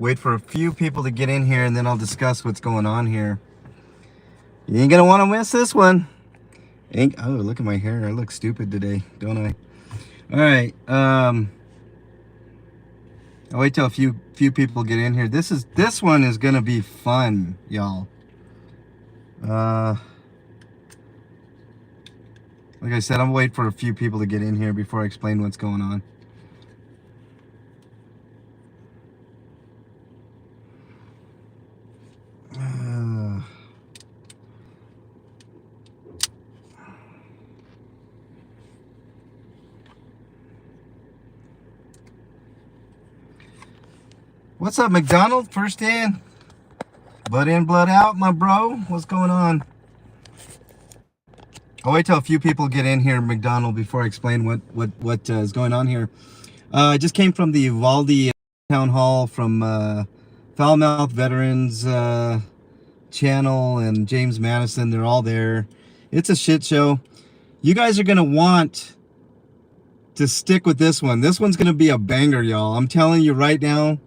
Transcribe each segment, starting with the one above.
Wait for a few people to get in here, and then I'll discuss what's going on here. You ain't gonna want to miss this one. Oh, look at my hair. I look stupid today, don't I? All right. I'll wait till a few people get in here. This one is gonna be fun, y'all. Like I said, I'm waiting for a few people to get in here before I explain what's going on. What's up, McDonald? First in, blood out, my bro. What's going on? I'll wait till a few people get in here, McDonald, before I explain what is going on here. I just came from the Uvalde town hall from Foulmouth Veterans channel and James Madison. They're all there. It's a shit show. You guys are gonna want to stick with this one. This one's gonna be a banger, y'all. I'm telling you right now.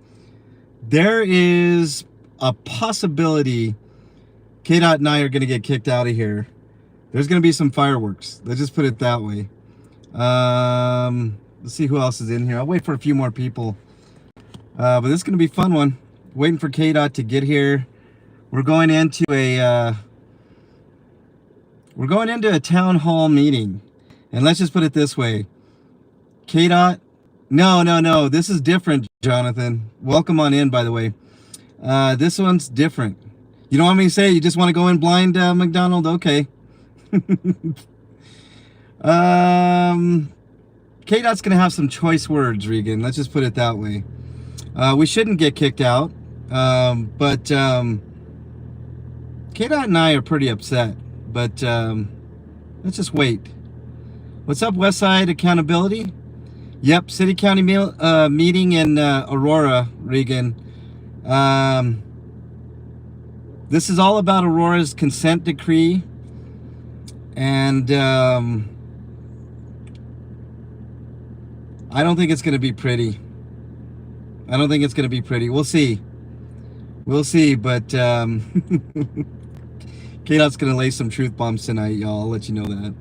There is a possibility KDot and I are going to get kicked out of here. There's going to be some fireworks. Let's just put it that way. Let's see who else is in here. I'll wait for a few more people. But this is going to be a fun one. Waiting for KDot to get here. We're going into a town hall meeting. And let's just put it this way. KDot, no. This is different, Jonathan. Welcome on in, by the way. This one's different. You don't want me to say? You just want to go in blind, McDonald? Okay. KDot's going to have some choice words, Regan. Let's just put it that way. We shouldn't get kicked out. But KDot and I are pretty upset. But let's just wait. What's up, Westside Accountability? Yep, City County meeting in Aurora, Regan. This is all about Aurora's consent decree. And I don't think it's going to be pretty. I don't think it's going to be pretty. We'll see. We'll see, but KDot's going to lay some truth bombs tonight, y'all. I'll let you know that.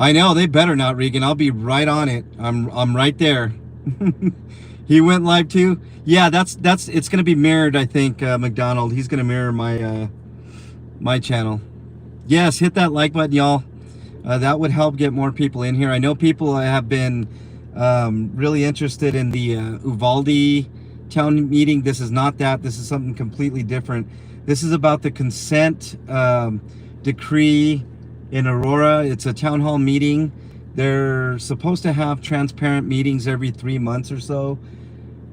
I know, they better not, Regan. I'll be right on it. I'm right there. He went live too. Yeah, it's gonna be mirrored, I think, McDonald. He's gonna mirror my my channel. Yes, hit that like button, y'all. That would help get more people in here. I know people have been really interested in the Uvalde town meeting. This is not that. This is something completely different. This is about the consent decree in Aurora. It's a town hall meeting. They're supposed to have transparent meetings every 3 months or so.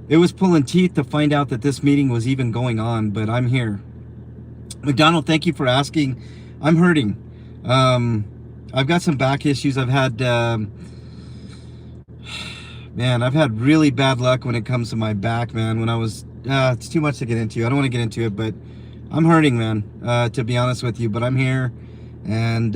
It was pulling teeth to find out that this meeting was even going on, but I'm here. McDonald, thank you for asking. I'm hurting. I've got some back issues. I've had, man, I've had really bad luck when it comes to my back, man. When I was, it's too much to get into. I don't want to get into it, but I'm hurting, man, to be honest with you, but I'm here. And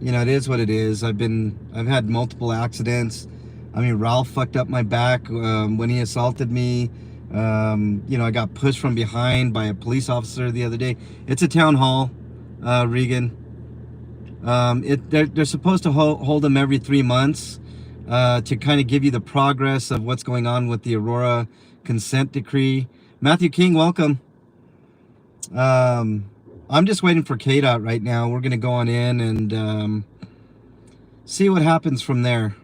you know, it is what it is. I've had multiple accidents. I mean, Ralph fucked up my back when he assaulted me. You know, I got pushed from behind by a police officer the other day. It's a town hall, Regan. They're supposed to hold them every 3 months to kind of give you the progress of what's going on with the Aurora consent decree. Matthew King, welcome. I'm just waiting for KDot right now. We're going to go on in and see what happens from there.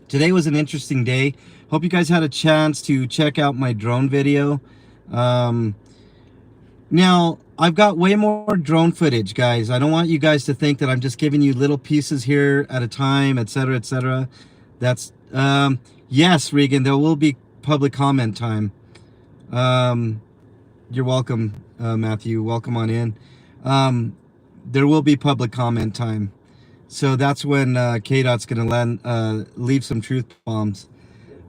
Today was an interesting day. Hope you guys had a chance to check out my drone video. Now, I've got way more drone footage, guys. I don't want you guys to think that I'm just giving you little pieces here at a time, etc., etc. That's, yes, Regan, there will be public comment time. You're welcome, Matthew. Welcome on in. There will be public comment time. So that's when KDOT's going to leave some truth bombs.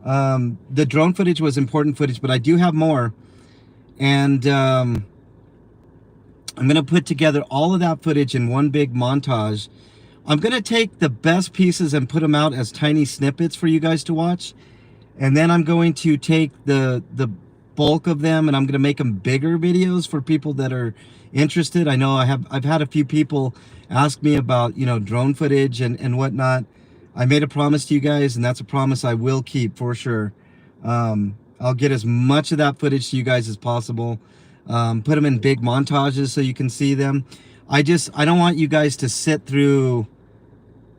The drone footage was important footage, but I do have more. And I'm going to put together all of that footage in one big montage. I'm going to take the best pieces and put them out as tiny snippets for you guys to watch. and then I'm going to take the bulk of them and I'm going to make them bigger videos for people that are interested. I know I've had a few people ask me about, you know, drone footage and whatnot. I made a promise to you guys, and that's a promise I will keep for sure. I'll get as much of that footage to you guys as possible. Put them in big montages so you can see them. I don't want you guys to sit through,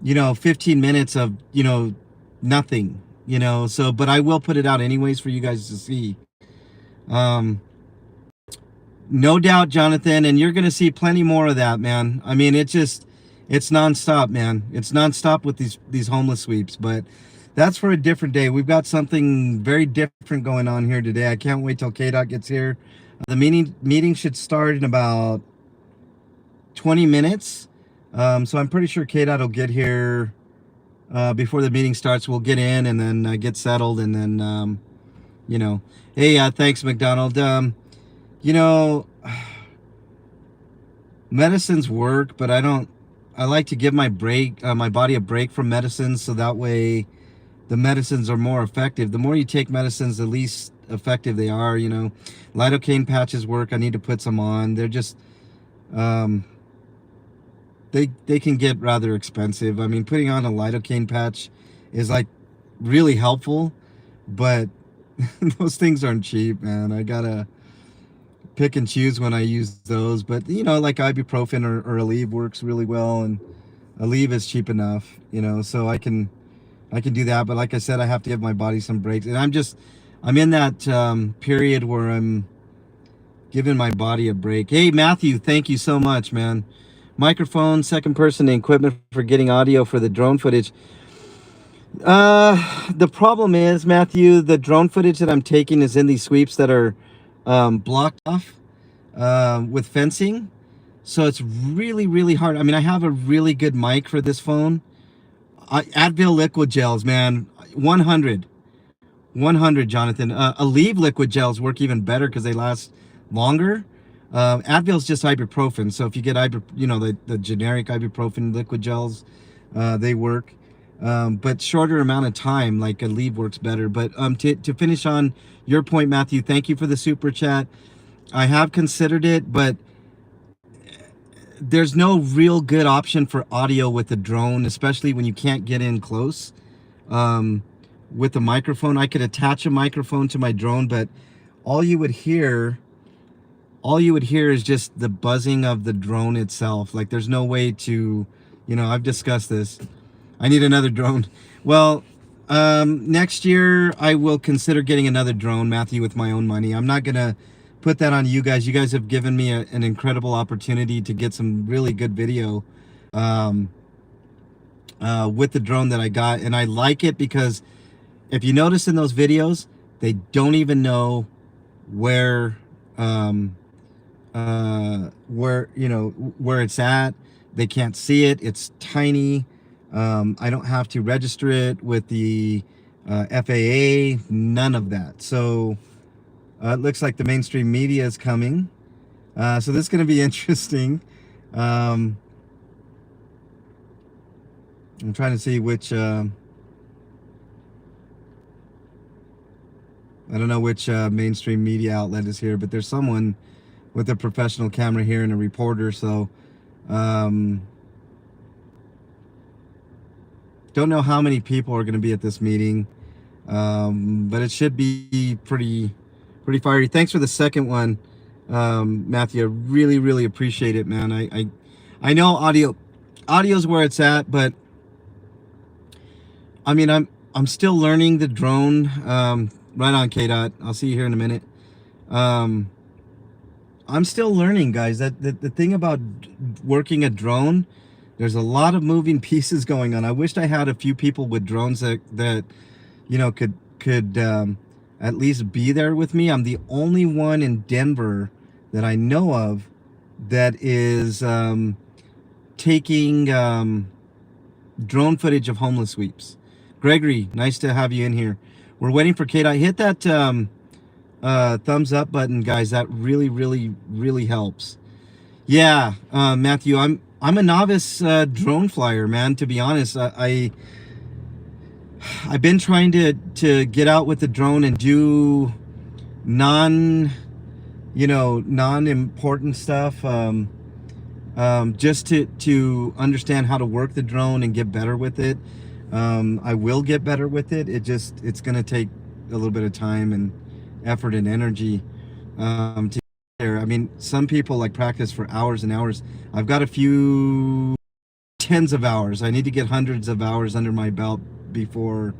you know, 15 minutes of, you know, nothing, you know. So, but I will put it out anyways for you guys to see. No doubt, Jonathan, and you're gonna see plenty more of that, man. I mean, it's nonstop, man. It's nonstop with these homeless sweeps, but that's for a different day. We've got something very different going on here today. I can't wait till KDot gets here. The meeting should start in about 20 minutes. So I'm pretty sure KDot will get here before the meeting starts. We'll get in and then get settled, and then you know. Hey, thanks, McDonald. You know, medicines work, but I like to give my body a break from medicines, so that way the medicines are more effective. The more you take medicines, the least effective they are, you know. Lidocaine patches work. I need to put some on. They're just, they can get rather expensive. I mean, putting on a lidocaine patch is like really helpful, but those things aren't cheap, man. I gotta pick and choose when I use those. But you know, like ibuprofen or Aleve works really well, and Aleve is cheap enough, you know, so I can do that. But like I said, I have to give my body some breaks, and I'm in that period where I'm giving my body a break. Hey, Matthew, thank you so much, man. Microphone, second person, and equipment for getting audio for the drone footage. The problem is, Matthew, the drone footage that I'm taking is in these sweeps that are blocked off with fencing, so it's really hard. I mean, I have a really good mic for this phone. Advil liquid gels, man, 100, Jonathan. Aleve liquid gels work even better because they last longer. Advil's just ibuprofen, so if you get you know, the generic ibuprofen liquid gels, they work. But shorter amount of time, like Aleve works better. But to finish on your point, Matthew, thank you for the super chat. I have considered it, but there's no real good option for audio with the drone, especially when you can't get in close. With the microphone, I could attach a microphone to my drone, but all you would hear is just the buzzing of the drone itself. Like, there's no way to, you know, I've discussed this. I need another drone. Well, next year I will consider getting another drone, Matthew, with my own money. I'm not gonna put that on you guys. You guys have given me an incredible opportunity to get some really good video with the drone that I got, and I like it because if you notice in those videos, they don't even know where you know, where it's at. They can't see it. It's tiny. I don't have to register it with the FAA, none of that. So it looks like the mainstream media is coming. So this is going to be interesting. I'm trying to see which, I don't know which mainstream media outlet is here, but there's someone with a professional camera here and a reporter. So don't know how many people are going to be at this meeting, but it should be pretty fiery. Thanks for the second one, Matthew. I really appreciate it, man. I know audio's where it's at, but I mean, I'm still learning the drone. Right on, KDot. I'll see you here in a minute. I'm still learning, guys. The thing about working a drone, there's a lot of moving pieces going on. I wished I had a few people with drones that you know, could at least be there with me. I'm the only one in Denver that I know of that is taking drone footage of homeless sweeps. Gregory, nice to have you in here. We're waiting for KDot. Hit that thumbs up button, guys. That really helps. Yeah, Matthew, I'm a novice drone flyer, man. To be honest, I've been trying to get out with the drone and do non-important stuff, just to understand how to work the drone and get better with it. I will get better with it. It's going to take a little bit of time and effort and energy to get there. I mean, some people like practice for hours and hours. I've got a few tens of hours. I need to get hundreds of hours under my belt before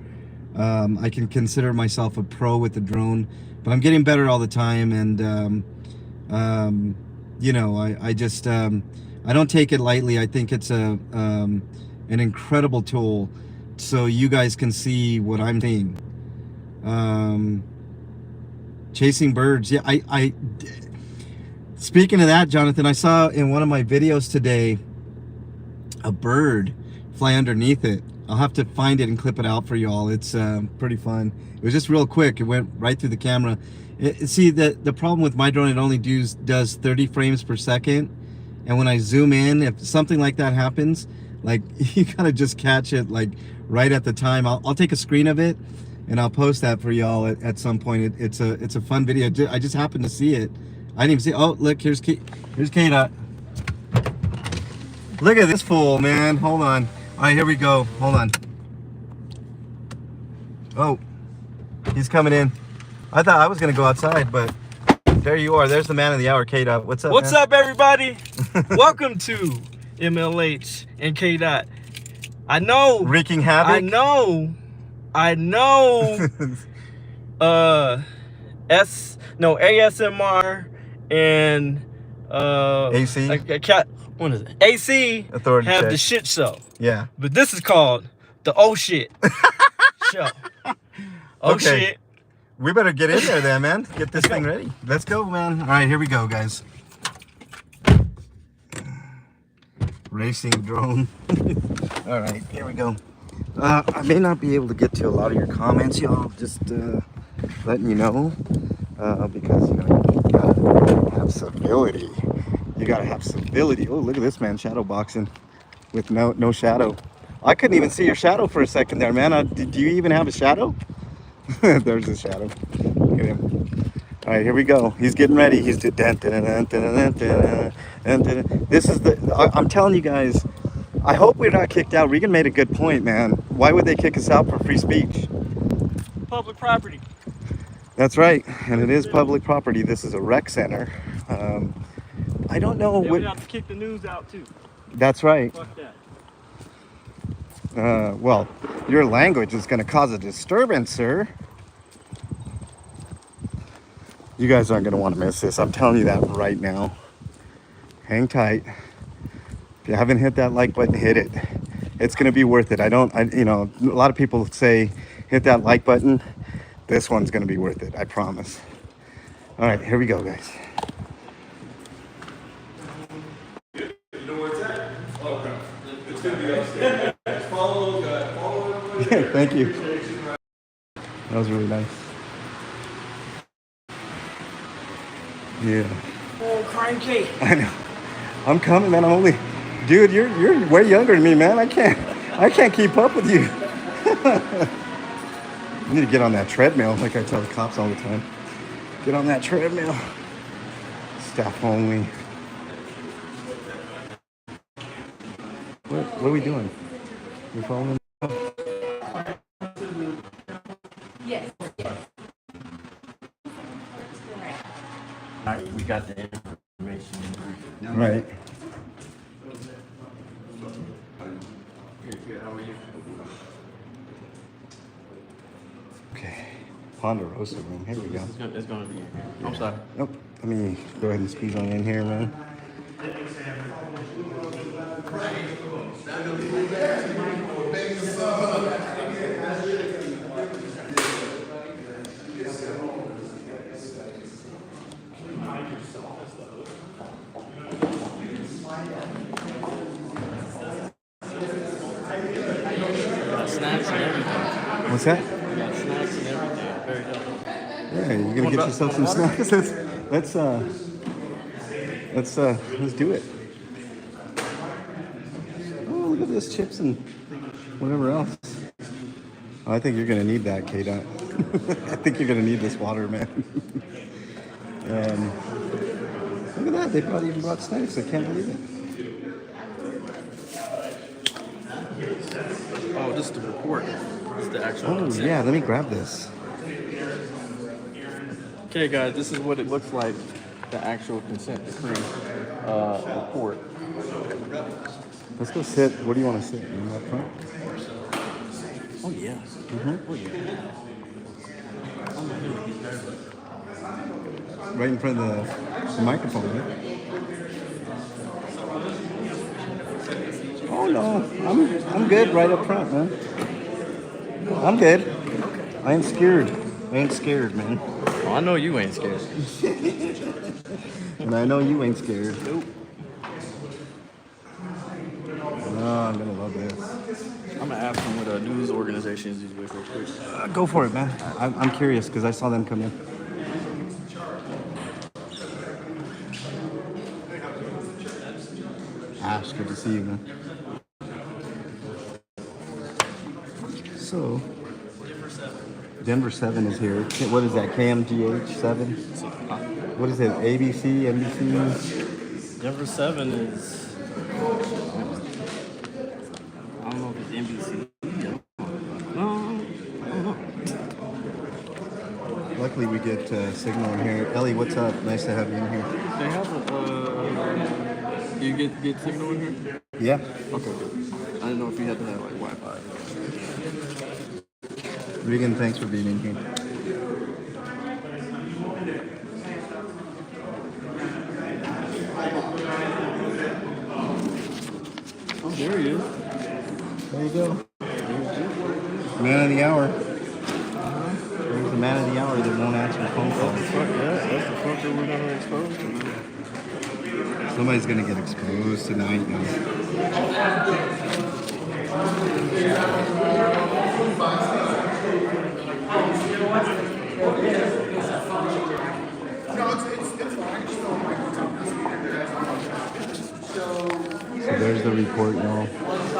I can consider myself a pro with the drone. But I'm getting better all the time, and I don't take it lightly. I think it's an incredible tool, so you guys can see what I'm seeing. Chasing birds. Yeah, I speaking of that, Jonathan, I saw in one of my videos today a bird fly underneath it. I'll have to find it and clip it out for y'all. It's pretty fun. It was just real quick. It went right through the camera. See, the problem with my drone, it only does 30 frames per second. And when I zoom in, if something like that happens, like you gotta just catch it like right at the time. I'll take a screen of it and I'll post that for y'all at some point. It's a fun video. I just happened to see it. I didn't even see. Oh, look, here's KDot. Look at this fool, man. Hold on. All right, here we go. Hold on. Oh, he's coming in. I thought I was gonna go outside, but there you are. There's the man of the hour, KDot. What's up? What's up, everybody? Welcome to MLH and KDot. I know. Wreaking havoc. I know. ASMR and AC. What is it? AC Authority have check. the shit show. Yeah. But this is called the oh shit show. Oh Okay. shit. We better get in there then, man. Get this thing ready. Let's go, man. All right, here we go, guys. Racing drone. All right, here we go. I may not be able to get to a lot of your comments, y'all. Just letting you know, because you gotta have civility. You gotta have civility. Oh, look at this man shadow boxing with no shadow. I couldn't even see your shadow for a second there, man. Do you even have a shadow? There's a shadow. Look at him. All right, here we go. He's getting ready. He's this is I'm telling you guys, I hope we're not kicked out. Regan made a good point, man. Why would they kick us out for free speech? Public property. That's right, and it is public property. This is a rec center. I don't know They what. would have to kick the news out too. That's right. Fuck that. Well, your language is going to cause a disturbance, sir. You guys aren't going to want to miss this. I'm telling you that right now. Hang tight. If you haven't hit that like button, hit it. It's going to be worth it. A lot of people say hit that like button. This one's going to be worth it. I promise. All right, here we go, guys. You know where it's at? Oh, okay. It's going to be upstairs. Just follow those guys. Follow everybody. Thank you. That was really nice. Yeah. Oh, cranky. I know. I'm coming, man. Dude, you're way younger than me, man. I can't keep up with you. I need to get on that treadmill, like I tell the cops all the time. Get on that treadmill. Staff only. What are we doing? You're following? Yes. We got the information. Right. Okay. Ponderosa room. Here we go. It's gonna be in here. I'm sorry. Nope. Let me go ahead and squeeze on in here, man. Snacks and everything. What's that? We got snacks and everything. Very helpful. Yeah, you're gonna get yourself some snacks. Let's do it. Oh, look at this, chips and whatever else. I think you're gonna need that, KDot. I think you're gonna need this water, man. Look at that, they even brought snacks. I can't believe it. Oh, this is the report. This is the actual Oh consent. yeah, let me grab this. Okay, guys, this is what it looks like. The actual consent decree report. Let's go sit. Where do you want to sit? In that front? Oh yeah. Oh yeah. Right in front of the microphone, right? Oh no, I'm good right up front, man. I'm good. I ain't scared. Man. Oh, I know you ain't scared. And I know you ain't scared. Nope. Oh, I'm gonna love this. I'm gonna ask him what news organizations he's with real quick. Go for it, man. I'm curious because I saw them come in. Ash, good to see you, man. So, Denver 7 is here. What is that? KMGH 7? What is it? ABC, NBC? Denver 7 is. I don't know if it's NBC. No, I don't know. Luckily, we get signal in here. Ellie, what's up? Nice to have you in here. They have a. You get signal in here? Yeah. Okay, good. I didn't know if you had to have like Wi-Fi. Regan, thanks for being in here. Oh, there he is. There you go. Man of the hour. There's the man of the hour that won't answer phone calls. That's the fucker we're gonna expose tonight. Somebody's gonna get exposed tonight, guys. So there's the report, y'all.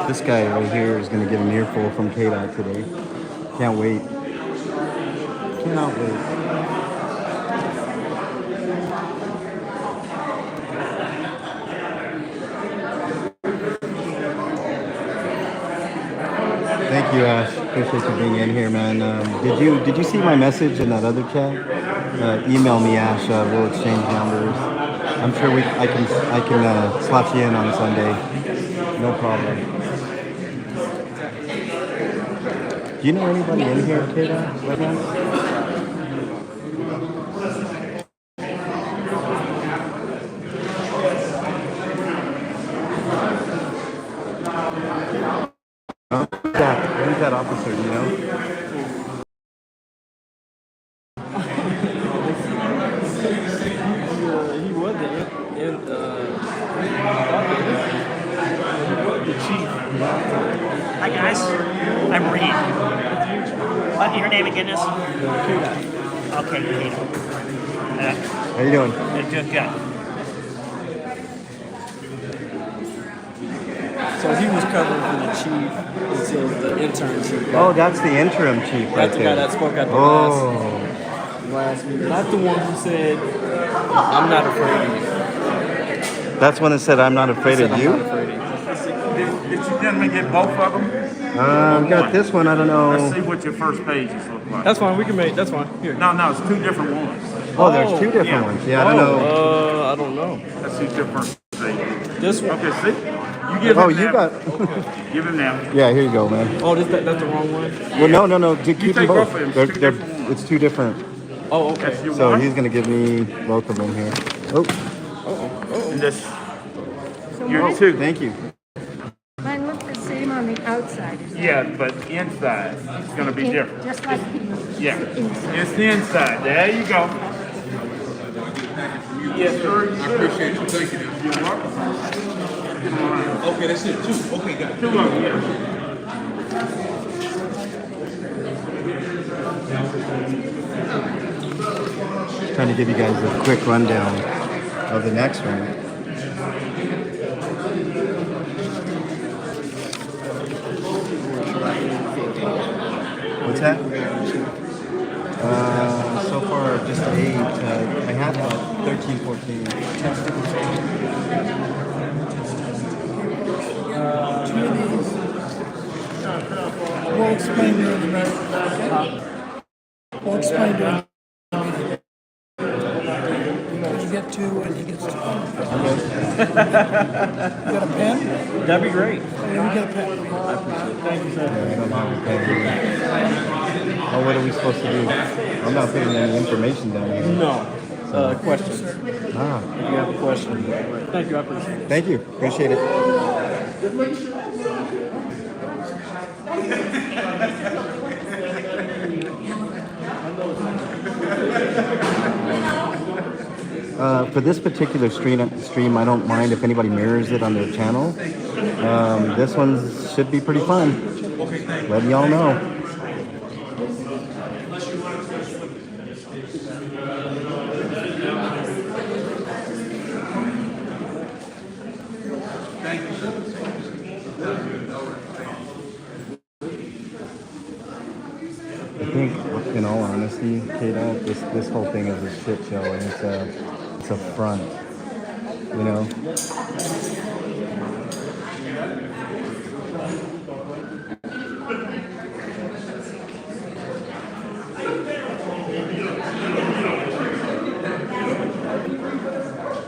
This guy right here is gonna get an earful from KDot today. Can't wait. Cannot wait. Thank you, Ash. Appreciate you being in here, man. Did you see my message in that other chat? Email me, Ash. We'll exchange numbers. I'm sure I can slot you in on Sunday. No problem. Do you know anybody in here, KDot, right now? Who's that officer, you know? He was the chief. Hi guys, I'm Reed. What your name again is? Okay, Reed. How you doing? You're doing good. So he was covering for the chief until the intern chief. Oh, that's the interim chief right That's the guy there. that spoke at the Oh, last meeting. Not the one who said, "I'm not afraid of you." that's when it said, "I'm not afraid Said, of "I'm you." not afraid of you." Did you gentlemen get both of them? Got this one. I don't Let's know. see what your first pages look like. That's fine. We can make. That's fine. Here. No, it's two different ones. Oh, there's two different yeah. ones. Yeah, I don't know. I don't know. Let's see different pages. This one. Okay, see? You give Oh, him you that. got. Give him that. Yeah, here you go, man. Oh, that's the wrong one. Well, no. Keep them take both. both of them. They're, Two they're, different ones. it's two different. Oh, okay. That's your So one. he's gonna give me both of them here. Oh, And this, you're two. thank you. Mine look the same on the outside. Yeah, but inside it's going to be different. Just like the Yeah, inside. it's the inside. There you go. Yes, sir. I appreciate you. Thank you. You're welcome. Okay, that's it. Two. Okay, got it. Two of them, yeah. Trying to give you guys a quick rundown of the next one. What's that? So far, just 8. I had 13, 14. We'll explain to him, okay? We'll explain to him. You get 2 and he gets 2. You got a pen? That'd be great. Yeah, we get a pen. Thank you, sir. I don't have a pen. Oh, what are we supposed to do? I'm not putting any information down here. No. Questions. Ah, If you have a question. Thank you. I appreciate it. thank you. Appreciate it. For this particular stream, I don't mind if anybody mirrors it on their channel. This one should be pretty fun. Letting y'all know. I think, in all honesty, KDot, this whole thing is a shit show, and it's a front, you know.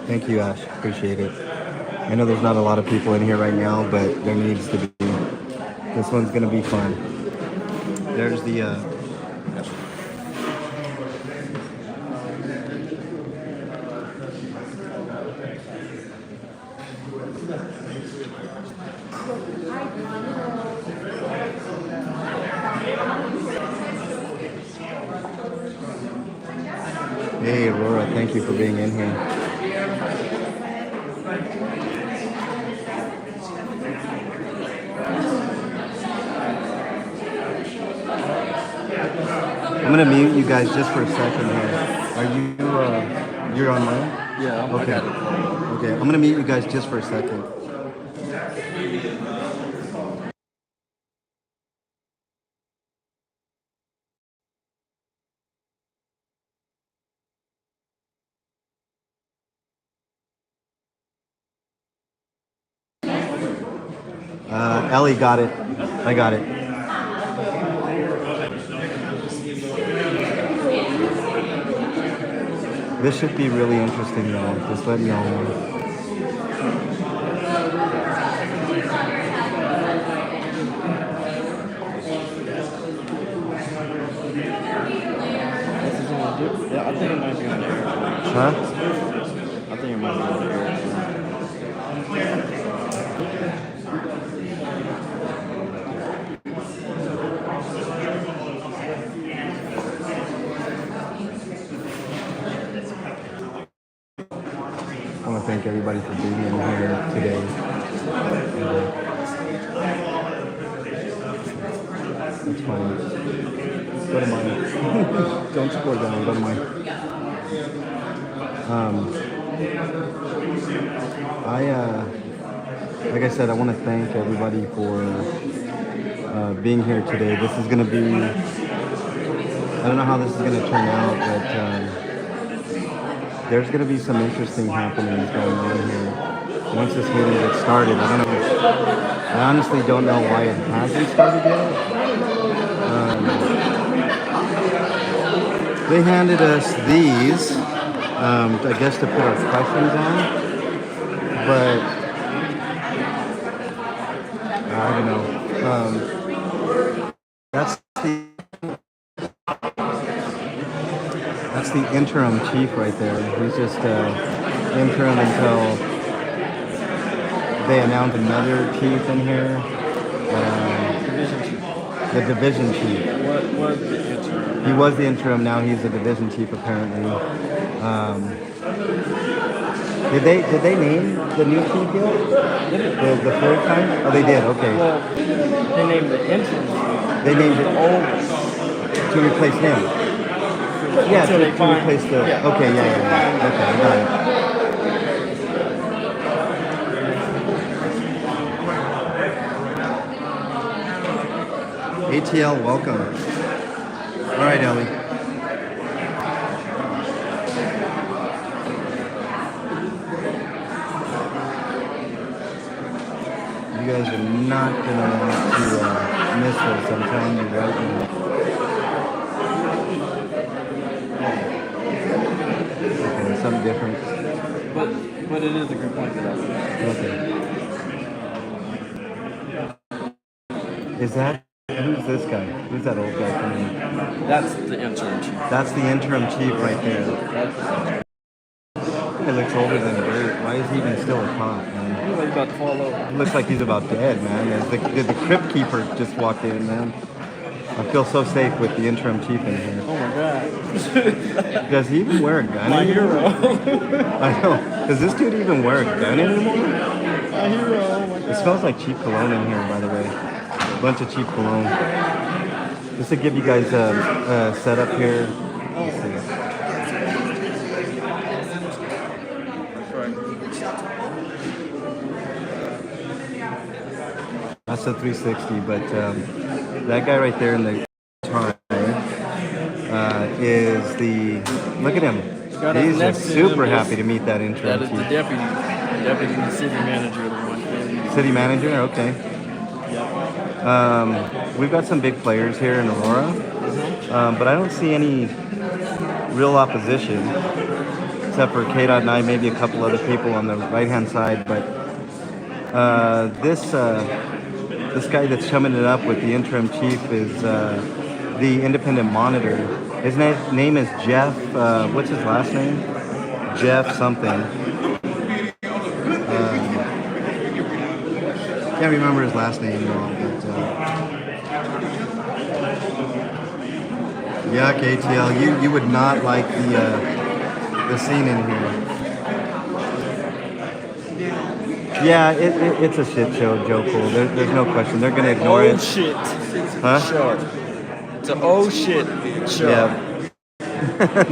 Thank you, Ash. Appreciate it. I know there's not a lot of people in here right now, but there needs to be. This one's gonna be fun. There's the. Hey, Aurora, thank you for being in here. I'm gonna mute you guys just for a second here. Are you, you're online? Yeah. Okay. Okay, I'm gonna mute you guys just for a second. Ellie got it. I got it. This should be really interesting, though. Just letting y'all know. Yeah, I think it might be on the air. Huh? I think it might be on the air. I want to thank everybody for being in here today. That's fine. Go to mine. Don't scroll down. Go to mine. Like I said, I want to thank everybody for being here today. This is going to be, I don't know how this is going to turn out, but there's going to be some interesting happenings going on here. Once this meeting gets started, I don't know. I honestly don't know why it hasn't started yet. They handed us these, I guess, to put our questions on, but I don't know. That's the interim chief right there. He's just interim until they announce another chief in here. The division chief. What was the interim? He was the interim. Now he's the division chief apparently. Did they name the new chief yet? The third time? Oh, they did. Okay. Well, they named the interim. They named it old to replace him. Yeah, Until to they find- replace the. yeah. Okay, yeah. Okay, got it. ATL, welcome. All right, Ellie. You guys are not gonna want to miss this. I'm telling you right now. Okay, something different. But it is a good point that Okay. Is that who's this guy? Who's that old guy coming in? that's the interim chief. That's the interim chief right there. He looks older than dirt. Why is he even still a cop, man? He's like about to fall over. He looks like he's about dead, man. The crypt keeper just walked in, man. I feel so safe with the interim chief in here. Oh my god. Does he even wear a gun My anymore? hero. I know. Does this dude even wear a gun anymore? My hero. Oh my god. It smells like cheap cologne in here, by the way. A bunch of cheap cologne. Just to give you guys a setup here. Let's see. That's a 360, but that guy right there in the tie is the. Look at him. got us He's next just to super him is- happy to meet that interim That is the chief. deputy city manager of the one. City manager, okay. We've got some big players here in Aurora, but I don't see any real opposition, except for KDot and I, maybe a couple other people on the right-hand side. But this guy that's chumming it up with the interim chief is the independent monitor. His name is Jeff. What's his last name? Jeff something. Can't remember his last name though, but yeah, KTL, you would not like the scene in here. Yeah, it's a shit show, Joe Cool. There's no question. They're gonna ignore Oh it. shit. Huh? Show. It's an oh shit show. Yeah.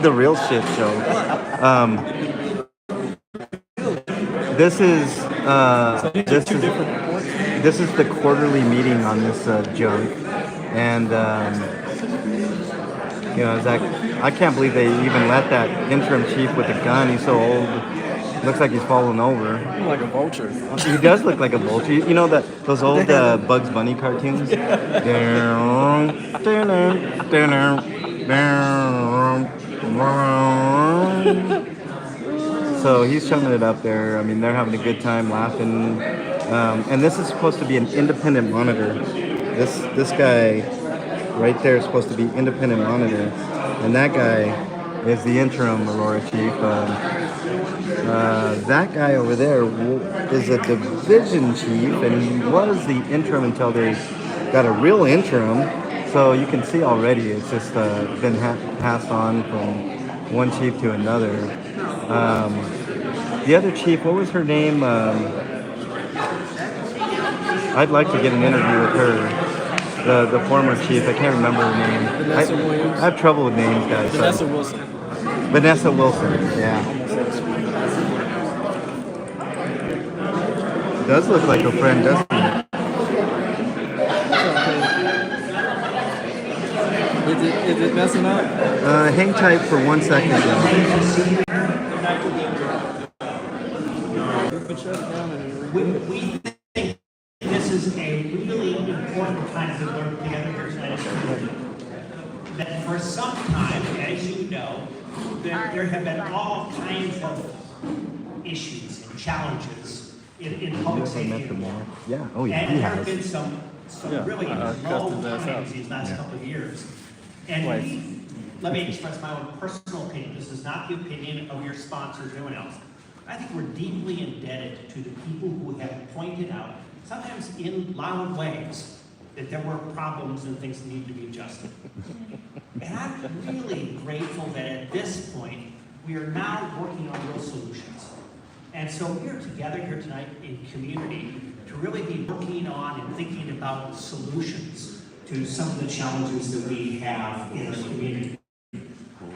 The real shit show. This is the quarterly meeting on this junk, and Zach, I can't believe they even let that interim chief with a gun. He's so old. Looks like he's fallen over. Like a vulture. He does look like a vulture. You know those old Bugs Bunny cartoons? So he's chumming it up there. I mean, they're having a good time laughing. And this is supposed to be an independent monitor. This guy right there is supposed to be independent monitor. And that guy is the interim Aurora chief. That guy over there is a division chief, and he was the interim until they got a real interim. So you can see already it's just been passed on from one chief to another. The other chief, what was her name? I'd like to get an interview with her. The former chief, I can't remember her name. Vanessa Williams. I have trouble with names, guys. Vanessa Wilson. Vanessa Wilson, yeah. Does look like a friend, doesn't it? Is it messing up? Hang tight for 1 second. Though. We think this is a really important time to learn together here tonight. That for some time, as you know, there have been all kinds of issues and challenges in public safety. Yeah. Oh yeah. And He there have has. been some really low times these last couple of years. And let me express my own personal opinion. This is not the opinion of your sponsors or anyone else. I think we're deeply indebted to the people who have pointed out, sometimes in loud ways, that there were problems and things that need to be adjusted. And I'm really grateful that at this point, we are now working on real solutions. And so we are together here tonight in community to really be working on and thinking about solutions to some of the challenges that we have in our community.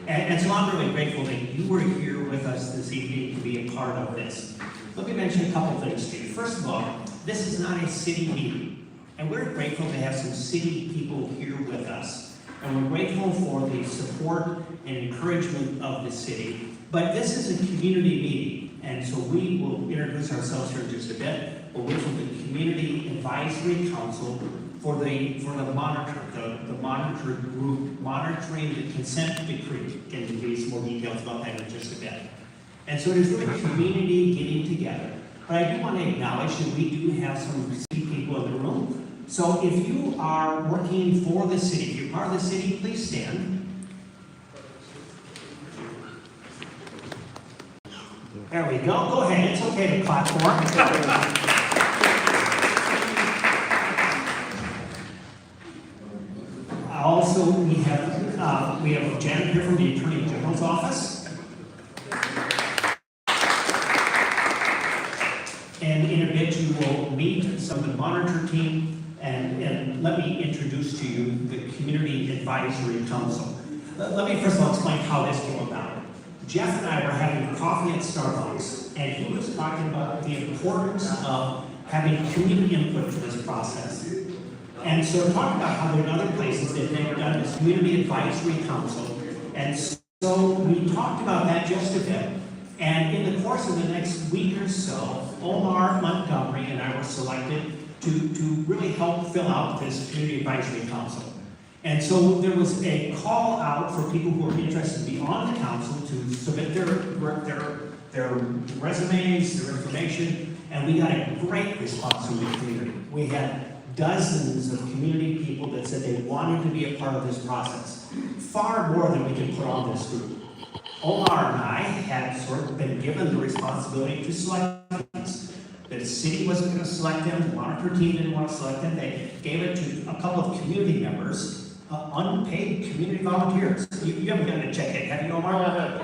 And so I'm really grateful that you were here with us this evening to be a part of this. Let me mention a couple things to you. First of all, this is not a city meeting, and we're grateful to have some city people here with us. And we're grateful for the support and encouragement of the city. But this is a community meeting, and so we will introduce ourselves here in just a bit. We're from the Community Advisory Council for the monitor, the monitor group monitoring the consent decree. Can give you some more details about that in just a bit. And so it is really community getting together. But I do want to acknowledge that we do have some city people in the room. So if you are working for the city, if you're part of the city, please stand. There we go. Go ahead. It's okay to clap for them. Also, we have Janet here from the Attorney General's office. And in a bit, you will meet some of the monitor team, and let me introduce to you the Community Advisory Council. Let me first of all explain how this came about. Jeff and I were having coffee at Starbucks, and he was talking about the importance of having community input to this process. And so talking about how there are other places that they've done this Community Advisory Council, and so we talked about that just a bit. And in the course of the next week or so, Omar Montgomery and I were selected to really help fill out this Community Advisory Council. And so there was a call out for people who were interested to be on the council to submit their resumes, their information, and we got a great response from the community. We had dozens of community people that said they wanted to be a part of this process, far more than we can put on this group. Omar and I had sort of been given the responsibility to select these. The city wasn't going to select them, the monitor team didn't want to select them, they gave it to a couple of community members, unpaid community volunteers. You haven't gotten a check yet, have you, Omar?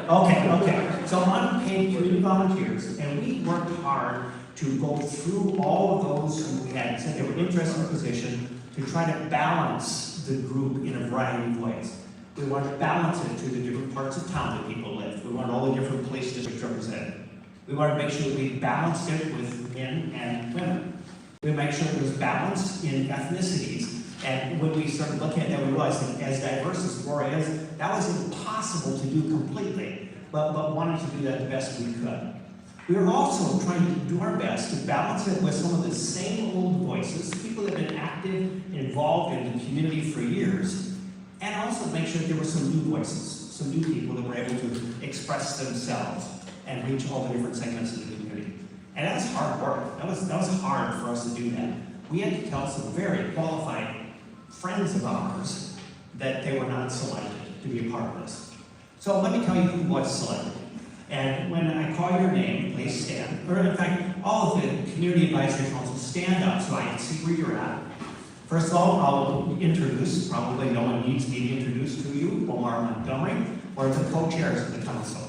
Okay. So unpaid community volunteers, and we worked hard to go through all of those who had said they were interested in the position to try to balance the group in a variety of ways. We wanted to balance it to the different parts of town that people live. We wanted all the different police districts represented. We wanted to make sure we balanced it with men and women. We made sure it was balanced in ethnicities. And when we started looking at that, we realized that as diverse as Florida is, that was impossible to do completely, but wanted to do that the best we could. We were also trying to do our best to balance it with some of the same old voices, people that have been active, involved in the community for years, and also make sure that there were some new voices, some new people that were able to express themselves and reach all the different segments of the community. And that was hard work. That was hard for us to do that. We had to tell some very qualified friends of ours that they were not selected to be a part of this. So let me tell you who was selected. And when I call your name, please stand. Or in fact, all of the Community Advisory Council stand up so I can see where you're at. First of all, I'll introduce, probably no one needs me to introduce to you, Omar Montgomery, or the co-chairs of the council.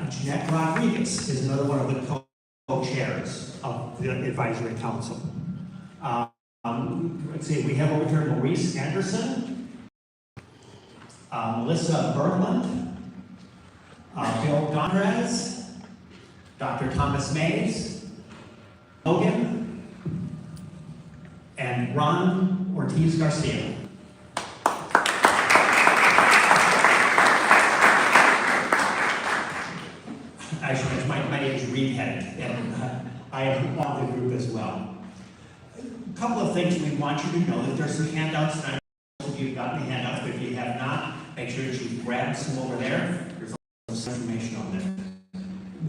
Jeanette Rodriguez is another one of the co-chairs of the Advisory Council. Let's see, we have over here Maurice Anderson, Melissa Berland, Bill Donrez, Dr. Thomas Mays, Logan, and Ron Ortiz Garcia. I should mention, my name is Reed Head, and I am on the group as well. A couple of things we want you to know, that there's some handouts, and I don't know if you've gotten the handouts, but if you have not, make sure that you grab some over there. There's some information on that.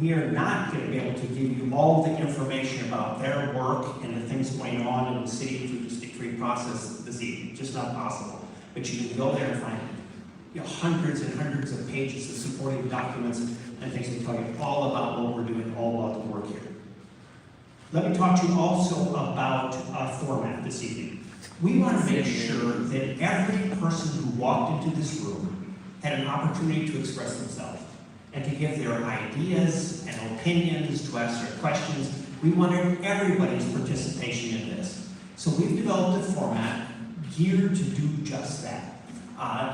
We are not going to be able to give you all the information about their work and the things going on in the city through the decree process this evening. Just not possible. But you can go there and find hundreds and hundreds of pages of supporting documents and things that tell you all about what we're doing, all about the work here. Let me talk to you also about our format this evening. We want to make sure that every person who walked into this room had an opportunity to express themselves and to give their ideas and opinions, to ask their questions. We wanted everybody's participation in this. So we've developed a format geared to do just that.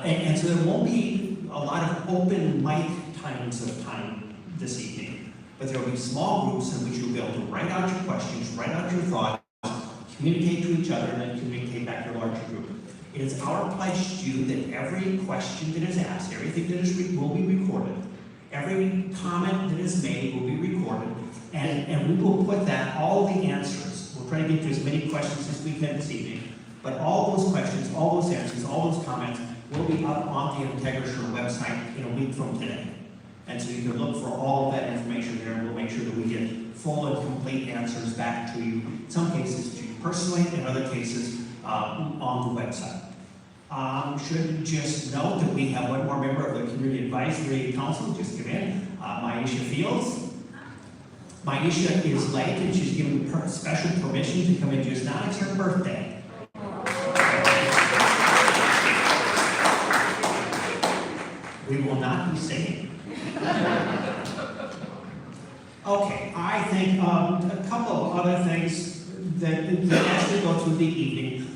And so there won't be a lot of open mic times of time this evening, but there will be small groups in which you'll be able to write out your questions, write out your thoughts, communicate to each other, and then communicate back to your larger group. It is our pledge to you that every question that is asked, everything that is will be recorded. Every comment that is made will be recorded, and we will put that, all the answers. We'll try to get to as many questions as we can this evening, but all those questions, all those answers, all those comments will be up on the IntegraSure website in a week from today. And so you can look for all of that information there, and we'll make sure that we get full and complete answers back to you, in some cases to you personally, in other cases on the website. Should just note that we have one more member of the Community Advisory Council just come in, Maisha Fields. Maisha is late and she's given special permission to come in just now. It's her birthday. We will not be singing. Okay, I think a couple of other things that as we go through the evening,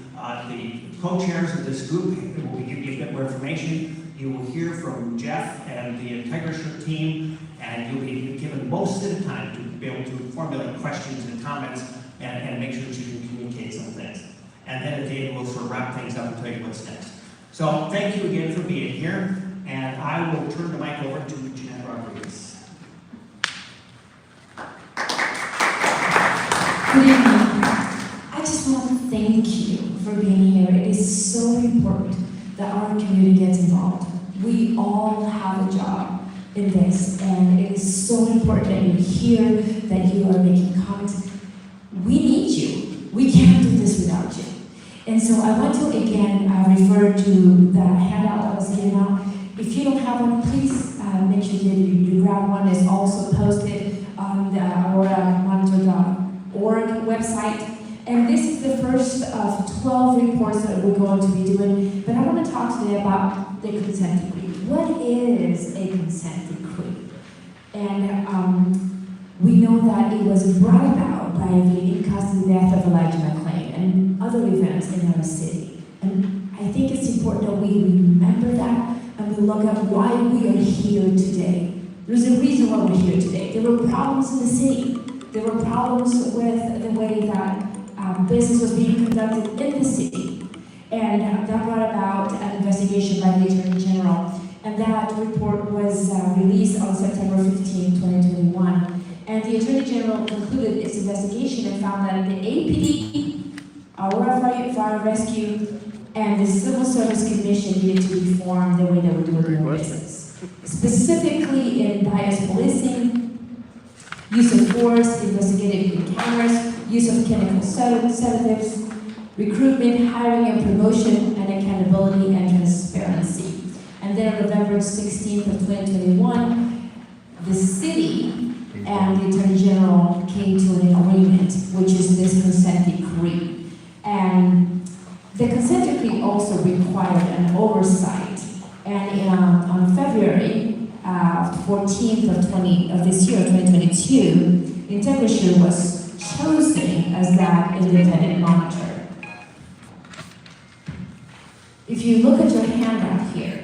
the co-chairs of this group will give you a bit more information. You will hear from Jeff and the IntegraSure team, and you'll be given most of the time to be able to formulate questions and comments and make sure that you can communicate some things. And then at the end, we'll sort of wrap things up and tell you what's next. So thank you again for being here, and I will turn the mic over to Jeanette Rodriguez. Good evening. I just want to thank you for being here. It is so important that our community gets involved. We all have a job in this, and it is so important that you're here, that you are making comments. We need you. We can't do this without you. And so I want to again refer to the handout I was giving out. If you don't have one, please make sure that you grab one. It's also posted on the AuroraMonitor.org website. And this is the first of 12 reports that we're going to be doing. But I want to talk today about the consent decree. What is a consent decree? And we know that it was brought about by the in-custody death of Elijah McClain and other events in our city. And I think it's important that we remember that and we look at why we are here today. There's a reason why we're here today. There were problems in the city. There were problems with the way that business was being conducted in the city. And that brought about an investigation by the Attorney General. And that report was released on September 15, 2021. And the Attorney General concluded its investigation and found that the APD, Aurora Fire Rescue, and the Civil Service Commission needed to reform the way they were doing their business. Specifically in bias policing, use of force, investigative cameras, use of chemical sedatives, recruitment, hiring and promotion, and accountability and transparency. And then on November 16th of 2021, the city and the Attorney General came to an agreement, which is this consent decree. And the consent decree also required an oversight. And on February 14th of this year, 2022, IntegraSure was chosen as that independent monitor. If you look at your handout here,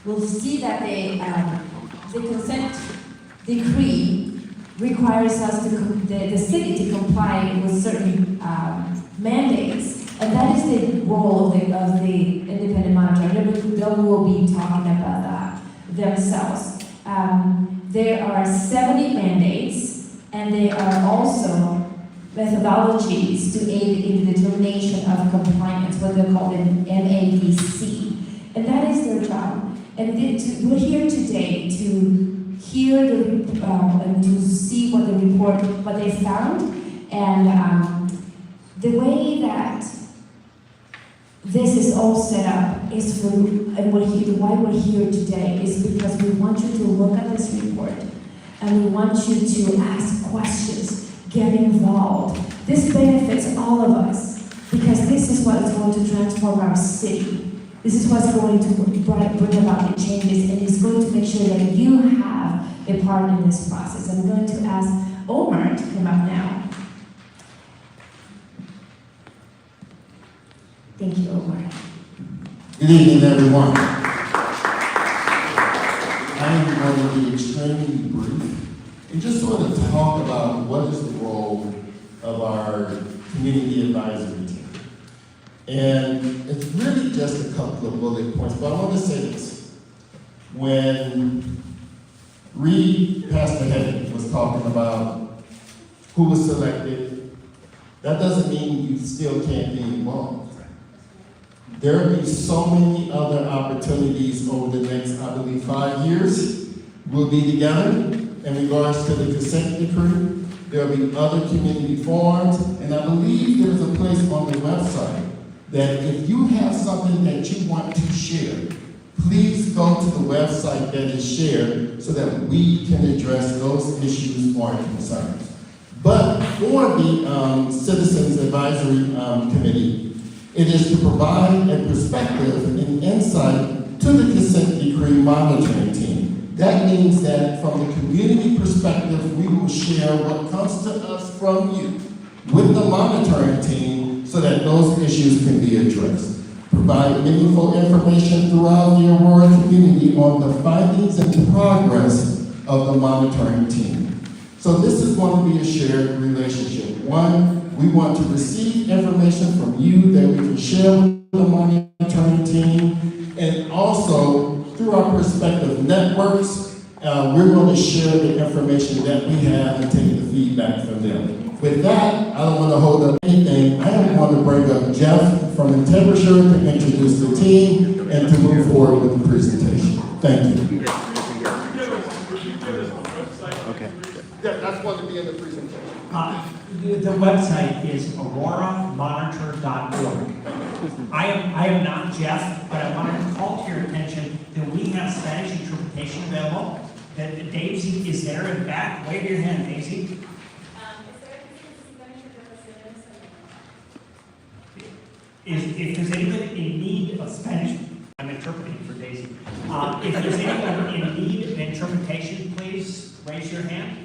we'll see that the consent decree requires us the city to comply with certain mandates, and that is the role of the independent monitor. They will be talking about that themselves. There are 70 mandates, and there are also methodologies to aid in the determination of compliance, what they're called an MADC, and that is their job. And we're here today to hear and to see what they found, and the way that this is all set up is why we're here today is because we want you to look at this report and we want you to ask questions, get involved. This benefits all of us because this is what is going to transform our city. This is what's going to bring about the changes, and it's going to make sure that you have a part in this process. I'm going to ask Omar to come up now. Thank you, Omar. Good evening, everyone. I am going to be extremely brief and just sort of talk about what is the role of our community advisory team. And it's really just a couple of bullet points, but I want to say this. When Reed, Pastor Henry, was talking about who was selected, that doesn't mean you still can't be involved. There will be so many other opportunities over the next, I believe, 5 years. We'll be together in regards to the consent decree. There will be other community forums, and I believe there's a place on the website that if you have something that you want to share, please go to the website that is shared so that we can address those issues or concerns. But for the Citizens Advisory Committee, it is to provide a perspective and insight to the consent decree monitoring team. That means that from the community perspective, we will share what comes to us from you with the monitoring team so that those issues can be addressed. Provide meaningful information throughout the Aurora community on the findings and progress of the monitoring team. So this is going to be a shared relationship. One, we want to receive information from you that we can share with the monitoring team, and also through our perspective networks, we're going to share the information that we have and take the feedback from them. With that, I don't want to hold up anything. I am going to bring up Jeff from Integrasure to introduce the team and to move forward with the presentation. Thank you. Okay. Yeah, that's going to be in the presentation. The website is auroramonitor.org. I am not Jeff, but I wanted to call to your attention that we have Spanish interpretation available. That Daisy is there in the back. Wave your hand, Daisy. If there's anyone in need of Spanish, I'm interpreting for Daisy. If there's anyone in need of interpretation, please raise your hand.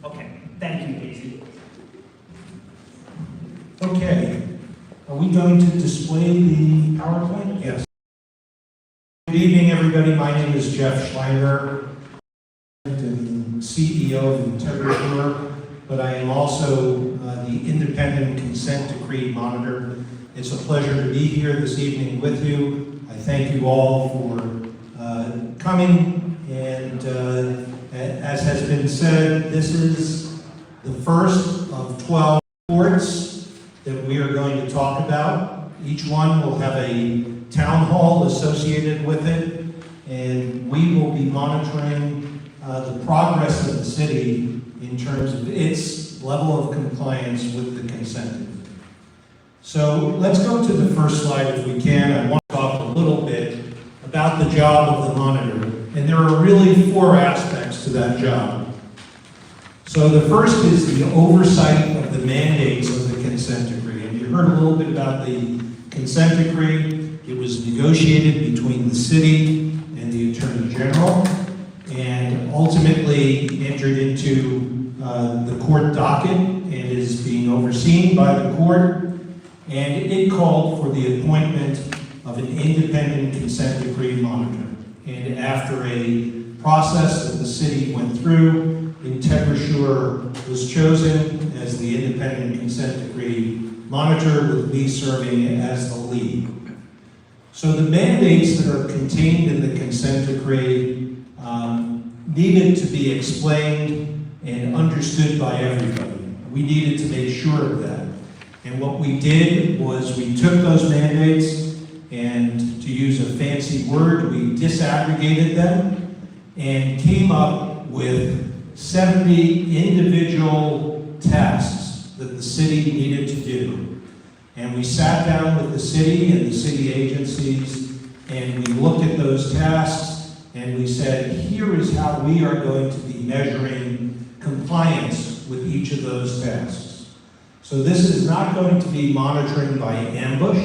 Okay, thank you, Daisy. Okay, are we going to display the PowerPoint? Yes. Good evening, everybody. My name is Jeff Schleiner, and CEO of Integrasure, but I am also the independent consent decree monitor. It's a pleasure to be here this evening with you. I thank you all for coming, and as has been said, this is the first of 12 reports that we are going to talk about. Each one will have a town hall associated with it, and we will be monitoring the progress of the city in terms of its level of compliance with the consent decree. So let's go to the first slide if we can. I want to talk a little bit about the job of the monitor, and there are really 4 aspects to that job. So the first is the oversight of the mandates of the consent decree, and you heard a little bit about the consent decree. It was negotiated between the city and the Attorney General, and ultimately entered into the court docket and is being overseen by the court. And it called for the appointment of an independent consent decree monitor. And after a process that the city went through, Integrasure was chosen as the independent consent decree monitor, with me serving as the lead. So the mandates that are contained in the consent decree needed to be explained and understood by everybody. We needed to make sure of that. And what we did was we took those mandates and, to use a fancy word, we disaggregated them and came up with 70 individual tasks that the city needed to do. And we sat down with the city and the city agencies, and we looked at those tasks, and we said, here is how we are going to be measuring compliance with each of those tasks. So this is not going to be monitoring by ambush.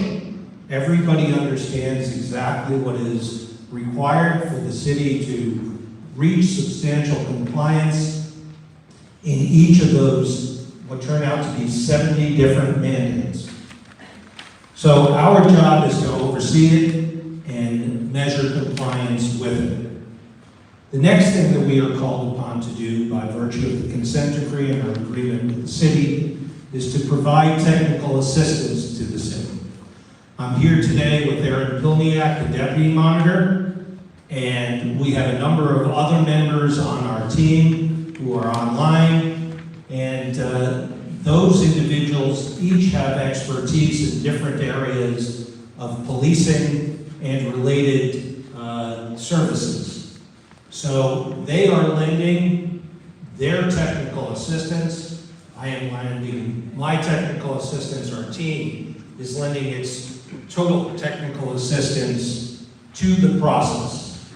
Everybody understands exactly what is required for the city to reach substantial compliance in each of those, what turn out to be 70 different mandates. So our job is to oversee it and measure compliance with it. The next thing that we are called upon to do by virtue of the consent decree and our agreement with the city is to provide technical assistance to the city. I'm here today with Aaron Pilniak, the deputy monitor, and we have a number of other members on our team who are online, and those individuals each have expertise in different areas of policing and related services. So they are lending their technical assistance. I am lending my technical assistance. Our team is lending its total technical assistance to the process.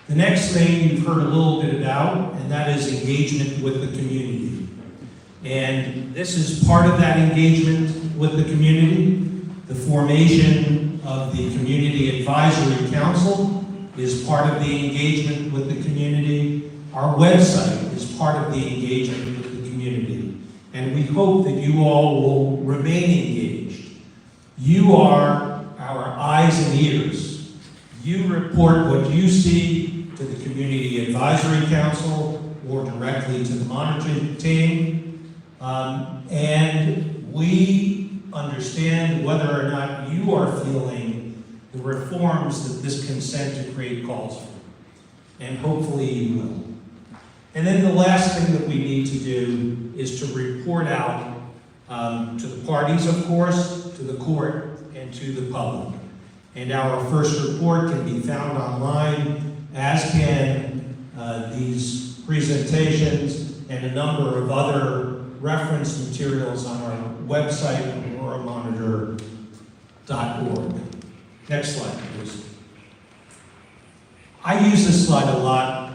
The next thing you've heard a little bit about, and that is engagement with the community. And this is part of that engagement with the community. The formation of the Community Advisory Council is part of the engagement with the community. Our website is part of the engagement with the community. And we hope that you all will remain engaged. You are our eyes and ears. You report what you see to the Community Advisory Council or directly to the monitoring team. And we understand whether or not you are feeling the reforms that this consent decree calls for. And hopefully you will. And then the last thing that we need to do is to report out to the parties, of course, to the court, and to the public. And our first report can be found online, as can these presentations and a number of other reference materials on our website, auroramonitor.org. Next slide, please. I use this slide a lot,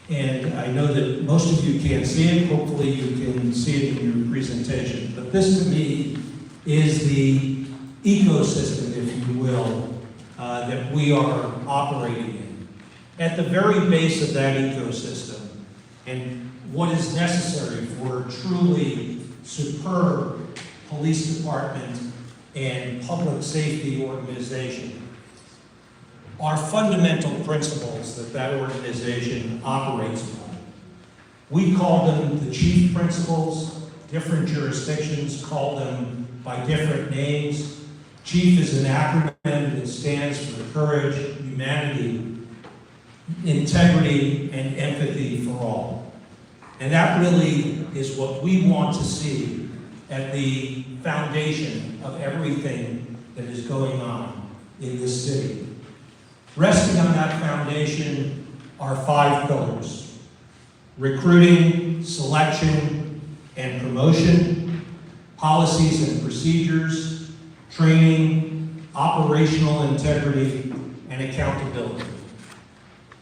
and I know that most of you can't see it. Hopefully you can see it in your presentation. But this, to me, is the ecosystem, if you will, that we are operating in. At the very base of that ecosystem, and what is necessary for a truly superb police department and public safety organization, are fundamental principles that that organization operates on. We call them the chief principles. Different jurisdictions call them by different names. CHIEF is an acronym that stands for courage, humanity, integrity, and empathy for all. And that really is what we want to see at the foundation of everything that is going on in this city. Resting on that foundation are 5 pillars: recruiting, selection, and promotion, policies and procedures, training, operational integrity, and accountability.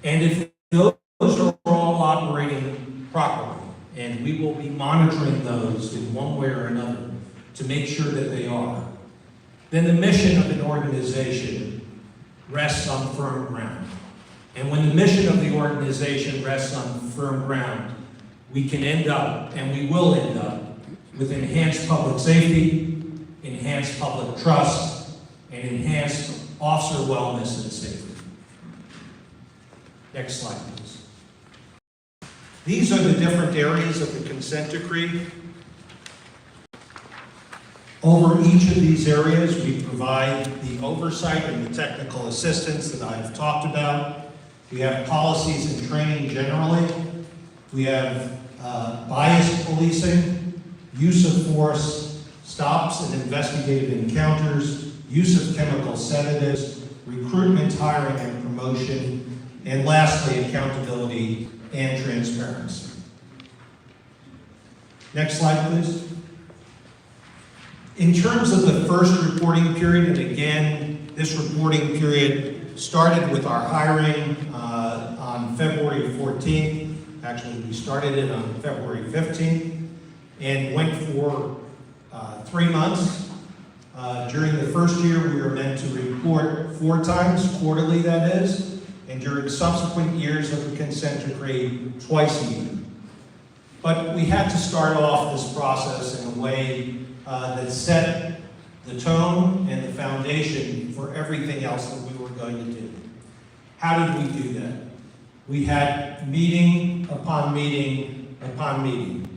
And if those are all operating properly, and we will be monitoring those in one way or another to make sure that they are, then the mission of an organization rests on firm ground. And when the mission of the organization rests on firm ground, we can end up, and we will end up, with enhanced public safety, enhanced public trust, and enhanced officer wellness and safety. Next slide, please. These are the different areas of the consent decree. Over each of these areas, we provide the oversight and the technical assistance that I've talked about. We have policies and training generally. We have bias policing, use of force, stops and investigative encounters, use of chemical sedatives, recruitment, hiring, and promotion, and lastly, accountability and transparency. Next slide, please. In terms of the first reporting period, and again, this reporting period started with our hiring on February 14th. Actually, we started it on February 15th and went for 3 months. During the first year, we were meant to report 4 times, quarterly that is, and during subsequent years of the consent decree, twice a year. But we had to start off this process in a way that set the tone and the foundation for everything else that we were going to do. How did we do that? We had meeting upon meeting upon meeting.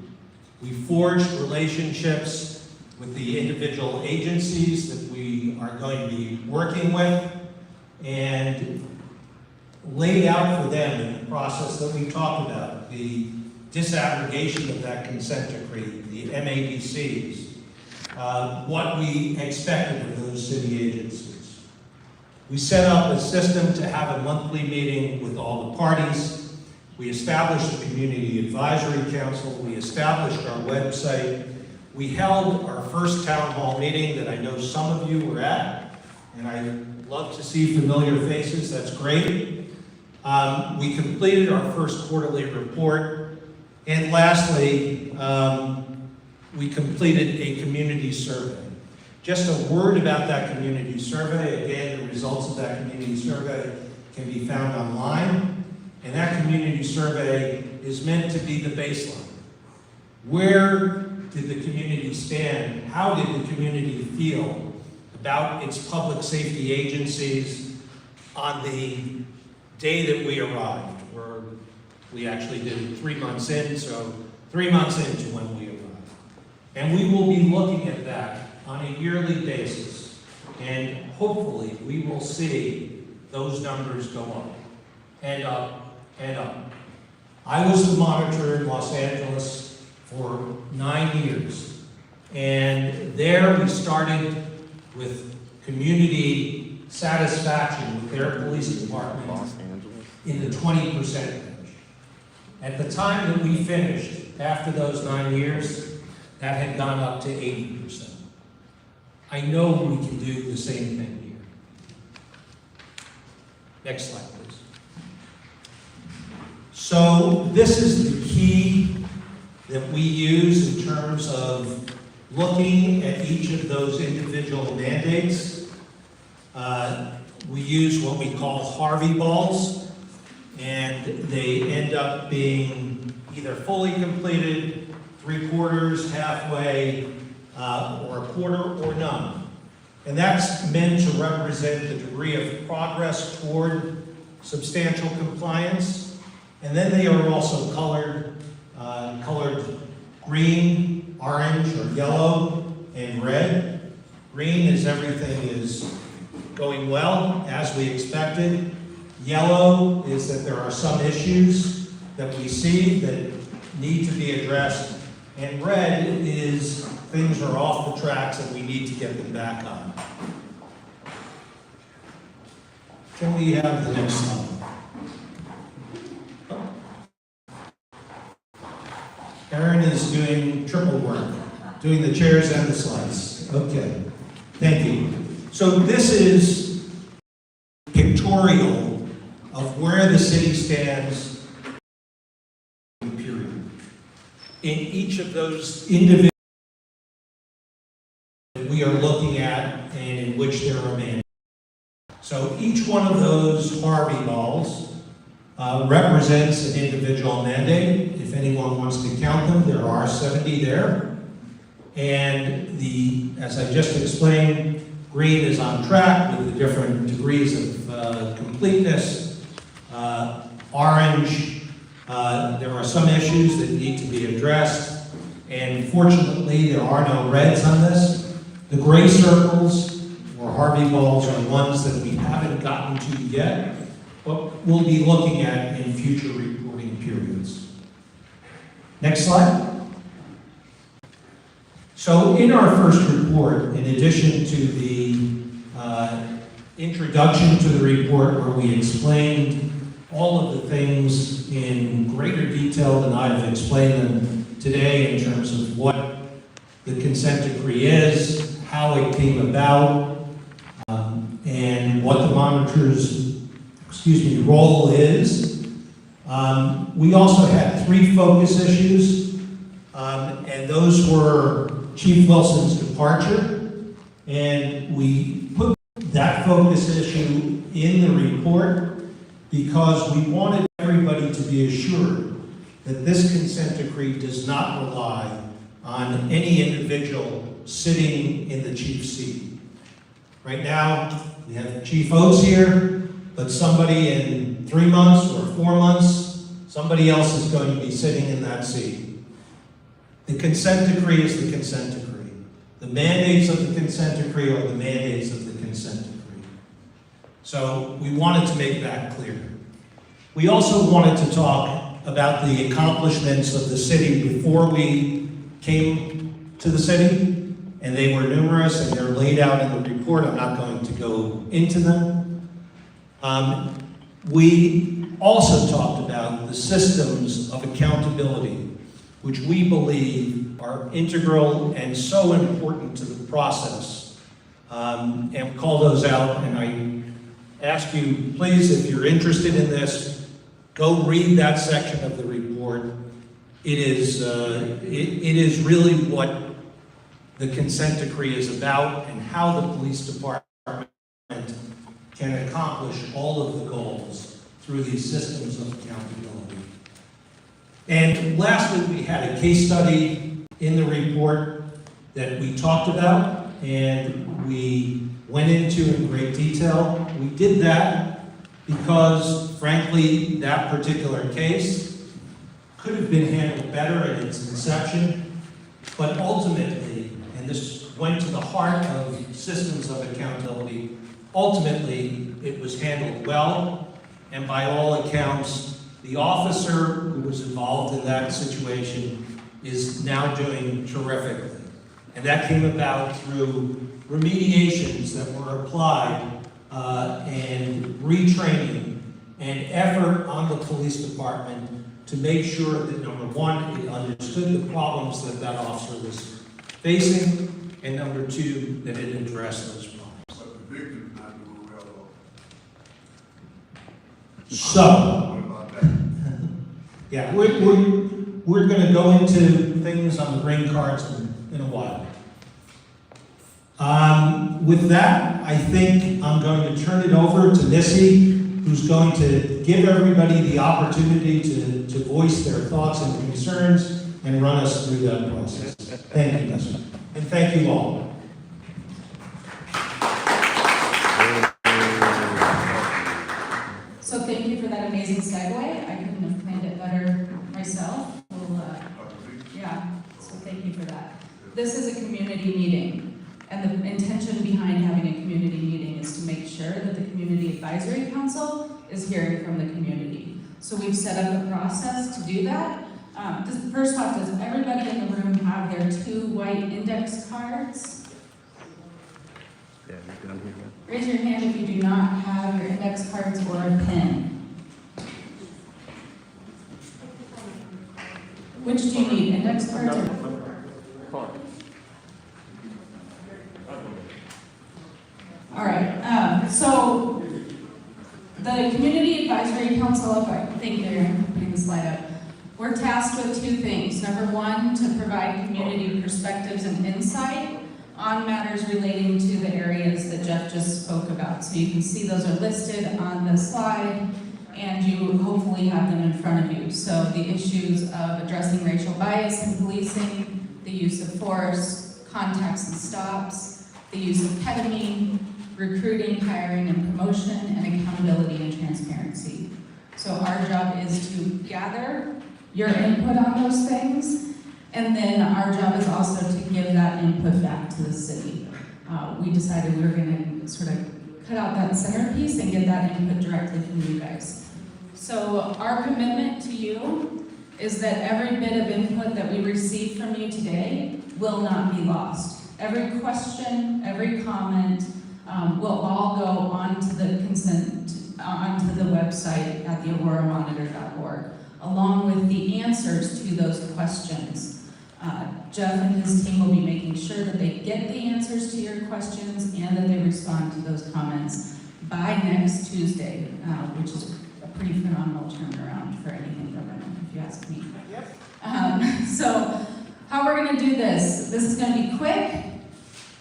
We forged relationships with the individual agencies that we are going to be working with and laid out for them in the process that we talked about, the disaggregation of that consent decree, the MADCs, what we expected of those city agencies. We set up a system to have a monthly meeting with all the parties. We established a community advisory council. We established our website. We held our first town hall meeting that I know some of you were at, and I love to see familiar faces. That's great. We completed our first quarterly report. And lastly, we completed a community survey. Just a word about that community survey. Again, the results of that community survey can be found online. And that community survey is meant to be the baseline. Where did the community stand? How did the community feel about its public safety agencies on the day that we arrived? Or we actually did it 3 months in, so 3 months into when we arrived. And we will be looking at that on a yearly basis. And hopefully we will see those numbers go up and up and up. I was the monitor in Los Angeles for 9 years. And there we started with community satisfaction with their police department in the 20% range. At the time that we finished, after those 9 years, that had gone up to 80%. I know we can do the same thing here. Next slide, please. So this is the key that we use in terms of looking at each of those individual mandates. We use what we call Harvey balls, and they end up being either fully completed, 3/4, halfway, or a quarter, or none. And that's meant to represent the degree of progress toward substantial compliance. And then they are also colored green, orange, or yellow, and red. Green is everything is going well, as we expected. Yellow is that there are some issues that we see that need to be addressed. And red is things are off the tracks and we need to get them back on. Can we have the next slide? Aaron is doing triple work, doing the chairs and the slides. Okay, thank you. So this is pictorial of where the city stands, period. In each of those individual that we are looking at and in which there are mandates. So each one of those Harvey balls represents an individual mandate. If anyone wants to count them, there are 70 there. And as I just explained, green is on track with the different degrees of completeness. Orange, there are some issues that need to be addressed. And fortunately, there are no reds on this. The gray circles or Harvey balls are ones that we haven't gotten to yet, but we'll be looking at in future reporting periods. Next slide. So in our first report, in addition to the introduction to the report where we explained all of the things in greater detail than I've explained them today in terms of what the consent decree is, how it came about, and what the monitor's role is. We also had 3 focus issues, and those were Chief Wilson's departure, and we put that focus issue in the report because we wanted everybody to be assured that this consent decree does not rely on any individual sitting in the chief's seat. Right now, we have Chief Oates here, but somebody in 3 months or 4 months, somebody else is going to be sitting in that seat. The consent decree is the consent decree. The mandates of the consent decree are the mandates of the consent decree. So we wanted to make that clear. We also wanted to talk about the accomplishments of the city before we came to the city, and they were numerous and they're laid out in the report. I'm not going to go into them. We also talked about the systems of accountability, which we believe are integral and so important to the process. And call those out, and I ask you, please, if you're interested in this, go read that section of the report. It is really what the consent decree is about and how the police department can accomplish all of the goals through these systems of accountability. And lastly, we had a case study in the report that we talked about and we went into in great detail. We did that because, frankly, that particular case could have been handled better at its inception, but ultimately, and this went to the heart of systems of accountability, ultimately it was handled well, and by all accounts, the officer who was involved in that situation is now doing terrifically. And that came about through remediations that were applied and retraining and effort on the police department to make sure that, number one, it understood the problems that that officer was facing, and number two, that it addressed those problems. But the victim's not doing well, though. So, What about that? yeah, we're going to go into things on the green cards in a while. With that, I think I'm going to turn it over to Missy, who's going to give everybody the opportunity to voice their thoughts and concerns and run us through that process. Thank you, Missy. And thank you all. So thank you for that amazing segue. I couldn't have planned it better myself. Yeah, so thank you for that. This is a community meeting. And the intention behind having a community meeting is to make sure that the Community Advisory Council is hearing from the community. So we've set up a process to do that. First off, does everybody in the room have their 2 white index cards? Yeah, you're done here. Raise your hand if you do not have your index cards or a pen. Which do you need, index cards or? All right, so the Community Advisory Council, I think they're putting the slide up, we're tasked with 2 things. Number 1, to provide community perspectives and insight on matters relating to the areas that Jeff just spoke about. So you can see those are listed on the slide, and you hopefully have them in front of you. So the issues of addressing racial bias in policing, the use of force, contacts and stops, the use of ketamine, recruiting, hiring, and promotion, and accountability and transparency. So our job is to gather your input on those things, and then our job is also to give that input back to the city. We decided we were going to sort of cut out that centerpiece and get that input directly from you guys. So our commitment to you is that every bit of input that we receive from you today will not be lost. Every question, every comment, will all go onto onto the website at theauroramonitor.org, along with the answers to those questions. Jeff and his team will be making sure that they get the answers to your questions and that they respond to those comments by next Tuesday, which is a pretty phenomenal turnaround for anything government, if you ask me. Yep. So how we're going to do this is going to be quick.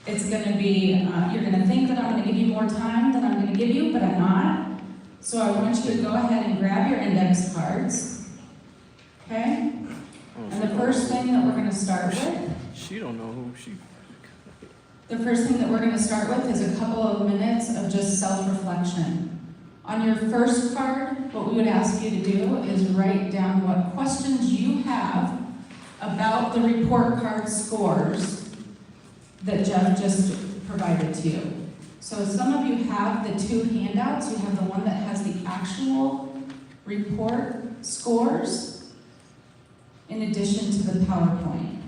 It's going to be, you're going to think that I'm going to give you more time than I'm going to give you, but I'm not. So I want you to go ahead and grab your index cards. Okay? And the first thing that we're going to start with, She don't know who she. the first thing that we're going to start with is a couple of minutes of just self-reflection. On your first card, what we would ask you to do is write down what questions you have about the report card scores that Jeff just provided to you. So some of you have the two handouts. You have the one that has the actual report scores in addition to the PowerPoint.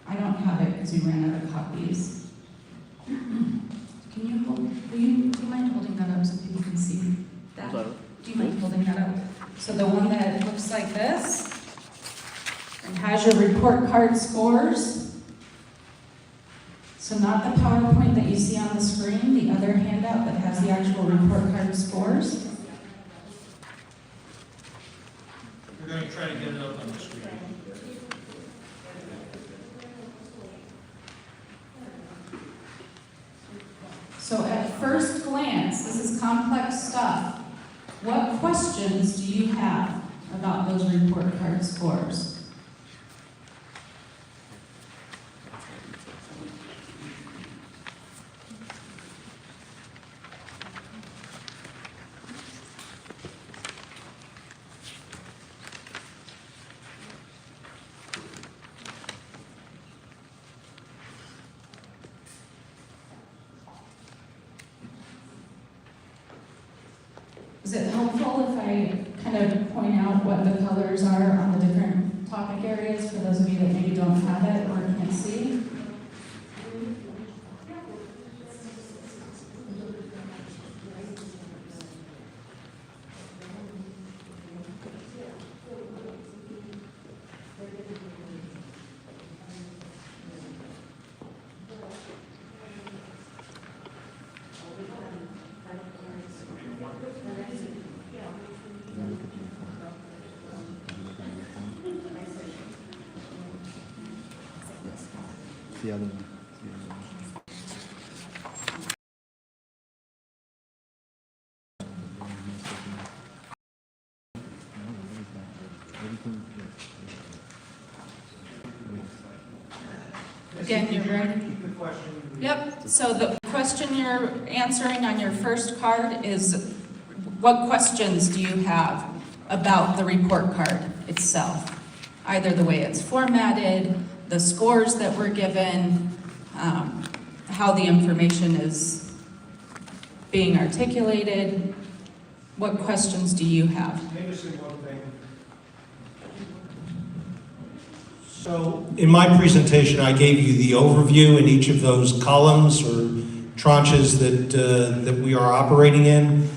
I don't have it because we ran out of copies. Can you hold, do you mind holding that up so people can see that? Do you mind holding that up? So the one that looks like this and has your report card scores. So not the PowerPoint that you see on the screen, the other handout that has the actual report card scores. We're going to try to get it up on the screen. So at first glance, this is complex stuff. What questions do you have about those report card scores? Is it helpful if I kind of point out what the colors are on the different topic areas for those of you that maybe don't have it or can't see? The other one. Again, you're ready? Yep, so the question you're answering on your first card is, what questions do you have about the report card itself? Either the way it's formatted, the scores that were given, how the information is being articulated. What questions do you have? Let me say one thing. So, in my presentation, I gave you the overview in each of those columns or tranches that we are operating in.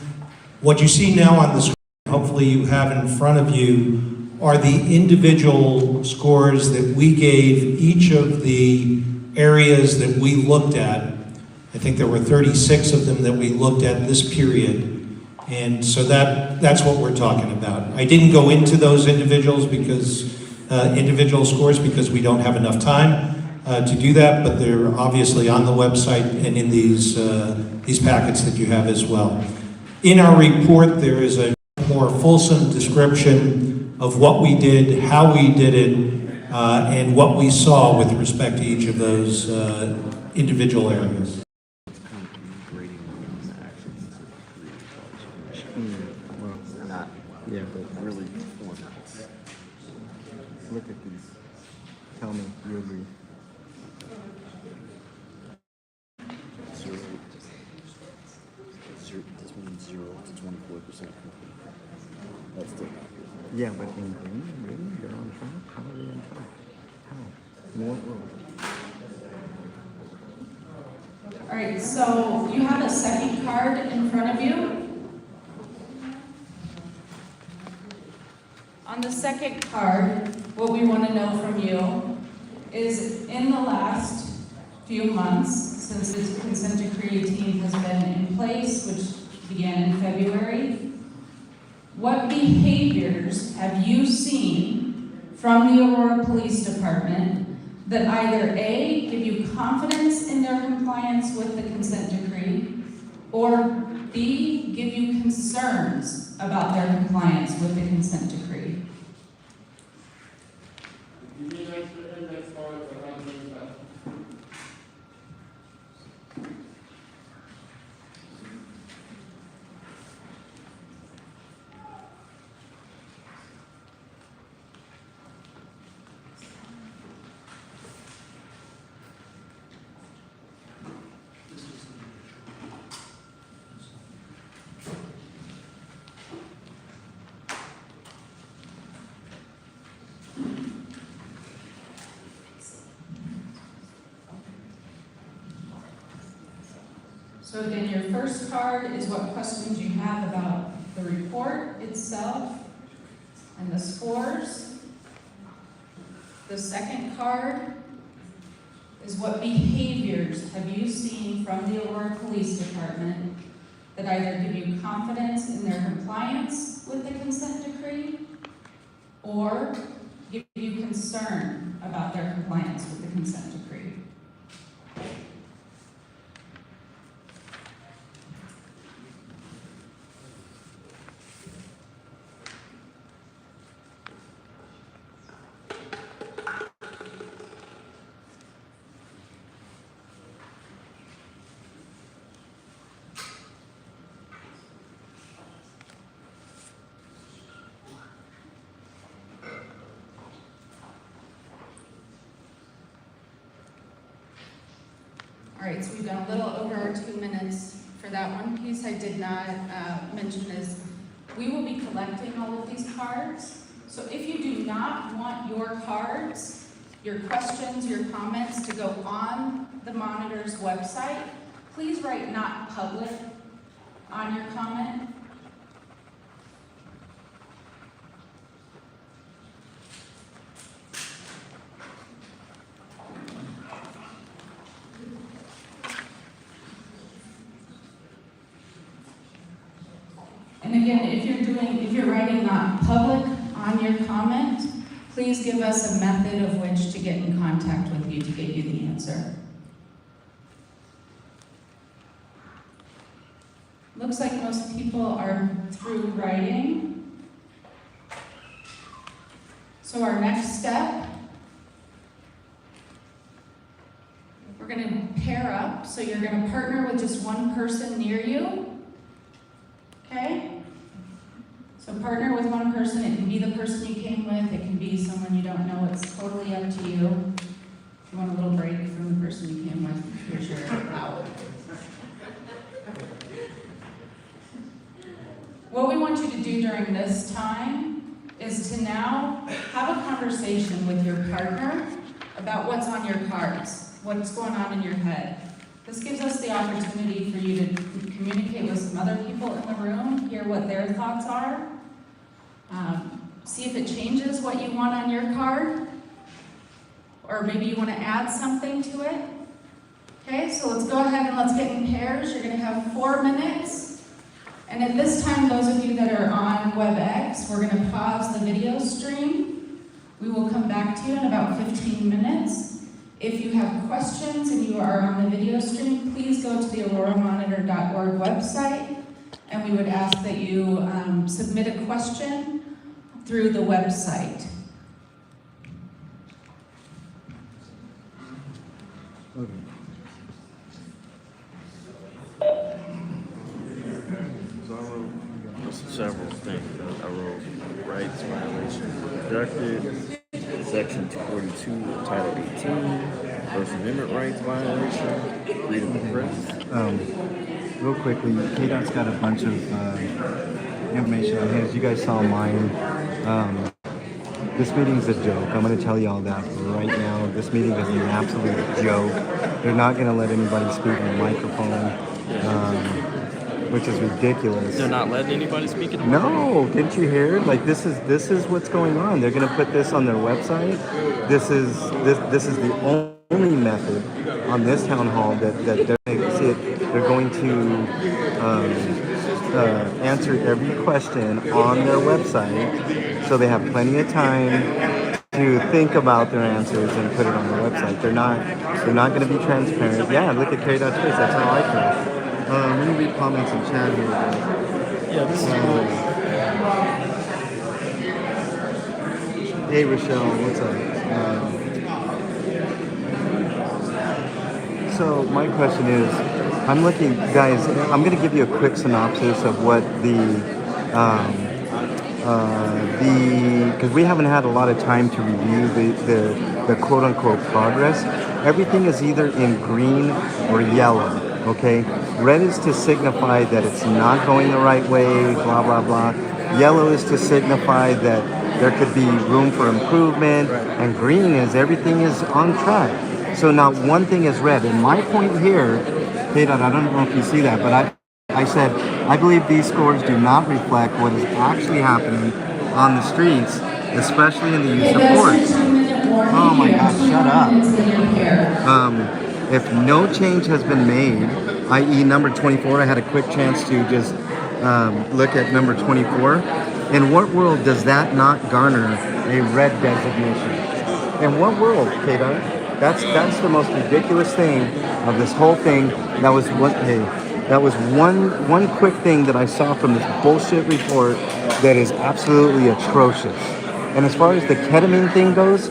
What you see now on the screen, hopefully you have in front of you, are the individual scores that we gave each of the areas that we looked at. I think there were 36 of them that we looked at this period. And so that's what we're talking about. I didn't go into those individual scores because we don't have enough time to do that, but they're obviously on the website and in these packets that you have as well. In our report, there is a more fulsome description of what we did, how we did it, and what we saw with respect to each of those individual areas. Yeah, but really, look at these. Tell me you agree. This one's 0 to 24%. That's still not good. Yeah, but in green, really? They're on track? How are they on track? How? More road. All right, so you have a second card in front of you. On the second card, what we want to know from you is, in the last few months, since this consent decree team has been in place, which began in February, what behaviors have you seen from the Aurora Police Department that either A, give you confidence in their compliance with the consent decree, or B, give you concerns about their compliance with the consent decree? So again, your first card is what questions you have about the report itself and the scores. The second card is what behaviors have you seen from the Aurora Police Department that either give you confidence in their compliance with the consent decree or give you concern about their compliance with the consent decree. All right, so we've done a little over 2 minutes for that. One piece I did not mention is we will be collecting all of these cards. So if you do not want your cards, your questions, your comments to go on the monitor's website, please write "not public" on your comment. And again, if you're writing "not public" on your comment, please give us a method of which to get in contact with you to get you the answer. Looks like most people are through writing. So our next step, we're going to pair up. So you're going to partner with just one person near you. Okay? So partner with one person. It can be the person you came with. It can be someone you don't know. It's totally up to you. If you want a little break from the person you came with, here's your out. What we want you to do during this time is to now have a conversation with your partner about what's on your cards, what's going on in your head. This gives us the opportunity for you to communicate with some other people in the room, hear what their thoughts are, see if it changes what you want on your card, or maybe you want to add something to it. Okay, so let's go ahead and let's get in pairs. You're going to have 4 minutes. And at this time, those of you that are on WebEx, we're going to pause the video stream. We will come back to you in about 15 minutes. If you have questions and you are on the video stream, please go to the auroramonitor.org website, and we would ask that you submit a question through the website. Several things. I wrote rights violation conducted, section 242, title 18, First Amendment rights violation, freedom of press. Real quickly, KDot's got a bunch of information on his. You guys saw mine. This meeting's a joke. I'm going to tell you all that right now. This meeting is an absolute joke. They're not going to let anybody speak on the microphone, which is ridiculous. They're not letting anybody speak in the No, didn't you hear? Like this is what's going on. They're going to put this on their website. This is the only method on this town hall that they're going to see it. They're going to answer every question on their website, so they have plenty of time to think about their answers and put it on their website. They're not going to be transparent. Yeah, look at KDot's face. That's how I feel. Let me read comments in chat here. Yeah, this is Hey Rochelle, what's up? So my question is, I'm looking, guys, I'm going to give you a quick synopsis of what because we haven't had a lot of time to review the quote-unquote progress. Everything is either in green or yellow, okay? Red is to signify that it's not going the right way, blah, blah, blah. Yellow is to signify that there could be room for improvement, and green is everything is on track. So now one thing is red, and my point here KDot, I don't know if you see that, but I said, I believe these scores do not reflect what is actually happening on the streets, especially in the use of force. Oh my God, shut up. If no change has been made, i.e. number 24, I had a quick chance to just look at number 24. In what world does that not garner a red designation? In what world, KDot? That's the most ridiculous thing of this whole thing. That was one quick thing that I saw from this bullshit report that is absolutely atrocious. And as far as the ketamine thing goes,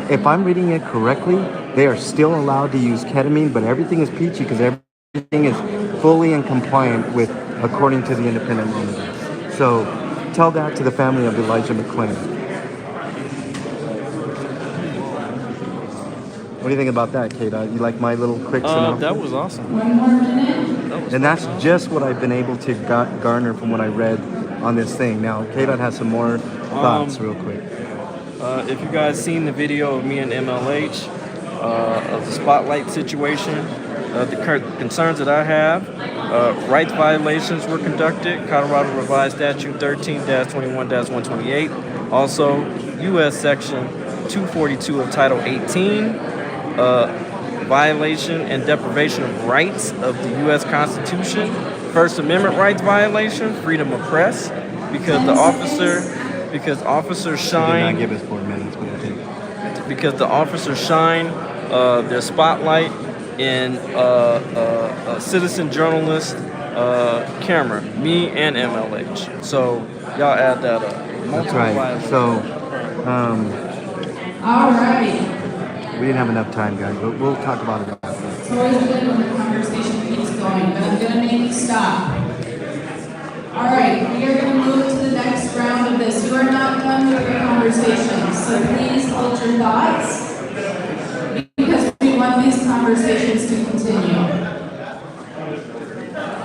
if I'm reading it correctly, they are still allowed to use ketamine, but everything is peachy because everything is fully in compliant with according to the independent monitors. So tell that to the family of Elijah McClain. What do you think about that, KDot? You like my little quick synopsis? That was awesome. One more minute. And that's just what I've been able to garner from what I read on this thing. Now, KDot has some more thoughts real quick. If you guys seen the video of me and MLH of the spotlight situation, the concerns that I have, rights violations were conducted, Colorado Revised Statute 13-21-128, also U.S. Section 242 of Title 18, violation and deprivation of rights of the U.S. Constitution, First Amendment rights violation, freedom of press, because officers shine. Did not give us 4 minutes, but I think. Because the officers shine their spotlight in a citizen journalist camera, me and MLH. So y'all add that up. That's right. So, All right. we didn't have enough time, guys, but we'll talk about it after. It's always good when the conversation keeps going, but I'm going to make you stop. All right, we are going to move to the next round of this. You are not done with your conversations, so please hold your thoughts because we want these conversations to continue.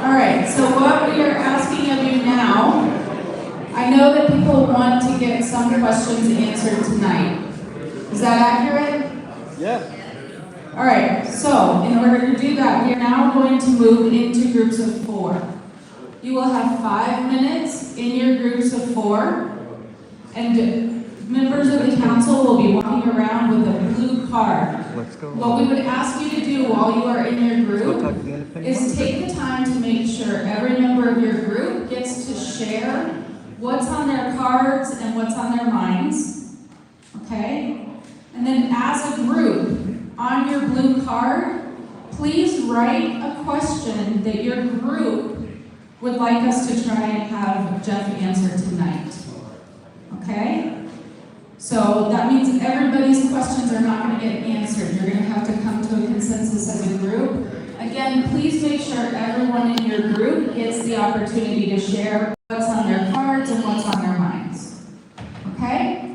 All right, so what we are asking of you now, I know that people want to get some questions answered tonight. Is that accurate? Yeah. All right, so in order to do that, we are now going to move into groups of 4. You will have 5 minutes in your groups of 4, and members of the council will be walking around with a blue card. Let's go. What we would ask you to do while you are in your Let's go talk group to the independent is monitor. take the time to make sure every member of your group gets to share what's on their cards and what's on their minds, okay? And then as a group, on your blue card, please write a question that your group would like us to try and have Jeff answer tonight, okay? So that means everybody's questions are not going to get answered. You're going to have to come to a consensus as a group. Again, please make sure everyone in your group gets the opportunity to share what's on their cards and what's on their minds. Okay?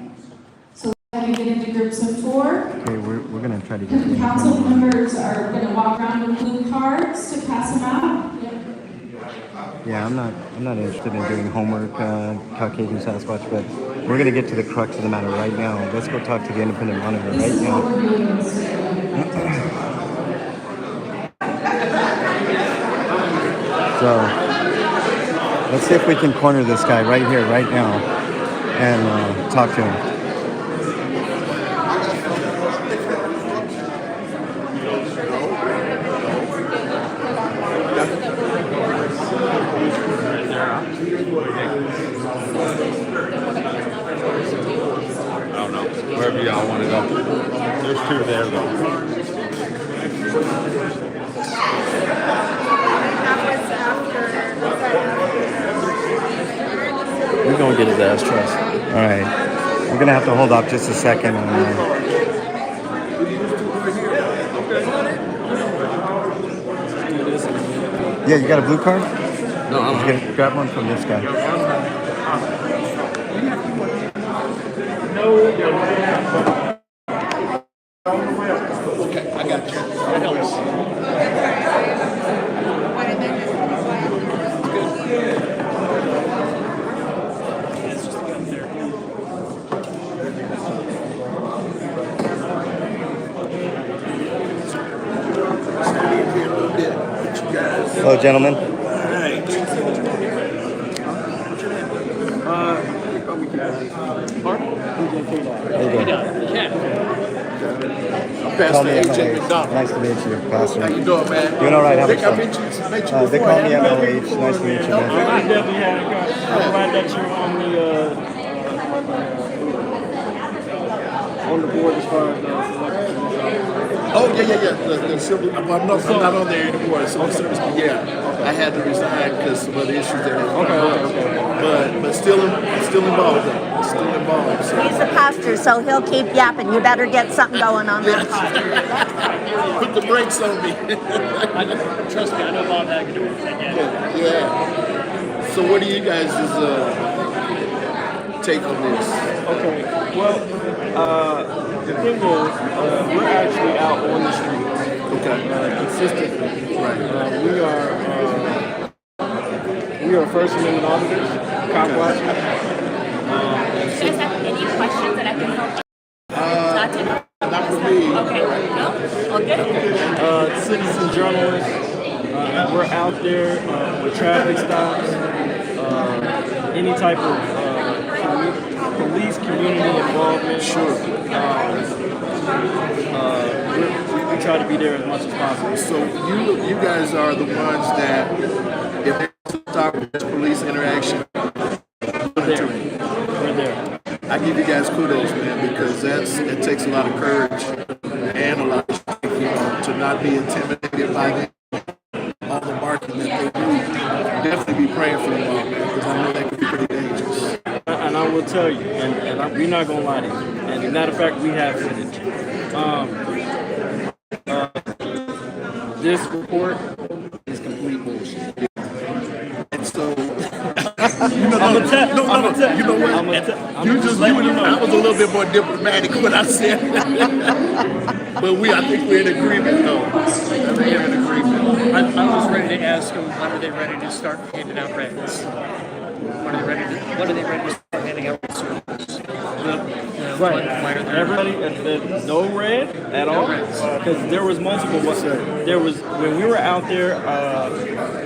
So let me get into groups of 4. Okay, we're going to try to get The council members are going to walk around with blue cards to pass them out. Yeah, I'm not interested in doing homework, Caucasian Sasquatch, but we're going to get to the crux of the matter right now. Let's go talk to the independent monitor This right is now. what we're doing. So let's see if we can corner this guy right here, right now, and talk to him. I don't know. Wherever y'all want to go. There's 2 there though. We're gonna get his ass, trust. All right. We're going to have to hold off just a second. Yeah, you got a blue card? No, I don't. Just gonna grab one from this guy. Okay, I got you. That helps. Hello, gentlemen. There you go. Call me MLH. Nice to meet you, Pastor. How you doing, man? Doing all right. How about I yourself? met you They before. call me MLH. Nice to meet you, man. I definitely had a car. I'm glad that you're on the board as far as Oh, yeah. The civil, I'm not on there anymore. Civil service, yeah. I had to resign because some of the issues that had come up. But still involved, though. Still involved. So. He's a pastor, so he'll keep yapping. You better get something going on that car. Put the brakes on me. Trust me, I know Bob had to do it. Yeah. So what do you guys' take on this? Okay. Well, the thing is, we're actually out on the streets. Okay. Consistently. Right. We are First Amendment auditors, cop watchers. You guys have any questions that I can help you? Not for me. Okay. No? Okay. Citizen journalists. We're out there with traffic stops, any type of police community involvement. Sure. We try to be there as much as possible. So you guys are the ones that, if there's a stop with police interaction, We're there. I give you guys kudos, man, because it takes a lot of courage and a lot of strength, to not be intimidated by them, all the marking that they do. Definitely be praying for you all, man, because I know that can be pretty dangerous. And I will tell you, and we're not gonna lie to you. And as a matter of fact, we have footage. This report is complete bullshit. And so, you know what? I was a little bit more diplomatic when I said but I think we're in agreement, though. I think we're in agreement. I was ready to ask them, when are they ready to start handing out records? When are they ready to start handing out services? Right. Everybody, no red at all, because there was multiple. There was when we were out there,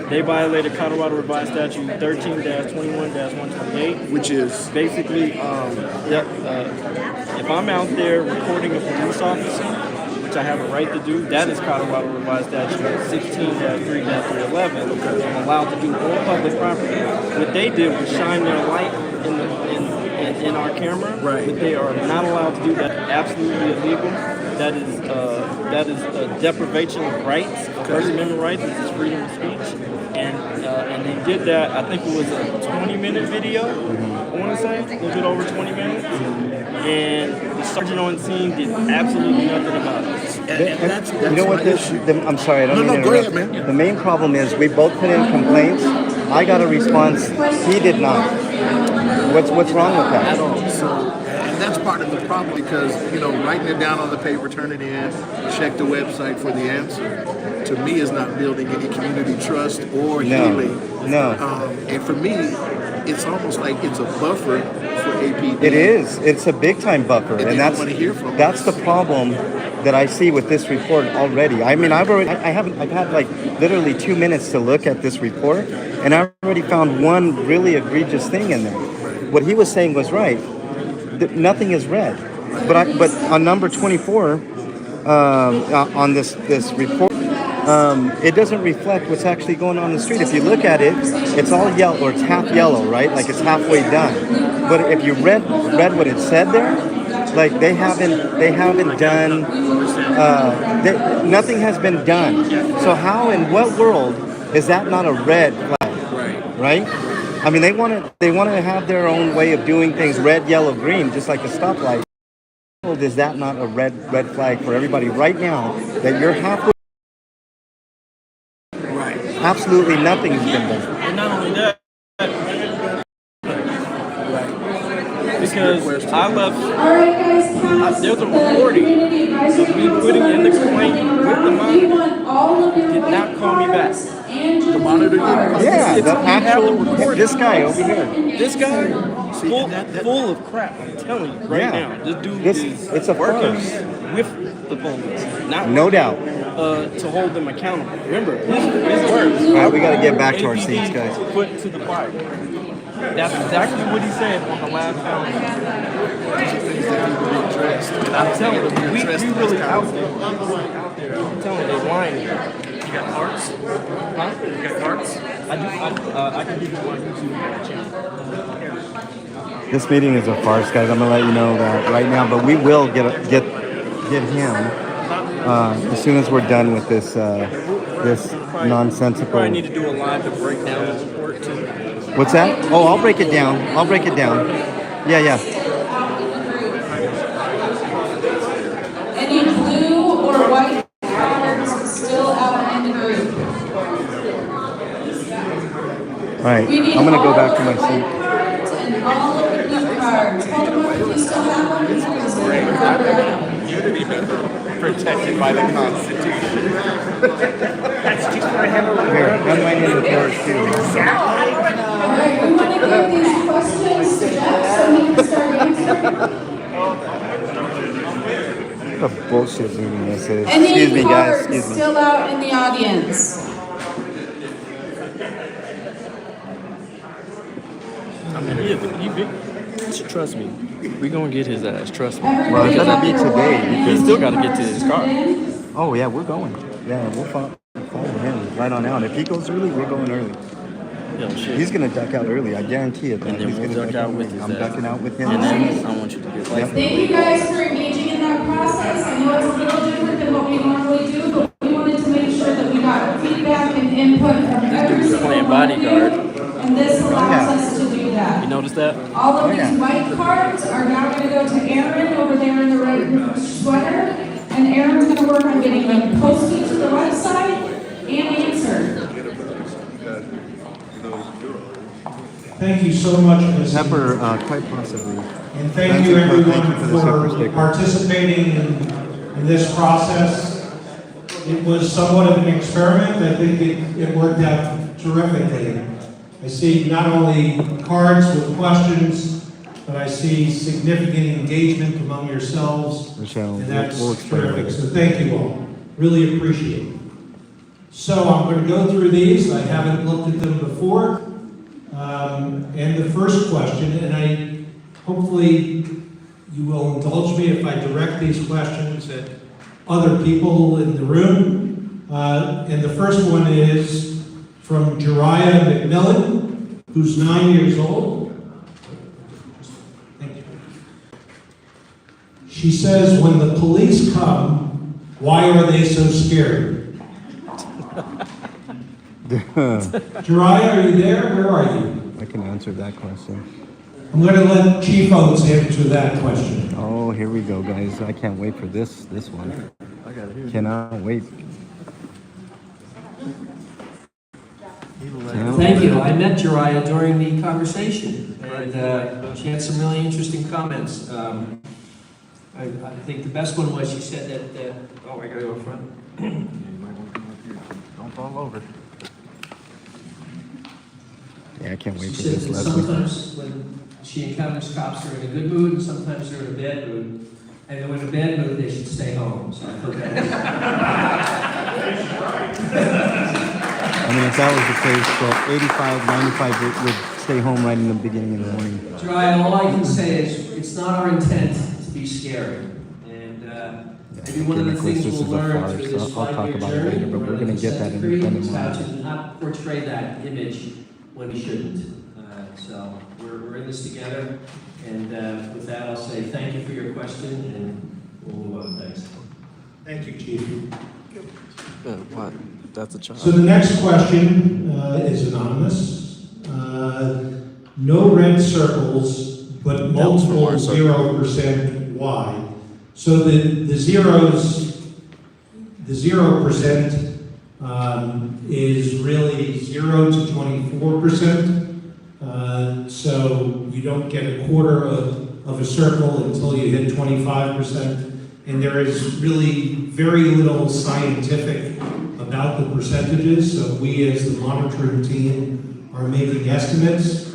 they violated Colorado Revised Statute 13-21-128, which is basically if I'm out there recording a police officer, which I have a right to do, that is Colorado Revised Statute 16-3-311. I'm allowed to do on public property. What they did was shine their light in our camera, right. But they are not allowed to do that. Absolutely illegal. That is a deprivation of rights, First Amendment rights. It's freedom of speech, and they did that. I think it was a 20-minute video. I want to say a little bit over 20 minutes, and the sergeant on scene did absolutely nothing about it. And that's you know what this? I'm sorry, I don't mean to go interrupt. ahead, man. The main problem is we both put in complaints. I got a response. He did not. What's wrong with that? At all. So, and that's part of the problem because, writing it down on the paper, turn it in, check the website for the answer, to me is not building any community trust or healing. No. And for me, it's almost like it's a buffer for APD. It is. It's a big time buffer. And that's the problem that I see with this report already. I mean, I've had like literally 2 minutes to look at this report, and I already found one really egregious thing in there. What he was saying was right. Nothing is red, but on number 24 on this report, it doesn't reflect what's actually going on in the street. If you look at it, it's all yellow, or it's half yellow, right? Like it's halfway done. But if you read what it said there, like they haven't done. Nothing has been done. So how in what world is that not a red flag? Right? I mean, they want to have their own way of doing things, red, yellow, green, just like a stoplight. Is that not a red flag for everybody right now that you're halfway? Right. Absolutely nothing has been done. And not only that, because I left. There's a recording of me putting in the complaint with the mom. Did not call me back. Andrew monitor Cards. Yeah, the actual, recording. this guy over here. This guy, full of crap. I'm telling you right Yeah. now. This dude This- is it's a working farce. with the police, not No doubt. to hold them accountable. Remember, his words. All right, we got to get back to our seats, guys. Put to the fire. That's exactly what he said on the last time. I'm telling you, we really out there. I'm telling you, they're lying here. You got cards? Huh? You got cards? I do. I can give you my YouTube channel. This meeting is a farce, guys. I'm gonna let you know that right now, but we will get him as soon as we're done with this this nonsensical. Probably need to do a live to break down the report too. What's that? Oh, I'll break it down. I'll break it down. Yeah. Any blue or white cards still out in the group? All right, I'm gonna go back to my seat. Cards and all of the blue cards. Baltimore, do you still have them? Unity protected by the Constitution. Here, unwind in the cards too. All right, we want to give these questions to Jeff so he can start answering. What a bullshit meeting this is. Any Excuse me, guys. cards Excuse me. still out in the audience? I mean, he big. Trust me, we gonna get his ass. Trust me. Well, it's gonna be today. He still got to get to his car. Oh yeah, we're going. Yeah, we'll follow him right on out. If he goes early, we're going early. Yo, shit. He's gonna duck out early. I guarantee it. And then He's we'll gonna duck out with his I'm ass. ducking out with him. And then I want you to get like. Thank you guys for engaging in that process. I know it's a little different than what we normally do, but we wanted to make sure that we got feedback and input from every dude's single playing one of bodyguard. you, and this allows us to do that. You notice that? All of these white cards are now going to go to Aaron over there in the red sweater, and Aaron's going to work on getting them posted to the website and answered. Thank you so much, Ms. Pepper, quite possibly. And thank you everyone for the super for sticker. participating in this process. It was somewhat of an experiment. I think it worked out terrifically. I see not only cards with questions, but I see significant engagement among yourselves. Michelle, And that's we'll explain terrific. later. So thank you all. Really appreciate it. So I'm going to go through these. I haven't looked at them before. And the first question, and hopefully you will indulge me if I direct these questions at other people in the room. And the first one is from Jariah McMillan, who's 9 years old. Thank you. She says, when the police come, why are they so scared? Jariah, are you there? Where are you? I can answer that question. I'm going to let Chief Oates answer that question. Oh, here we go, guys. I can't wait for this one. Cannot wait. Thank you. I met Jariah during the conversation, and she had some really interesting comments. I think the best one was she said that oh, I gotta go in front. Don't fall over. Yeah, I can't wait She for said this, that Leslie. sometimes when she encounters cops, they're in a good mood, and sometimes they're in a bad mood. And then when in a bad mood, they should stay home. So I thought that I mean, if that was the case, so 85, 95 would stay home right in the beginning of the morning. Jariah, all I can say is it's not our intent to be scary. And maybe one of the Nicholas, things this we'll is a learn farce. through this I'll talk 5-year about it journey, later, but we're going to get that independent is how mind. to not portray that image when we shouldn't. So we're in this together. And with that, I'll say thank you for your question, and we'll move on. Thanks. Thank you, Chief. What? That's a child. So the next question is anonymous. No red circles, but multiple 0% why. So the 0% is really 0 to 24%. So you don't get a quarter of a circle until you hit 25%. And there is really very little scientific about the percentages, so we as the monitoring team are making estimates.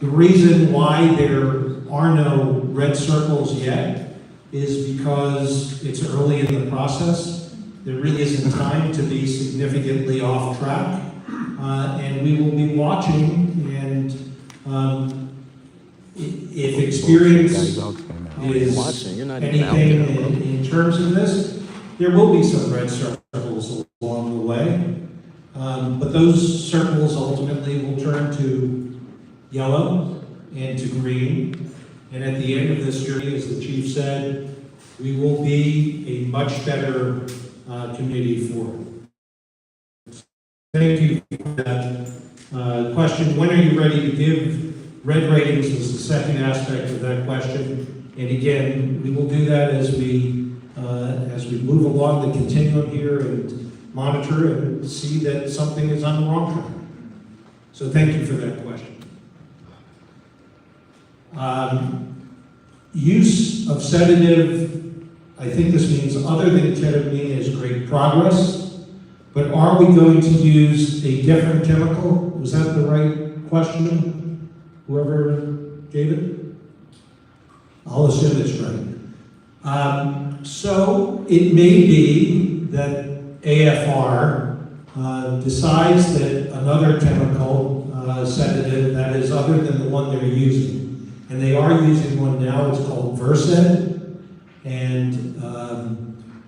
The reason why there are no red circles yet is because it's early in the process. There really isn't time to be significantly off track, and we will be watching, and if experience is anything in terms of this, there will be some red circles along the way, but those circles ultimately will turn to yellow and to green, and at the end of this journey, as the chief said, we will be a much better community for it. Thank you for that question. When are you ready to give red ratings was the second aspect of that question. And again, we will do that as we move along the continuum here and monitor and see that something is on the wrong track. So thank you for that question. Use of sedative, I think this means other than ketamine, is great progress, but are we going to use a different chemical? Was that the right question? Whoever gave it? I'll assume it's right. So it may be that AFR decides that another chemical sedative that is other than the one they're using, and they are using one now, it's called Versed, and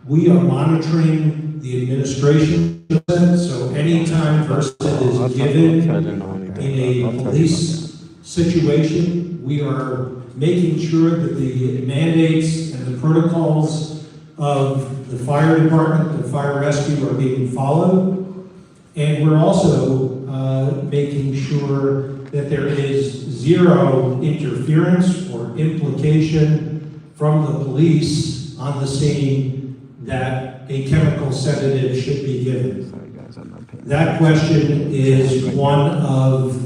we are monitoring the administration of it, so anytime Versed is given in a police situation, we are making sure that the mandates and the protocols of the fire department, the fire rescue are being followed. And we're also making sure that there is zero interference or implication from the police on the scene that a chemical sedative should be given. That question is one of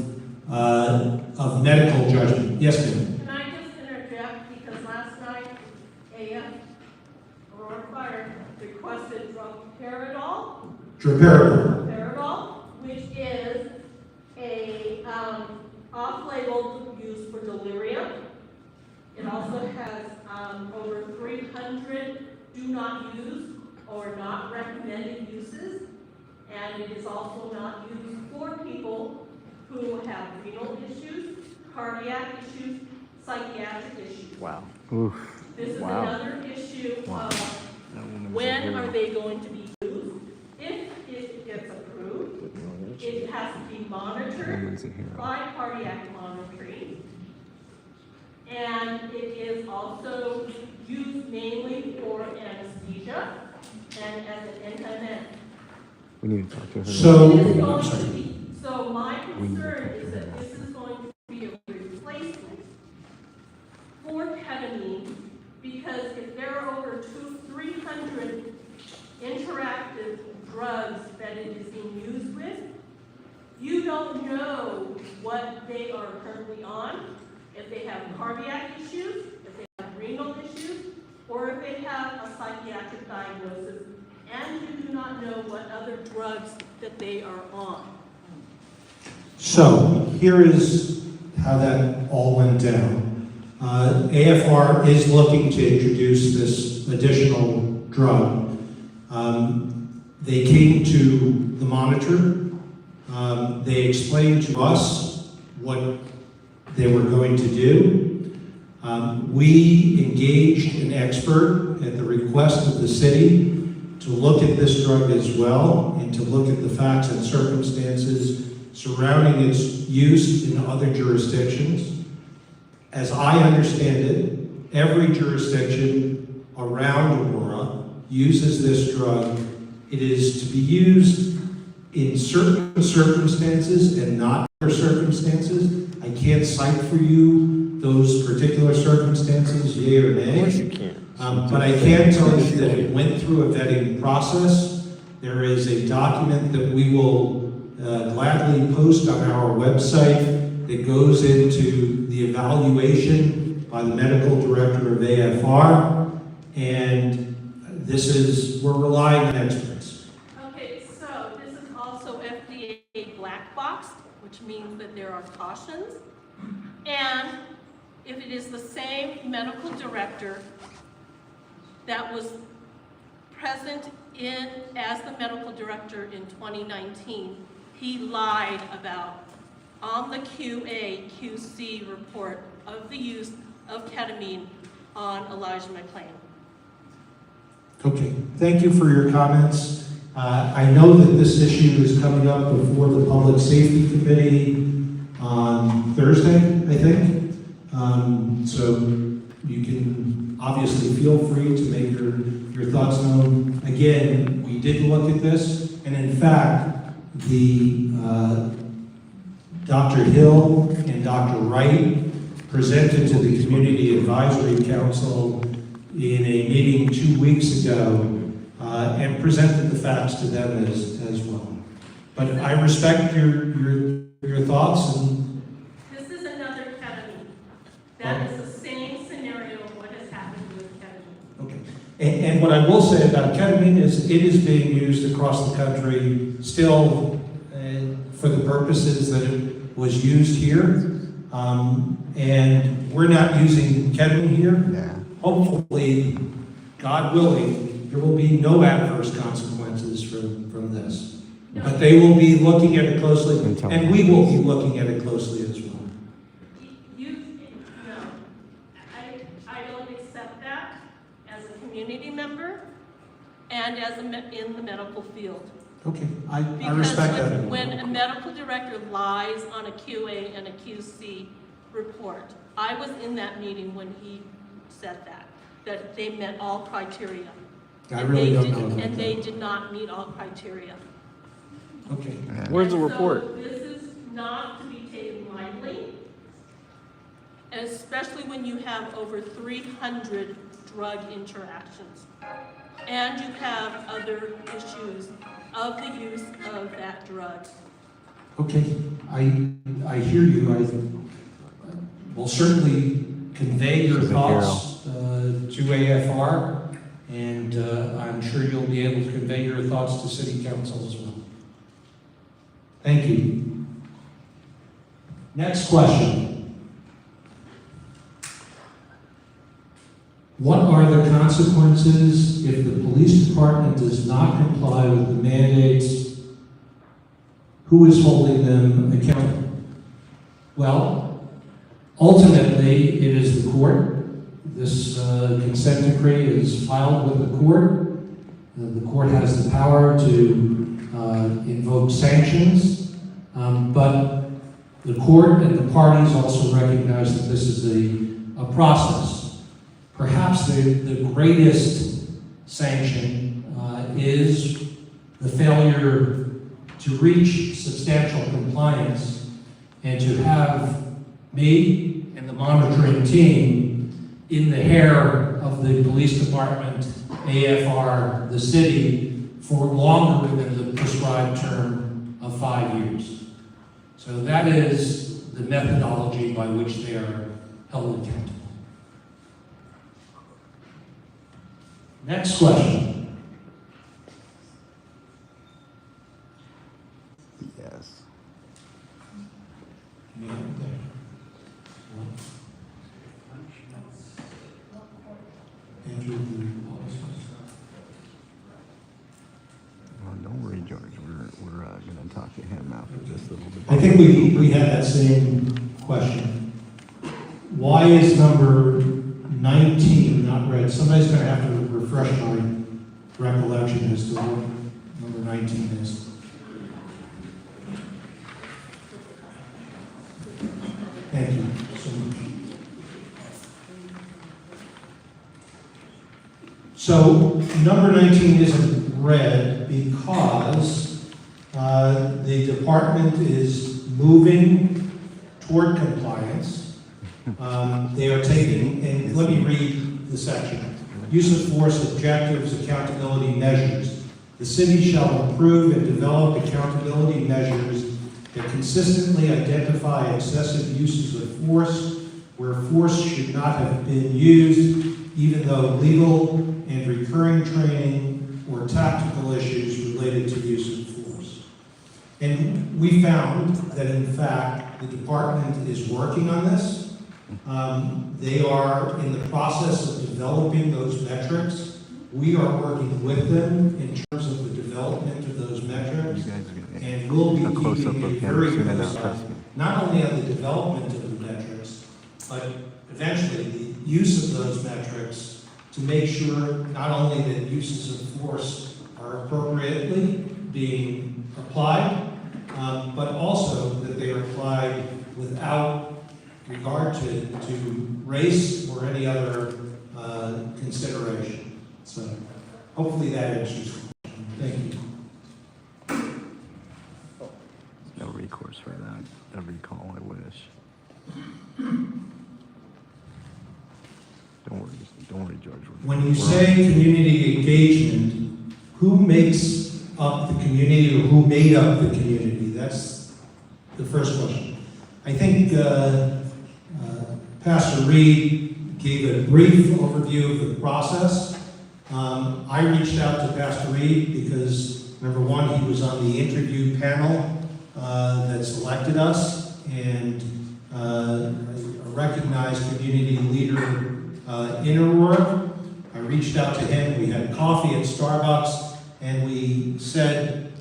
medical judgment. Yes, ma'am. Can I just interject, because last night AF Aurora Fire requested droperidol, which is a off-label use for delirium. It also has over 300 do not use or not recommended uses, and it is also not used for people who have renal issues, cardiac issues, psychiatric issues. Wow. This is another issue of when are they going to be used. If it gets approved, it has to be monitored by cardiac monitoring. And it is also used mainly for anesthesia and as an anti-med. We need to talk to her. So my concern is that this is going to be a replacement for ketamine, because if there are over 300 interactive drugs that it is being used with, you don't know what they are currently on, if they have cardiac issues, if they have renal issues, or if they have a psychiatric diagnosis, and you do not know what other drugs that they are on. So here is how that all went down. AFR is looking to introduce this additional drug. They came to the monitor. They explained to us what they were going to do. We engaged an expert at the request of the city to look at this drug as well and to look at the facts and circumstances surrounding its use in other jurisdictions. As I understand it, every jurisdiction around Aurora uses this drug. It is to be used in certain circumstances and not other circumstances. I can't cite for you those particular circumstances, yea or nay. Of course you can't. But I can tell you that it went through a vetting process. There is a document that we will gladly post on our website that goes into the evaluation by the medical director of AFR, and we're relying on experts. Okay, so also FDA black boxed, which means that there are cautions. And if it is the same medical director that was present as the medical director in 2019, he lied about on the QA/QC report of the use of ketamine on Elijah McClain. Okay, thank you for your comments. I know that this issue is coming up before the Public Safety Committee on Thursday, I think. So you can obviously feel free to make your thoughts known. Again, we did look at this, and in fact, the Dr. Hill and Dr. Wright presented to the Community Advisory Council in a meeting 2 weeks ago and presented the facts to them as well. But I respect your thoughts. And This is another ketamine. That is the same scenario of what has happened with ketamine. okay. And what I will say about ketamine is it is being used across the country still for the purposes that it was used here. And we're not using ketamine here. Yeah. Hopefully, God willing, there will be no adverse consequences from this. But they will be looking at it closely, and we will be looking at it closely as well. No, I don't accept that as a community member and as in the medical field. Okay, I respect that. Because when a medical director lies on a QA and a QC report, I was in that meeting when he said that they met all criteria. I really don't know about And they that. did not meet all criteria. Okay. Where's the And report? So this is not to be taken lightly, especially when you have over 300 drug interactions. And you have other issues of the use of that drug. Okay, I hear you. I will certainly convey your thoughts to AFR, and I'm sure you'll be able to convey your thoughts to City Council as well. Thank you. Next question. What are the consequences if the police department does not comply with the mandates? Who is holding them accountable? Well, ultimately, it is the court. This consent decree is filed with the court. The court has the power to invoke sanctions, but the court and the parties also recognize that this is a process. Perhaps the greatest sanction is the failure to reach substantial compliance and to have me and the monitoring team in the hair of the police department, AFR, the city, for longer than the prescribed term of 5 years. So that is the methodology by which they are held accountable. Next question. Yes. Well, don't worry, George. We're going to talk to him after this a little bit. I think we had that same question. Why is number 19 not read? Somebody's going to have to refresh my recollection as to what number 19 is. Thank you so much. So number 19 isn't read because the department is moving toward compliance. They are taking, and let me read the section. Use of force, objectives, accountability measures. The city shall approve and develop accountability measures that consistently identify excessive uses of force where force should not have been used, even though legal and recurring training or tactical issues related to use of force. And we found that in fact, the department is working on this. They are in the process of developing those metrics. We are working with them in terms of the development of those metrics. And we'll be keeping a very close eye, not only on the development of the metrics, but eventually the use of those metrics to make sure not only that uses of force are appropriately being applied, but also that they are applied without regard to race or any other consideration. So hopefully that answers the question. Thank you. No recourse for that. A recall, I wish. Don't worry, George. When you say community engagement, who makes up the community or who made up the community? That's the first question. I think Pastor Reed gave a brief overview of the process. I reached out to Pastor Reed because, number one, he was on the interview panel that selected us, and a recognized community leader in Aurora. I reached out to him. We had coffee at Starbucks, and we said,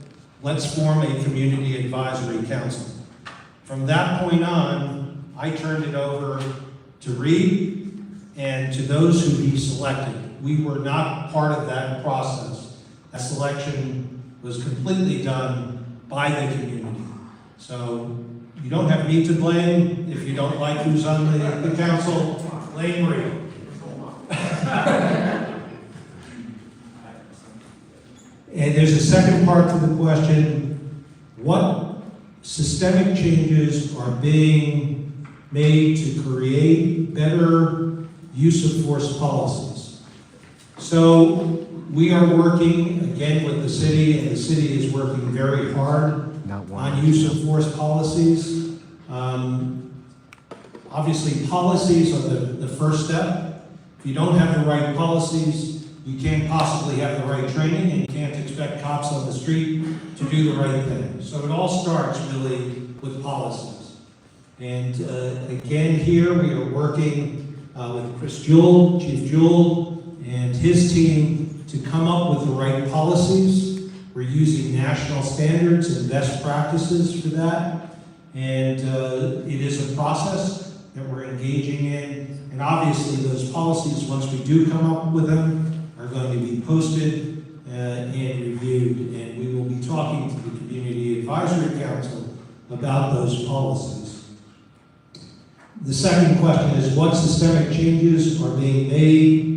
let's form a community advisory council. From that point on, I turned it over to Reed and to those who he selected. We were not part of that process. That selection was completely done by the community. So you don't have me to blame. If you don't like who's on the council, blame Reed. And there's a second part to the question. What systemic changes are being made to create better use of force policies? So we are working again with the city, and the city is working very hard on use of force policies. Obviously, policies are the first step. If you don't have the right policies, you can't possibly have the right training, and you can't expect cops on the street to do the right thing. So it all starts really with policies. And again, here we are working with Chris Jewell, Chief Jewell, and his team to come up with the right policies. We're using national standards and best practices for that. And it is a process that we're engaging in. And obviously those policies, once we do come up with them, are going to be posted and reviewed. And we will be talking to the Community Advisory Council about those policies. The second question is, what systemic changes are being made?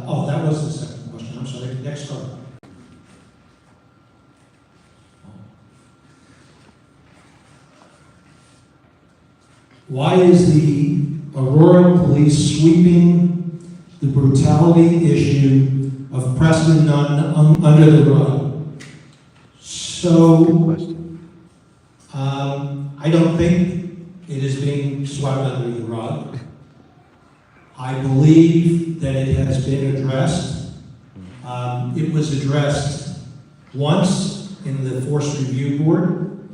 Oh, that was the second question. I'm sorry. Next card. Why is the Aurora Police sweeping the brutality issue of Preston Nunn under the rug? So, I don't think it is being swept under the rug. I believe that it has been addressed. It was addressed once in the Force Review Board.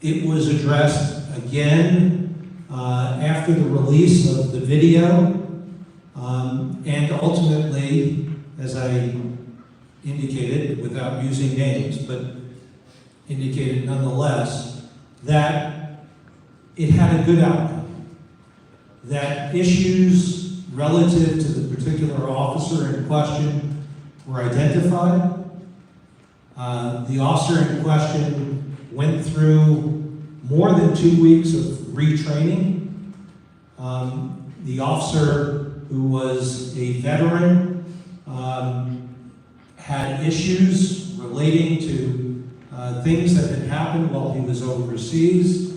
It was addressed again after the release of the video. And ultimately, as I indicated, without using names, but indicated nonetheless, that it had a good outcome. That issues relative to the particular officer in question were identified. The officer in question went through more than 2 weeks of retraining. The officer, who was a veteran, had issues relating to things that had happened while he was overseas,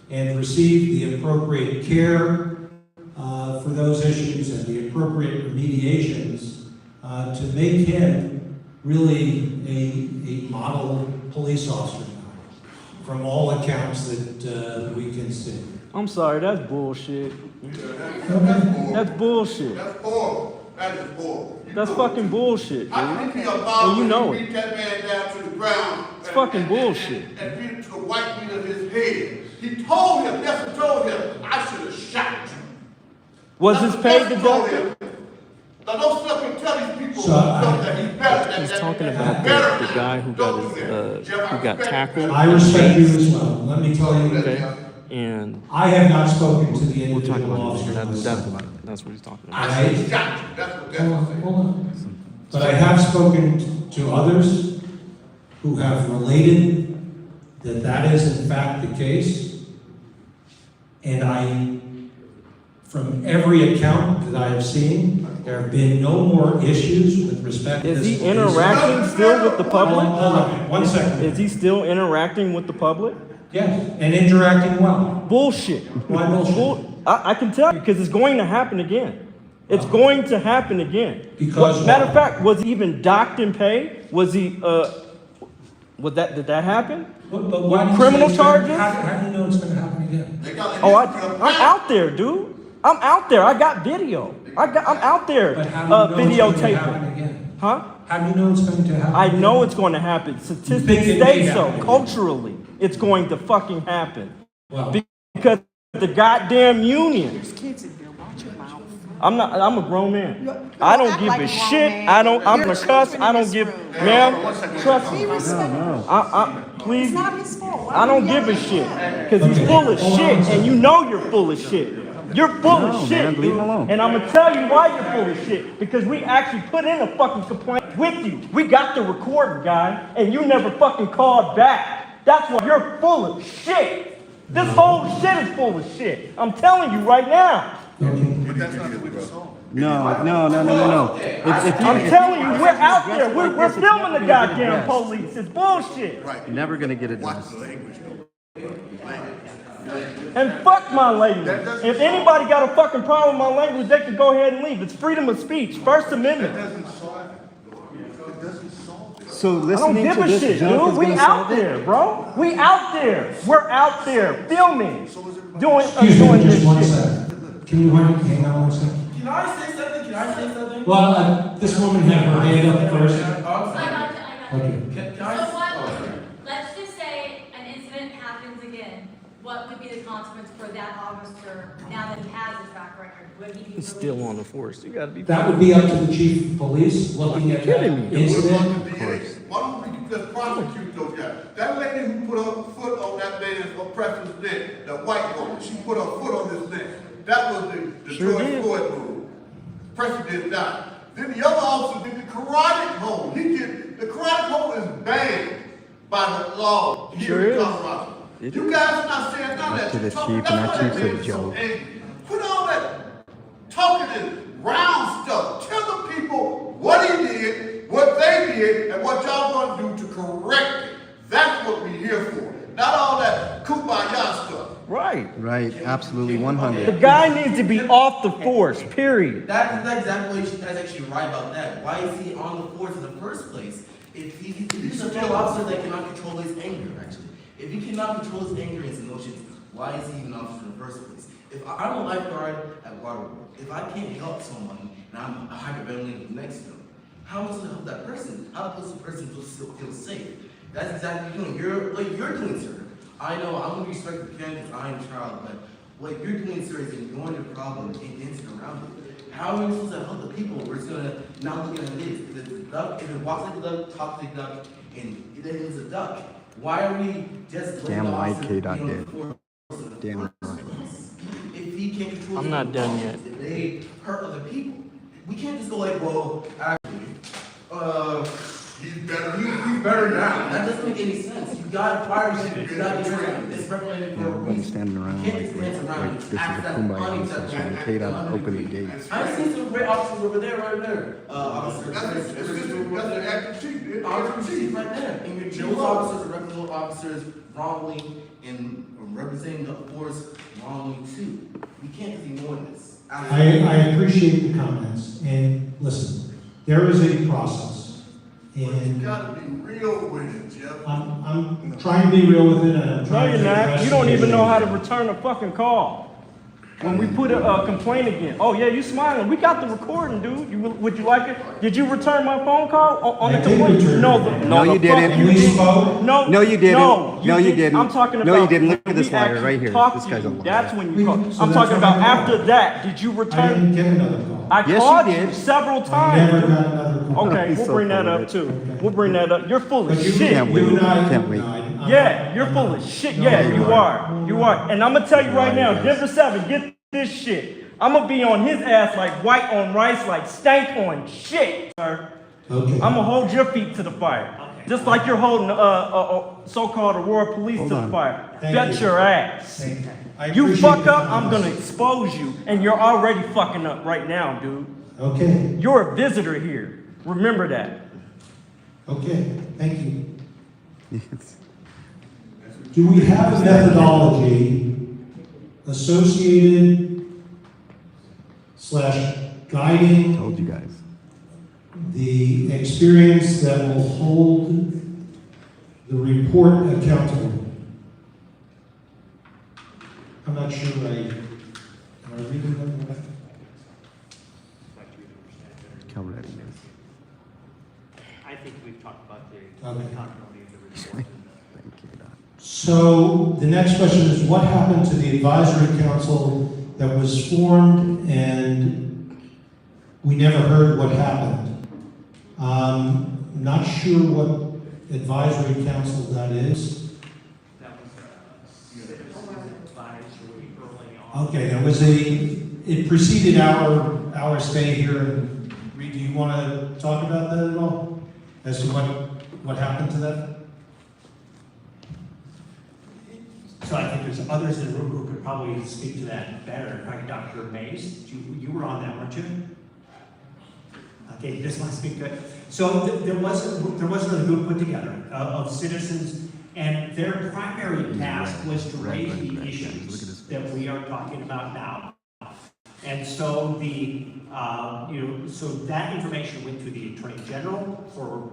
and received the appropriate care for those issues and the appropriate remediations to make him really a model police officer from all accounts that we can see. I'm sorry, that's bullshit. Yeah, that's bull. That's bullshit. That's bull. That is horrible. That's fucking bullshit, dude. How can he be allowed And you know to beat that man down to the ground? It's fucking bullshit. And beat him to the white meat of his head. He told him, Nestor told him, I should have shot you. Was his pay deducted? Now don't stop and tell these people So, that he's better. He's talking about the guy who got tackled. I respect you as well. Let me tell you, Okay. And I have not spoken to the we'll talk individual about it. officer. That's what he's talking about. I should have shot you. That's what Hold on, hold on. But I have spoken to others who have related that that is in fact the case. And from every account that I have seen, there have been no more issues with respect to this. Is he police. interacting still with the public? Hold on, 1 second. Is he still interacting with the public? Yes, and interacting well. Bullshit. Why bullshit? I can tell you, because it's going to happen again. It's going to happen again. Because matter of fact, was he even docked in pay? Was he, did that happen? But why do you Criminal say it's gonna- charges? How do you know it's going to happen again? Oh, I'm out there, dude. I'm out there. I got video. I'm out there But how do you know it's going to videotaping. happen again? Huh? How do you know it's going to happen? I know it's going to happen. Statistics say so. Culturally, it's going to fucking happen. Well, Because the goddamn unions. I'm a grown man. I don't give a shit. I'm gonna cuss. I don't give, ma'am, trust me. Please, I don't give a shit. Because he's full of shit, and you know you're full of shit. You're full of shit, man, leave him alone. and I'm gonna tell you why you're full of shit. Because we actually put in a fucking complaint with you. We got the recording, guy, and you never fucking called back. That's why you're full of shit. This whole shit is full of shit. I'm telling you right now. No. I'm telling you, we're out there. We're filming the goddamn police. It's bullshit. You're never gonna get it done. And fuck my language. If anybody got a fucking problem with my language, they can go ahead and leave. It's freedom of speech, First Amendment. So I don't listening give to a this shit, junk dude. is We gonna out solve it? there, bro. We out there. We're out there filming, doing excuse me, this just 1 shit. second. Can you hang on 1 second? Can I say something? Can I say something? Well, this woman had her hand up first. I got Okay. So let's just say an incident happens again. What would be the consequence for that officer now that he has his track record? Would he be He's still on the force. You gotta be. That would be up to the chief of police looking at that incident. Why don't we just prosecute those guys? That lady who put her foot on that man's oppressor's neck, the white woman, she put her foot on his neck. That was the Sure George did. Floyd move. President died. Then the other officer did the karate hold. The karate hold is banned by the law here Sure in is. Colorado. You guys are not saying none of that. To the You're chief, talking- not that's chief why to that the man is so Joe. angry. Quit all that talking and round stuff. Tell the people what he did, what they did, and what y'all gonna do to correct it. That's what we're here for. Not all that kumbaya stuff. Right. Right, absolutely, The 100. guy needs to be off the force, period. That's exactly what that's actually right about that. Why is he on the force in the first place? If he's a field officer that cannot control his anger, actually. If he cannot control his anger and his emotions, why is he even an officer in the first place? If I'm a lifeguard at Waterworld, if I can't help someone and I'm a hyperventilating next to them, how am I supposed to help that person? How am I supposed to person feel safe? That's exactly what you're doing, sir. I know I'm gonna respect the parent because I am a child, but what you're doing, sir, is ignoring the problem and dancing around it. How are we supposed to help the people? We're just gonna not look at it as the duck, if it walks like a duck, talks like a duck, and it is a duck. Why are we just Damn right KDot did. Damn right. If he can't control I'm not done yet. if they hurt other people, we can't just go like, well, actually, he's better now. That doesn't make any sense. You gotta fire him. You gotta get rid of him. It's recommended for a Everybody's reason. standing around You can't like just dance around and this is a act that kumbaya unacceptable. session. KDot opened the gates. I see some great officers over there, right there. Officer, That's the active chief. officer chief right there. And those officers are recommended officers wrongly and representing the force wrongly too. We can't just ignore this. I appreciate the comments, and listen, there is a process. You And gotta be real with it, Jeff. I'm trying to be real with it, and I'm No, trying you're to not. address You don't the even know how to issue. return a fucking call. When we put a complaint again. Oh yeah, you smiling. We got the recording, dude. Would you like it? Did you return my phone call on the complaint? No, you didn't. No, you didn't. No, you didn't. I'm talking about. No, you didn't. Look at this we liar actually right here. talked This to guy's a you. liar. That's when you called. So I'm that's talking when about I called. after that. Did you I return? didn't get another call. I Yes, you called did. you several I times. never got another call. Okay, He's we'll so bring that full of up it. too. We'll bring that up. You're full of But you, shit. Can't wait. you and I, Can't wait. Yeah, you're full of shit. Yeah, you are. You are. And I'm gonna tell you right now, Denver 7, get this shit. I'm gonna be on his ass like white on rice, like stank on shit, sir. Okay. I'm gonna hold your feet to the fire. Just like you're holding so-called Aurora police to the fire. Thank Bet you. your ass. Thank you. I You appreciate fuck the up, I'm comments. gonna expose you. And you're already fucking up right now, dude. Okay, You're a visitor here. Remember that. okay, thank you. Do we have a methodology associated / guiding Told you guys. the experience that will hold the report accountable? I'm not sure am I reading that right? Cal readiness. I think we've talked about the Okay. accountability of the report. So the next question is, what happened to the advisory council that was formed and we never heard what happened? Not sure what advisory council that is. That was citizens advisory early on. Okay, it preceded our stay here. Reed, do you want to talk about that at all? As to what happened to that? So I think there's others in the room who could probably speak to that better. In fact, Dr. Mays, you were on that, weren't you? Okay, this must be good. So there was a group put together of citizens, and their primary task was to raise the issues that we are talking about now. And so so that information went to the Attorney General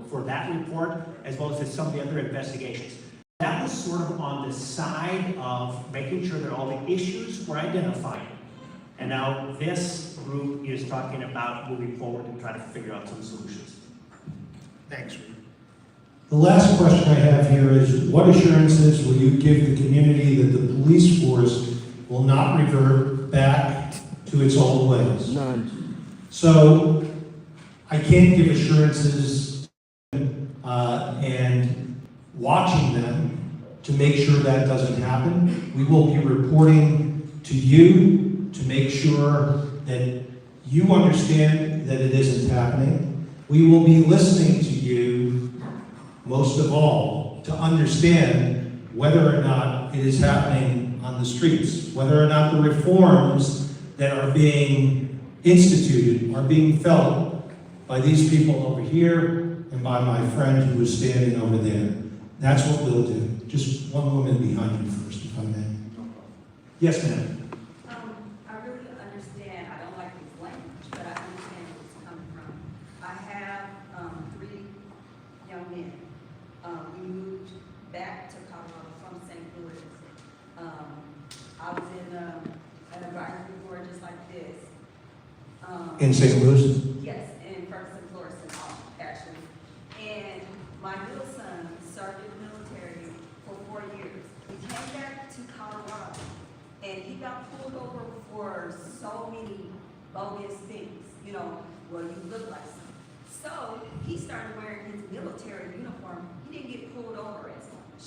for that report, as well as some of the other investigations. That was sort of on the side of making sure that all the issues were identified. And now this group is talking about moving forward and trying to figure out some solutions. Thanks, Reed. The last question I have here is, what assurances will you give the community that the police force will not revert back to its old ways? None. So I can't give assurances and watching them to make sure that doesn't happen. We will be reporting to you to make sure that you understand that it isn't happening. We will be listening to you, most of all, to understand whether or not it is happening on the streets, whether or not the reforms that are being instituted are being felt by these people over here and by my friend who is standing over there. That's what we'll do. Just one woman behind you first, if I may. Yes, ma'am. I really understand. I don't like this language, but I understand where it's coming from. I have 3 young men. We moved back to Colorado from St. Louis. I was in an advisory board just like this. In St. Louis? Yes, in Ferguson, Florissant, actually. And my little son served in the military for 4 years. He came back to Colorado, and he got pulled over for so many bogus things. Well, you look like something. So he started wearing his military uniform. He didn't get pulled over as much.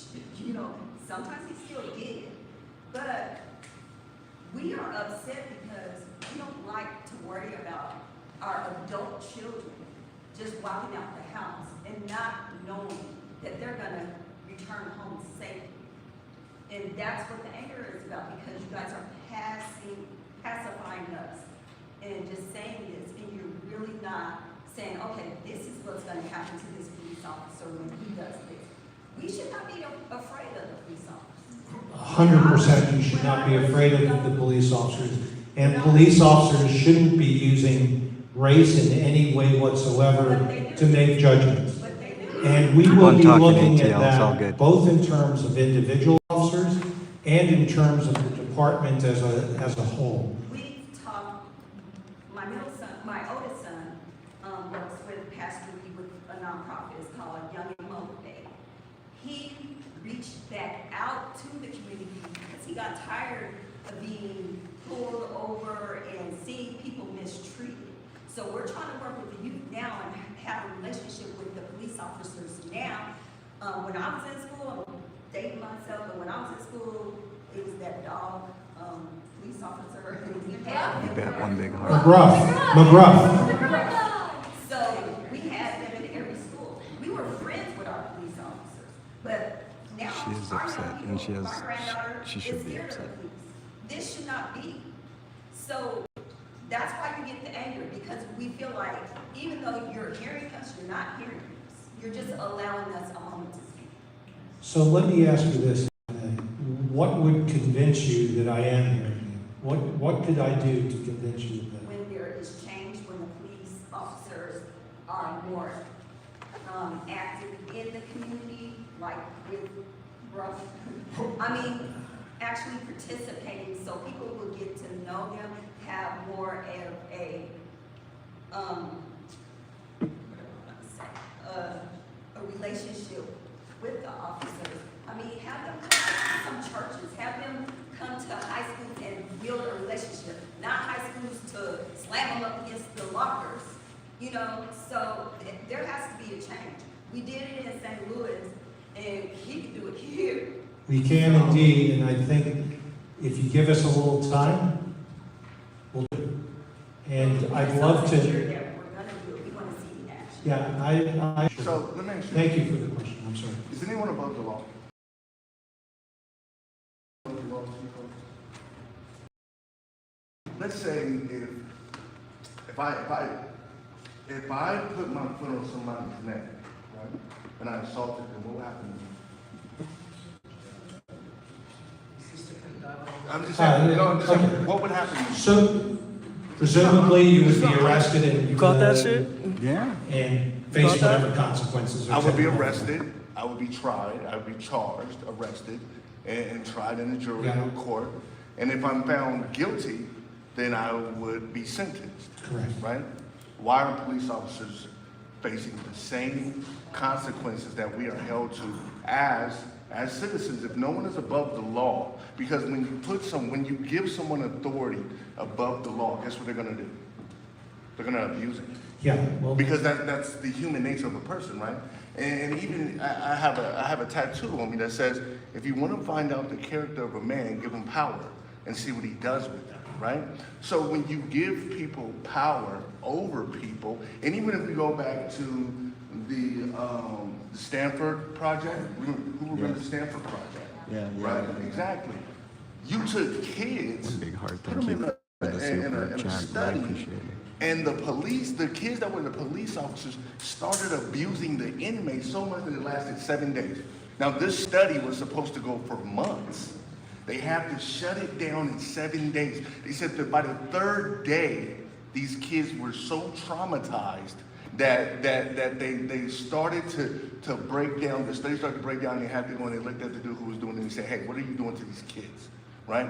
Sometimes he still did. But we are upset because we don't like to worry about our adult children just walking out the house and not knowing that they're gonna return home safely. And that's what the anger is about, because you guys are pacifying us and just saying this, and you're really not saying, okay, this is what's gonna happen to this police officer when he does this. We should not be afraid of the police officers. 100% you should not be afraid of the police officers. And police officers shouldn't be using race in any way whatsoever to make judgments. And we will be looking at that both in terms of individual officers and in terms of the department as a whole? We've talked, my oldest son, works with Pastor Reed with a nonprofit, it's called Young and Motivated. He reached back out to the community because he got tired of being pulled over and seeing people mistreated. So we're trying to work with the youth now and have a relationship with the police officers now. When I was in school, I'm dating myself, but when I was in school, it was that dog police officer. McGruff. So we had them in every school. We were friends with our police officers, but now She is our upset, young and people, my granddaughter she should is be scared of upset. the police. This should not be. So that's why you get the anger, because we feel like even though you're hearing us, you're not hearing us. You're just allowing us a moment to speak. So let me ask you this. What would convince you that I am hearing you? What could I do to convince you of that? When there is change, when the police officers are more active in the community, like with rough, actually participating, so people will get to know them, have more of a relationship with the officers. Have them come to some churches, have them come to high schools and build a relationship, not high schools to slam them up against the lockers, so there has to be a change. We did it in St. Louis, and he can do it here. We can indeed, and I think if you give us a little time, we'll do it. And I'd love to. We're gonna do it. We want to see the action. Yeah, So let me ask you. Thank you for the question. I'm sorry. Is anyone above the law? Let's say if I put my foot on somebody's neck, right, and I assaulted them, what would happen to me? I'm just saying, what would happen to me? So, presumably you would be arrested and. You caught that shit? Yeah. And face whatever consequences. I would be arrested, I would be tried, I would be charged, arrested, and tried in a jury court. And if I'm found guilty, then I would be sentenced. Correct. Right? Why are police officers facing the same consequences that we are held to as citizens if no one is above the law? Because when you give someone authority above the law, guess what they're gonna do? They're gonna abuse it. Yeah. Well, because that's the human nature of a person, right? And even I have a tattoo on me that says, if you want to find out the character of a man, give him power and see what he does with them, right? So when you give people power over people, and even if we go back to the Stanford Project, who remembers the Stanford Project? Yeah. Right, exactly. You took kids, Big heart. put Thank them you for the in super a chat. I study, appreciate it. and the kids that were the police officers started abusing the inmates so much that it lasted 7 days. Now this study was supposed to go for months. They had to shut it down in 7 days. They said that by the third day, these kids were so traumatized that they started to break down. The study started to break down. And they had people, when they looked at the dude who was doing it, and they said, "Hey, what are you doing to these kids?" Right?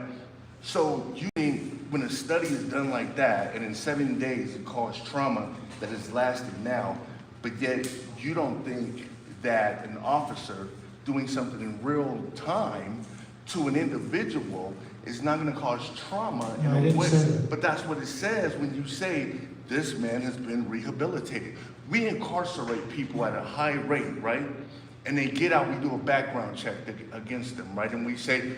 So you mean when a study is done like that, and in 7 days it caused trauma that has lasted now, but yet you don't think that an officer doing something in real time to an individual is not going to cause trauma in a way? But that's what it says when you say this man has been rehabilitated. We incarcerate people at a high rate, right? And they get out, we do a background check against them, right? And we say,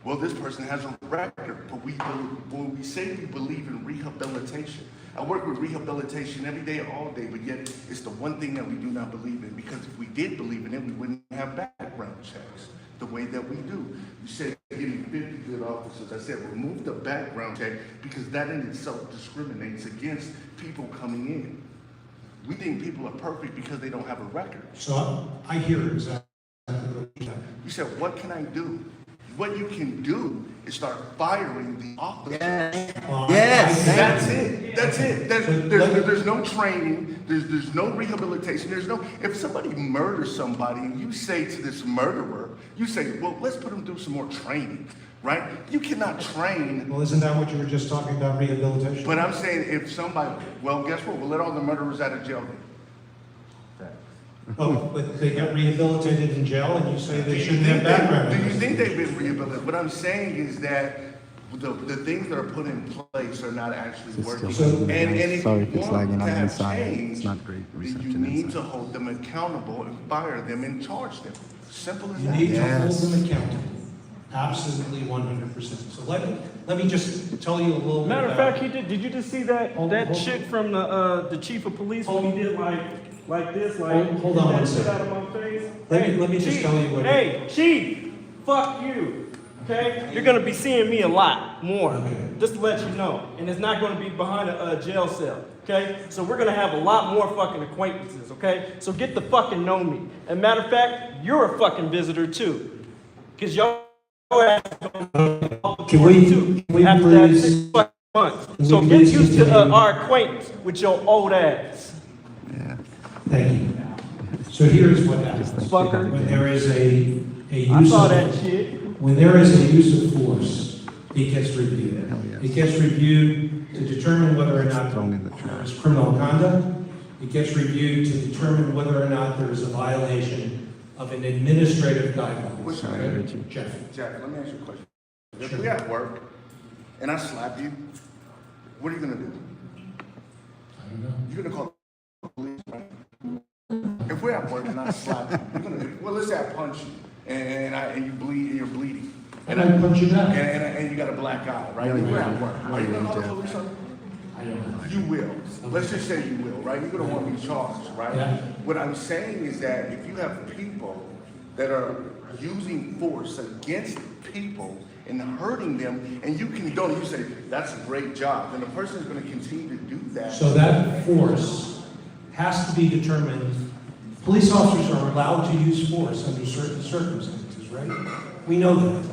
well, this person has a record, but when we say we believe in rehabilitation, I work with rehabilitation every day, all day, but yet it's the one thing that we do not believe in, because if we did believe in it, we wouldn't have background checks the way that we do. You said give me 50 good officers. I said remove the background check, because that in itself discriminates against people coming in. We think people are perfect because they don't have a record. So I hear exactly what you're saying. You said, what can I do? what you can do is start firing the officers. Yes. That's it. That's it. There's no training. There's no rehabilitation. There's no. If somebody murders somebody and you say to this murderer, you say, well, let's put him through some more training, right? You cannot train. Well, isn't that what you were just talking about, rehabilitation? But I'm saying if somebody, well, guess what? We'll let all the murderers out of jail. Oh, but they got rehabilitated in jail, and you say they shouldn't have background. Do you think they've been rehabilitated? What I'm saying is that the things that are put in place are not actually working. And if you want to have change, It's not great you need to hold them accountable and fire them and charge them. Simple as You that. need to hold them accountable. Absolutely 100%. So let me just tell you a little bit Matter of about- fact, did you just see that shit from the chief of police when he did like this, like Hold on one that shit second. out of my face? Let me just Chief, tell you what. Hey, Chief, fuck you. Okay, you're gonna be seeing me a lot more. Okay. Just to let you know, and it's not gonna be behind a jail cell. Okay, so we're gonna have a lot more fucking acquaintances. Okay, so get to fucking know me. And matter of fact, you're a fucking visitor too, cause y'all Can we after that please- 6 fucking months. Can So we get please used to continue? our acquaintance with your old ass. Thank you. So here's what happens. Fucker. When there is a I use saw of, that shit. when there is a use of force, it gets reviewed. It gets reviewed to determine whether or not there is criminal conduct. It gets reviewed to determine whether or not there is a violation of an administrative guideline. Sorry, Jeff. Jack, let me ask you a question. If we at work and I slap you, what are you gonna do? I don't know. You're gonna call the police, right? If we're at work and I slap you, you're gonna, well, let's say I punch you and you bleed and you're bleeding. And I punch you back. And you got a black eye, right? We're at work. Are you gonna call the police on me? I don't know. You will. Let's just say you will, right? You're gonna want to be charged, right? Yeah. What I'm saying is that if you have people that are using force against people and hurting them, and you condone it, you say, that's a great job, then the person is gonna continue to do that. So that force has to be determined. Police officers are allowed to use force under certain circumstances, right? We know that.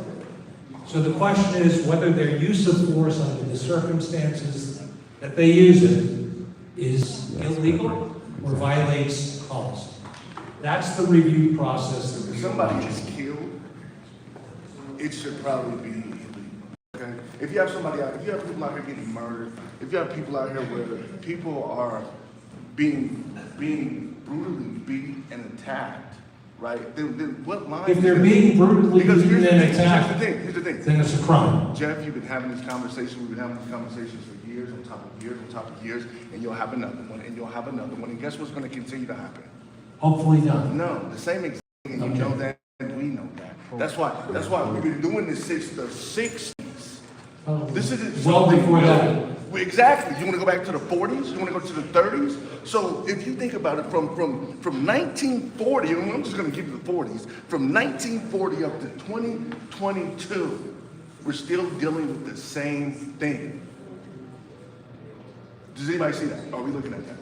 So the question is whether their use of force under the circumstances that they use it is illegal or violates policy. That's the review process that If we somebody is killed, it should probably be illegal. Okay? If you have somebody out, if you have people out here getting murdered, if you have people out here where people are being brutally beat and attacked, right? Then what line? If they're being brutally Because beaten here's and the thing, attacked, here's the thing. then it's a crime. Jeff, you've been having this conversation, we've been having these conversations for years, on top of years, on top of years, and you'll have another one, and you'll have another one, and guess what's gonna continue to happen? Hopefully not. No, the same exact thing, and you know that, and we know that. That's why we've been doing this since the 60s. This is Well before that. Exactly. You want to go back to the 40s? You want to go to the 30s? So if you think about it, from 1940, and I'm just going to give you the 40s, from 1940 up to 2022, we're still dealing with the same thing. Does anybody see that? Are we looking at that?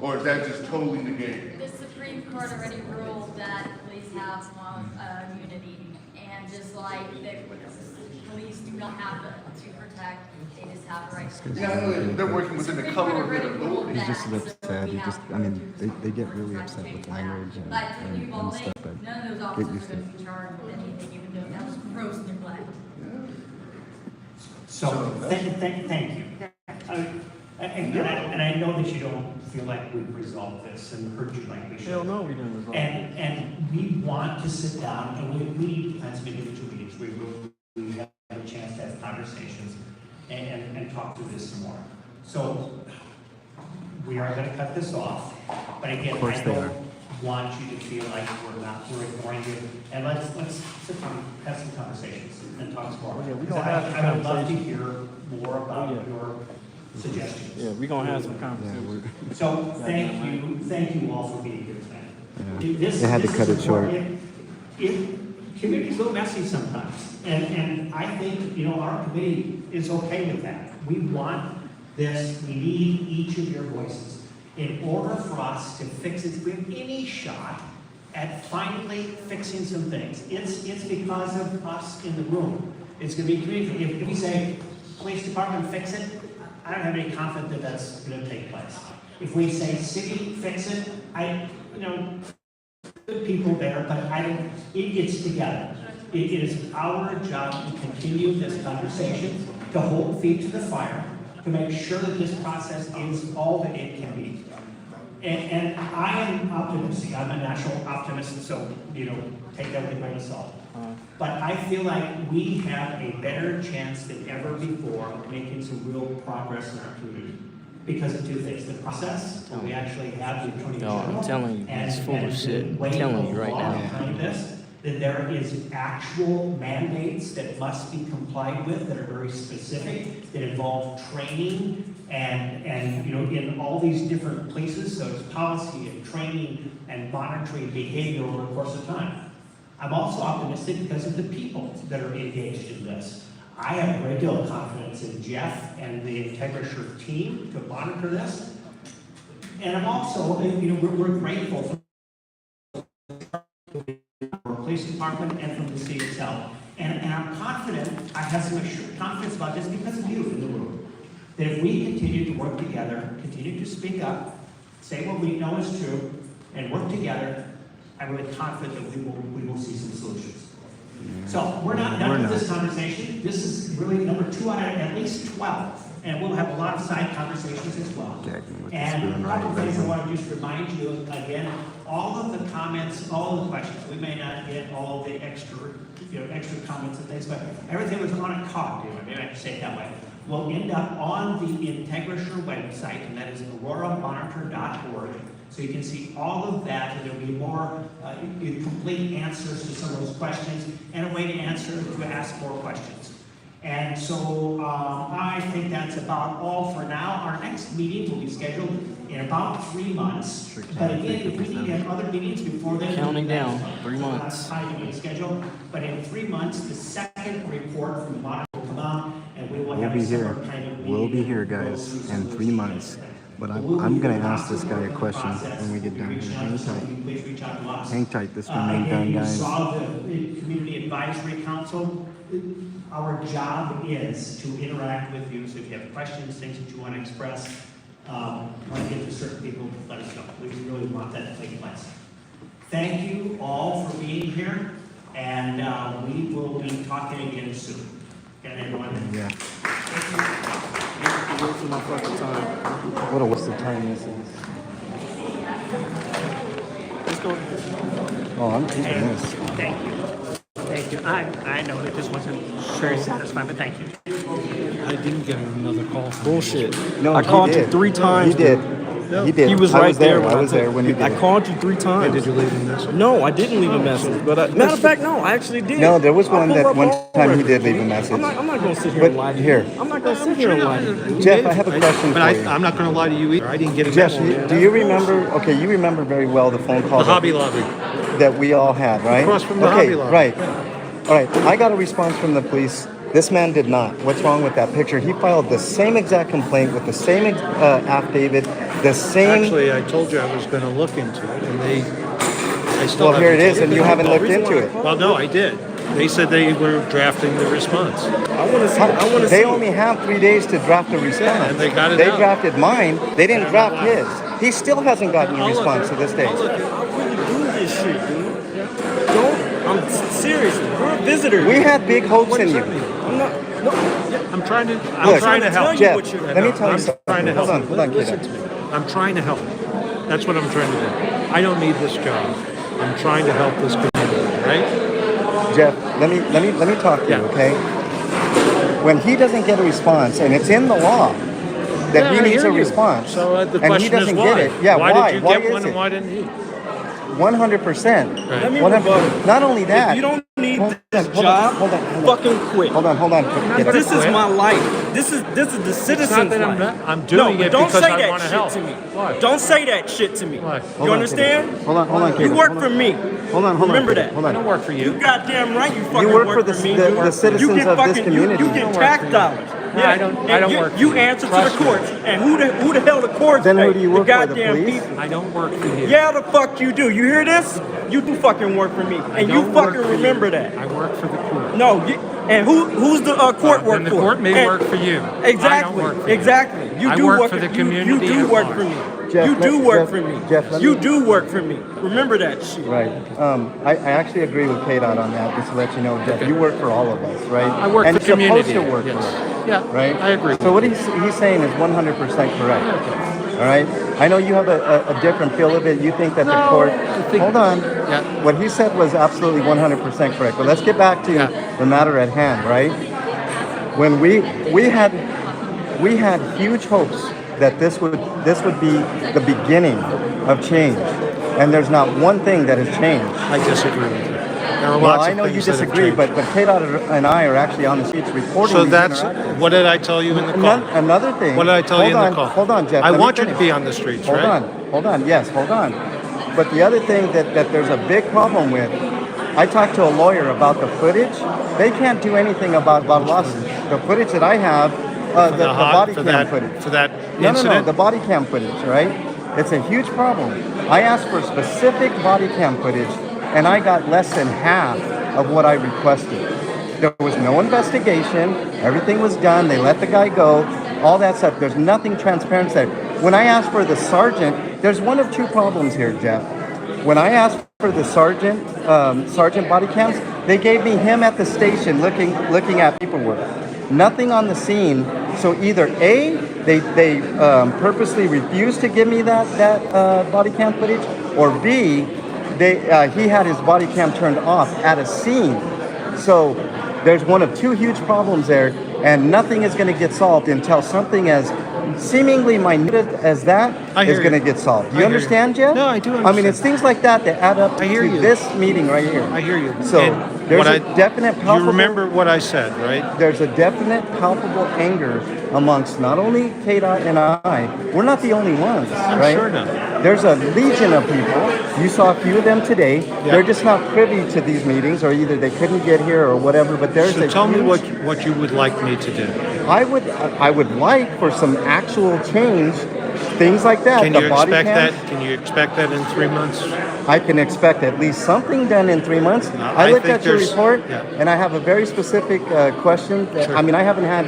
Or is that just totally negated? The Supreme Court already ruled that police have immunity, and just like the police do not have to protect, they just have the right to Yeah, I know they're working within the color of their authority. He's just a bit sad. They get really upset with language and stuff, but none of those get officers used are to going it. to be charged with anything, even though that was gross neglect. So, thank you. And I know that you don't feel like we've resolved this and heard you like we should. Hell no, we didn't resolve it. And we want to sit down, and we need to plan some individual meetings. We have a chance to have conversations and talk through this some more. So we are going to cut this off, but again, I don't want you to feel like we're ignoring you. And let's sit down, have some conversations and talk some more. Yeah, we Because gonna have some I would love to conversations. hear more about your suggestions. Yeah, we're gonna have some conversations. So thank you all for being here tonight. Yeah. They had to cut it short. Committee's a little messy sometimes, and I think, our committee is okay with that. We want this, we need each of your voices. In order for us to fix it, if we have any shot at finally fixing some things. It's because of us in the room. It's gonna be communicated. If we say, police department, fix it, I don't have any confidence that that's gonna take place. If we say, city, fix it, good people there, but it gets together. It is our job to continue this conversation, to hold feet to the fire, to make sure that this process is all that it can be. And I am optimistic. I'm a natural optimist, so, take that with a grain of salt. But I feel like we have a better chance than ever before of making some real progress in our community. Because of two things, the process, where we actually have the Attorney General. I'm telling you, it's full of shit. I'm telling you right now. Behind this, that there is actual mandates that must be complied with that are very specific, that involve training and in all these different places. So it's policy and training and monitoring behavior over the course of time. I'm also optimistic because of the people that are engaged in this. I have a great deal of confidence in Jeff and the Integrasure team to monitor this. And I'm also, we're grateful for the police department and from the city itself. And I'm confident, I have some confidence about this because of you in the room, that if we continue to work together, continue to speak up, say what we know is true, and work together, I'm really confident that we will see some solutions. So we're not done with this conversation. This is really number 2 out of at least 12. And we'll have a lot of side conversations as well. And a couple of things I want to just remind you again, all of the comments, all of the questions, we may not get all the extra comments and things, but everything was on a card, maybe I can say it that way, will end up on the Integrasure website, and that is auroramonitor.org. So you can see all of that, and there'll be more complete answers to some of those questions, and a way to ask more questions. And so I think that's about all for now. Our next meeting will be scheduled in about 3 months. But again, if we need to have other meetings before then, counting down 3 months. Scheduled. But in 3 months, the second report from the monitor will come out, and we will have We'll be here. kind of We'll be here, guys, in 3 months. But I'm going to ask this guy a question when we get done here. Hang tight. Hang tight. This one ain't done, You guys. saw the Community Advisory Council. Our job is to interact with you. So if you have questions, things that you want to express, want to get to certain people, let us know. We really want that to take place. Thank you all for being here, and we will be talking again soon. Okay, everyone? Yeah. What a waste of time this is. Let's go. Oh, I'm keeping this. Thank you. Thank you. I know that this wasn't very satisfying, but thank you. I didn't get another call. Bullshit. No, I called you 3 times. He did. He did. He was I right was there. there. I was there when he did. I called you 3 times. Did you leave a message? No, I didn't leave a message. But matter of fact, no, I actually did. No, there was one I'll pull up time all he did leave a records. message. I'm not going to sit here But and lie to here. you. I'm not going to sit here and lie to you. Jeff, I have a question for you. I'm not going to lie to you either. I didn't get a Jeff, message. do you remember? Okay, you remember very well the phone call The Hobby Lobby. that we all had, right? Across from the okay, Hobby Lobby. Right. All right. I got a response from the police. This man did not. What's wrong with that picture? He filed the same exact complaint with the same affidavit, the same. Actually, I told you I was going to look into it, and they still. Well, here it is, and you haven't looked into it. Well, no, I did. They said they were drafting the response. I want to see. They only have 3 days to draft a response. Yeah, and they got it They out. drafted mine. They didn't draft his. He still hasn't gotten a response to this day. I really do this shit, dude. I'm serious. We're a visitor. We had big hopes in you. I'm not. No. I'm trying to. Look, trying to help. Jeff, let me tell you something. Trying to help. Hold on, Listen to me. I'm trying to help. That's what I'm trying to do. I don't need this job. I'm trying to help this community, right? Jeff, let me talk to you, okay? When he doesn't get a response, and it's in the law that he needs a response, so the and he question is doesn't why? get it, yeah, Why did you Why get one is and it? why didn't he? 100%. Let me 100%. Not only that. If you don't need this hold job, on. fucking quit. Hold on. This is my life. This is the citizen's that life. I'm doing it don't because say I that wanna shit help. to me. Why? Don't say that shit to me. Why? You understand? Hold on, You Kaden. work Hold for on. me. Hold on. Remember Kaden. that. Hold I on. don't work for you. You goddamn right you fucking You work for me, the dude. citizens You get of this fucking, community. You get tax dollars. Yeah, I don't work for You you. answer to Trust the me. courts, and who the hell the courts? Then who pay? do you work for, the goddamn police? people. I don't work for you. Yeah, the fuck you do. You hear this? You do fucking work for me, I and you don't work fucking for you. remember that. I work for the court. No, and who's the court work Then the for? court may And- work for you. Exactly. I don't work for you. Exactly. You I do work work for the You community do at work large. for me. Jeff, you do work Jeff- for me. Jeff, let you me- do work for me. Remember that shit. Right. I actually agree with KDot on that, just to let you know, Jeff. You work for all of us, right? I work and for the you're community. supposed to work Yes. for us. Yeah, Right? I agree. So what he's saying is 100% correct. All right? I know you have a different feel of it. You think that the No, court... I think- Hold on. Yeah. What he said was absolutely 100% correct. But let's get back to the matter at hand, right? When we had huge hopes that this would be the beginning of change. And there's not one thing that has changed. I disagree with you. There are Well, lots I of know you things that have disagree, changed. but KDOT and I are actually on the streets reporting So these that's interactions. what did I tell you in the call? Another thing. What did I tell you in the call? Hold on, Jeff. I let me want you to finish. be on the streets, Hold right? Hold on. Yes, hold on. But the other thing that there's a big problem with, I talked to a lawyer about the footage. They can't do anything about losses. The footage that I have, the body cam footage. For that No, incident? the body cam footage, right? It's a huge problem. I asked for specific body cam footage, and I got less than half of what I requested. There was no investigation. Everything was done. They let the guy go. All that stuff. There's nothing transparent there. When I asked for the sergeant, there's one of two problems here, Jeff. When I asked for the sergeant body cams, they gave me him at the station looking at paperwork. Nothing on the scene. So either A, they purposely refused to give me that body cam footage, or B, he had his body cam turned off at a scene. So there's one of two huge problems there, and nothing is going to get solved until something as seemingly minute as that is going to get solved. Do you understand, Jeff? No, I do I mean, it's things like that that add up to this meeting right here. I hear you. So And there's what a definite palpable... You remember what I said, right? There's a definite palpable anger amongst not only KDOT and I. We're not the only ones, I'm right? sure not. There's a legion of people. You saw a few of them today. They're just not privy to these meetings, or either they couldn't get here or whatever. But there's So a tell me huge- what you would like me to do. I would like for some actual change, things like that. Can the you body expect cams. that? Can you expect that in 3 months? I can expect at least something done in 3 months. I I looked think at your there's- report, yeah. and I have a very specific question. I mean, I haven't had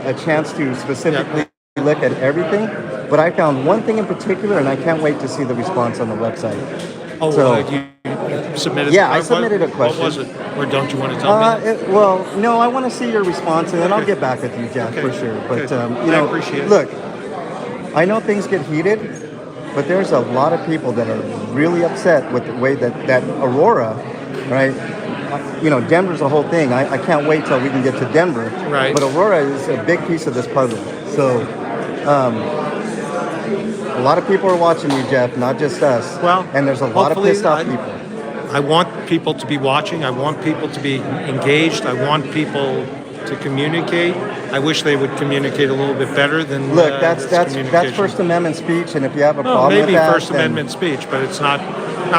a chance to specifically look at everything, but I found one thing in particular, and I can't wait to see the response on the website. Oh, So- you submitted. Yeah, I submitted a question. What was it? Or don't you want to tell me? Well, no, I want to see your response, and then I'll get back with you, Jeff, for sure. But I appreciate it. look, I know things get heated, but there's a lot of people that are really upset with the way that Aurora, right? Denver's the whole thing. I can't wait till we can get to Denver. Right. But Aurora is a big piece of this puzzle. So, a lot of people are watching you, Jeff, not just us. Well, and there's a lot of hopefully pissed off people. I want people to be watching. I want people to be engaged. I want people to communicate. I wish they would communicate a little bit better than Look, that's communication. First Amendment speech, and if you have a Well, problem maybe with that, First then- Amendment speech, but it's not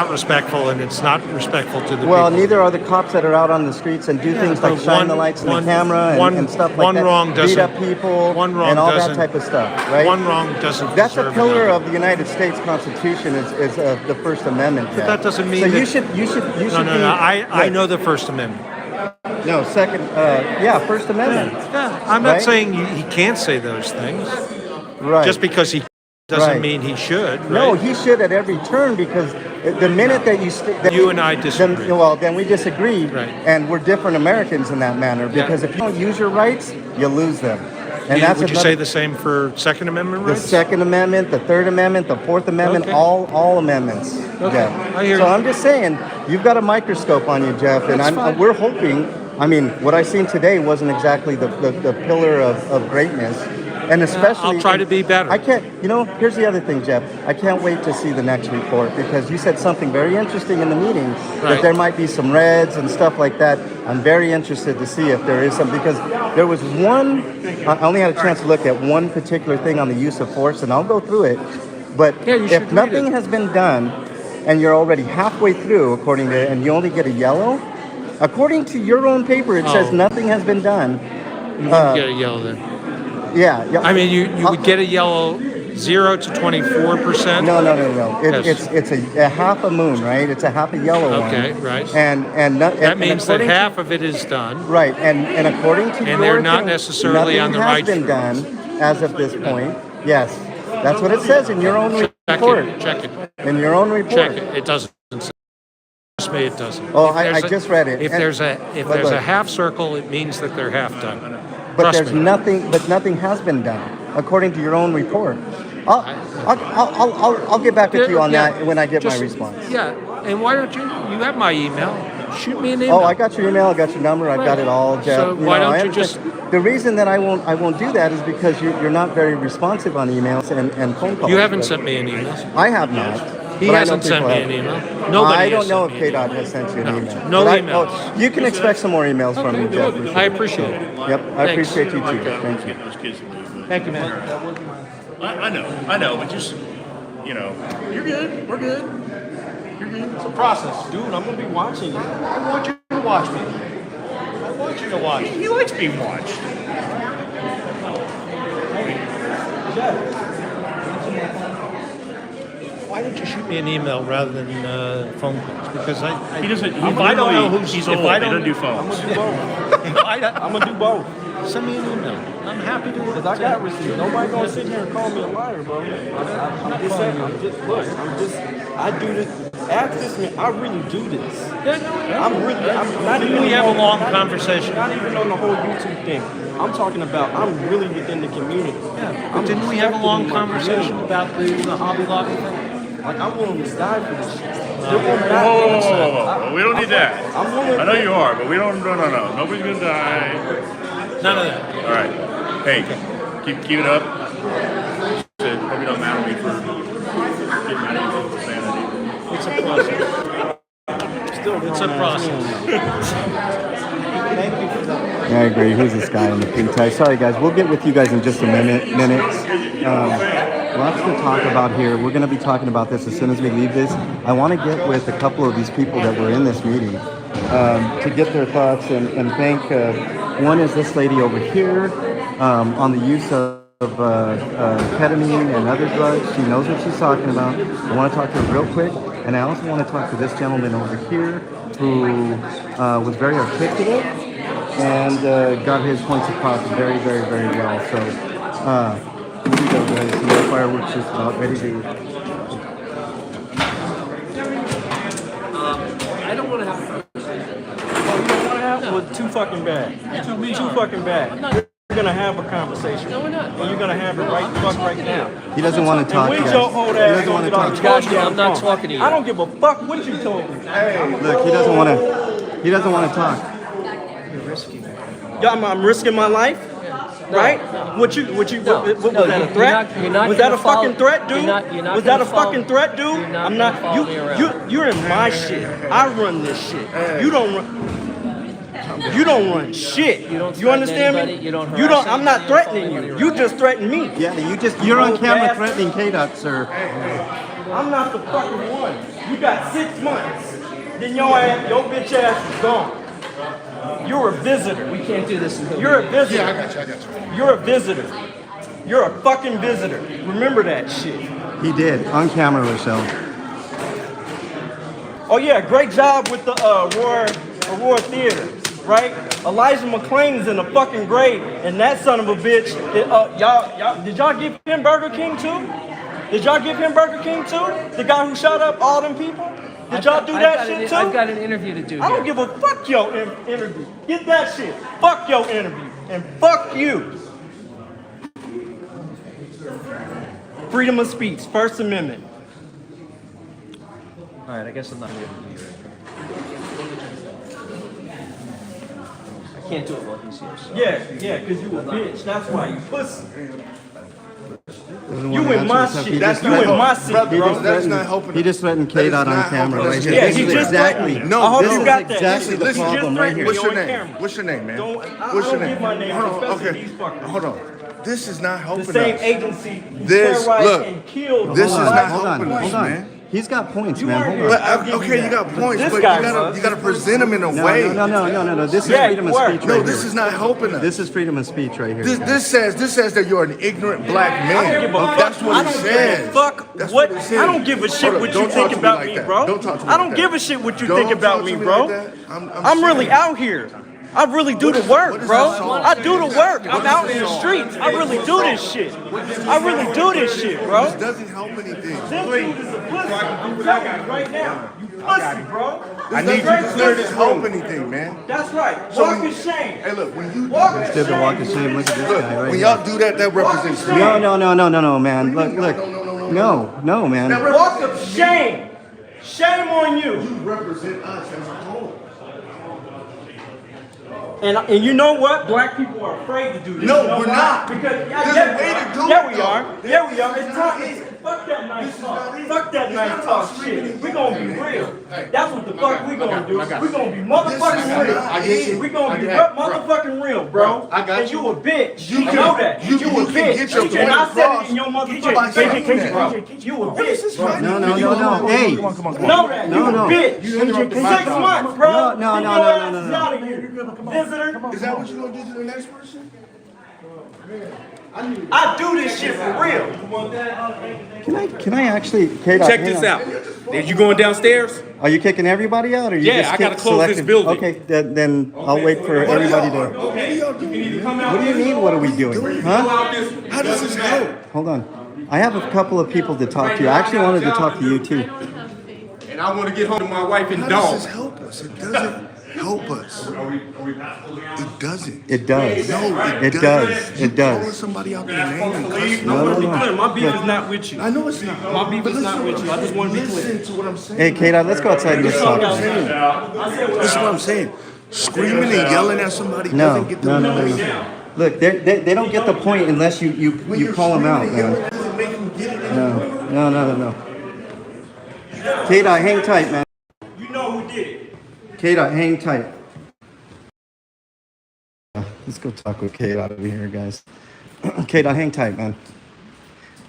respectful, and it's not respectful to the Well, people. neither are the cops that are out on the streets and do things like but shine the lights in the camera and stuff like one that. wrong beat doesn't- up people one wrong and all that doesn't- type of stuff, right? One wrong doesn't That's a deserve pillar another. of the United States Constitution is the First Amendment. But that doesn't mean so. that- You should No, be. I look, know the First Amendment. No, second. First Amendment. Yeah, I'm not Right? saying he can't say those things. Right. Just because he doesn't Right. mean he should. Right? No, he should at every turn, because the minute that you You and I disagree. then we disagree, and we're different Americans in that manner. Because if you don't use your rights, you lose them. And that's would you another- say the same for Second Amendment The rights? Second Amendment, the Third Amendment, the Fourth Amendment, Okay. all amendments. Okay, Jeff. I hear so you. I'm just saying, you've got a microscope on you, Jeff, and That's fine. we're hoping. I mean, what I seen today wasn't exactly the pillar of greatness, and especially. I'll try to be better. I can't. Here's the other thing, Jeff. I can't wait to see the next report, because you said something very interesting in the meeting, that Right. there might be some reds and stuff like that. I'm very interested to see if there is some, because there was one. I only had a chance to look at one particular thing on the use of force, and I'll go through it. But you should if read nothing it. has been done, and you're already halfway through, and you only get a yellow, according to your own paper, it says Oh. nothing has been done. You get a yell then. Yeah. I mean, you would get a yellow 0 to 24%. No. Yes. It's a half a moon, right? It's a half a yellow one. Okay, right. That means that half of it is done. Right, and according to And they're not necessarily on the right nothing has been done as of this point. Yes, that's what it says in your own report. Check it. In your own report. Check it. It doesn't say. Trust me, it doesn't. Oh, I just read it. If there's a half circle, it means that they're half done. But Trust me. nothing has been done according to your own report. I'll get back with you on that when I get my response. Yeah, and why don't you have my email? Shoot me an email. Oh, I got your email. I got your number. I've got it all, Jeff. So why don't you just? The reason that I won't do that is because you're not very responsive on emails and phone calls. You haven't sent me an email. I have not. He hasn't sent me an email. Nobody. I don't know if KDot has sent you an email. No emails. You can expect some more emails from me, Jeff. I appreciate it. Yep, I Thanks. appreciate you too. Thank you. Thank you, man. I know, but just, you're good. We're good. You're good. It's a process, dude. I'm gonna be watching you. I want you to watch me. I want you to watch me. He likes being watched. Why don't you shoot me an email rather than phone calls? Because He doesn't. If I don't know who's, He's if old. I They don't don't do phones. I'm gonna do both. Send me an email. I'm happy to. Cause I got receipts. Nobody gonna sit here and call me a liar, bro. I'm just saying. I do this. Ask this man. I really do this. I'm not even. We have a long conversation. Not even on the whole YouTube thing. I'm talking about. I'm really within the community. Yeah. But didn't we have a long conversation about the Hobby Lobby thing? Like I'm willing to die for this shit. Whoa. We don't need that. I know you are, but we don't. No. Nobody's gonna die. None of that. All right. Hey, keep it up. Hope you don't mad at me for getting mad at you for sanity. It's a process. It's a process. Thank you for that. Yeah, I agree. Who's this guy in the pink tie? Sorry, guys. We'll get with you guys in just a minute. Lots to talk about here. We're going to be talking about this as soon as we leave this. I want to get with a couple of these people that were in this meeting to get their thoughts and thank. One is this lady over here on the use of ketamine and other drugs. She knows what she's talking about. I want to talk to her real quick. And I also want to talk to this gentleman over here who was very articulate and got his points across very, very, very well. So here we go, guys. The fireworks is about ready to... I don't want to have. Oh, you don't want to have? Well, too fucking bad. Too fucking bad. We're gonna have a conversation. No, we're not. And you're gonna have it right now. He doesn't want to talk, and guys. your old He ass doesn't want to talk. I'm not talking to you. I don't give a fuck what you told me. Look, he doesn't want to. He doesn't want to talk. Yeah, I'm risking my life. Right? What was that a threat? Was that a fucking threat, dude? Was that a fucking threat, dude? I'm not. You're in my shit. I run this shit. You don't run shit. You understand me? You don't. I'm not threatening you. You just threaten me. Yeah, you're on camera threatening KDot, sir. I'm not the fucking one. You got 6 months. Then your bitch ass is gone. You're a visitor. We can't do this. You're a visitor. Yeah, I got you. You're a visitor. You're a fucking visitor. Remember that shit. He did on camera, Rochelle. Oh yeah, great job with the Aurora Theater, right? Elijah McClain's in the fucking grave, and that son of a bitch. Y'all, did y'all give him Burger King too? Did y'all give him Burger King too? The guy who shot up all them people? Did y'all do that shit too? I've got an interview to do. I don't give a fuck your interview. Get that shit. Fuck your interview. And fuck you. Freedom of speech, First Amendment. All right, I guess I'm not going to be able to do it. I can't do it while he's here. So. Yeah, because you a bitch. That's why you pussy. You in my shit. You in my seat, bro. That's not helping. He just threatened KDot on camera right here. Yeah, This he is just exactly. No, I hope this you is got exactly that. the problem right here. What's your on name? camera. What's your name, man? What's your name? Give my name, Hold on. especially Okay. these fuckers. Hold on. This is not helping The same us. agency who This terrorized look. and killed. This is not Hold on, helping us, hold on. man. He's got points, man. Hold on. But okay, you got points, This but guy you gotta present them in a way. No. This is Yeah, freedom of you were. speech right No, here. this is not helping us. This is freedom of speech right here. This says that you're an ignorant black I don't man. give a fuck. That's what I it don't says. give a fuck That's what. what it says. I don't give a shit Hold up, what you don't talk think to me about like me, that. bro. Don't talk to me I like don't that. give a shit what you Don't think about talk me, to me bro. like that. I'm really serious. out here. I really do the work, bro. I do the work. I'm out in the streets. I really do this shit. I really do this shit, bro. This doesn't help anything. This dude is a pussy. I'm telling you right now. You pussy, bro. I need you to clear this help anything, man. That's right. So Walk when- of shame. Hey, look, when you Walk Let's of do the walk of shame. shame. Look at this look, guy right when here. y'all do that, that represents freedom. No, man. Look. No, man. Walk of shame. Shame on you. You represent us as a whole. And you know what? Black people are afraid to do this. No, You know we're why? not. Because There's a way to do yeah, it, we are. though. Yeah, we are. It's time. Fuck that nice talk. Fuck that nice talk shit. We gonna be real. That's what the fuck we gonna do. We gonna be motherfucking real. We gonna be motherfucking real, bro. And you a bitch. You know that. You a bitch. And I said it in your motherfucking face, bro. You a bitch. No. Hey. Know that. You a bitch. 6 months, bro. No. Visitor. Is that what you're gonna do to the next person? I do this shit for real. Can I actually KDot, Check hang this on. out. Are you going downstairs? Are you kicking everybody out, or you Yeah, just I gotta kick close this selective? building. Okay, then I'll wait for everybody to. What are y'all doing? What do you mean? What are we doing? Huh? How does this help? Hold on. I have a couple of people to talk to you. I actually wanted to talk to you too. And I want to get home to my wife and How does dog. this help us? It doesn't help us. It doesn't. It does. No, It does. It Calling does. somebody out their name and cussing. I want to be clear. My beef is not with you. I know it's not. My beef is not with you. I just want to be clear. Listen to what I'm saying. Hey, KDot, let's go outside and let's talk. This is what I'm saying. Screaming and yelling at somebody No. doesn't get the message. Look, they don't get the point unless you call them out, man. It doesn't make them get it. No. KDot, hang tight, man. You know who did it. KDot, hang tight. Let's go talk with KDot over here, guys. KDot, hang tight, man.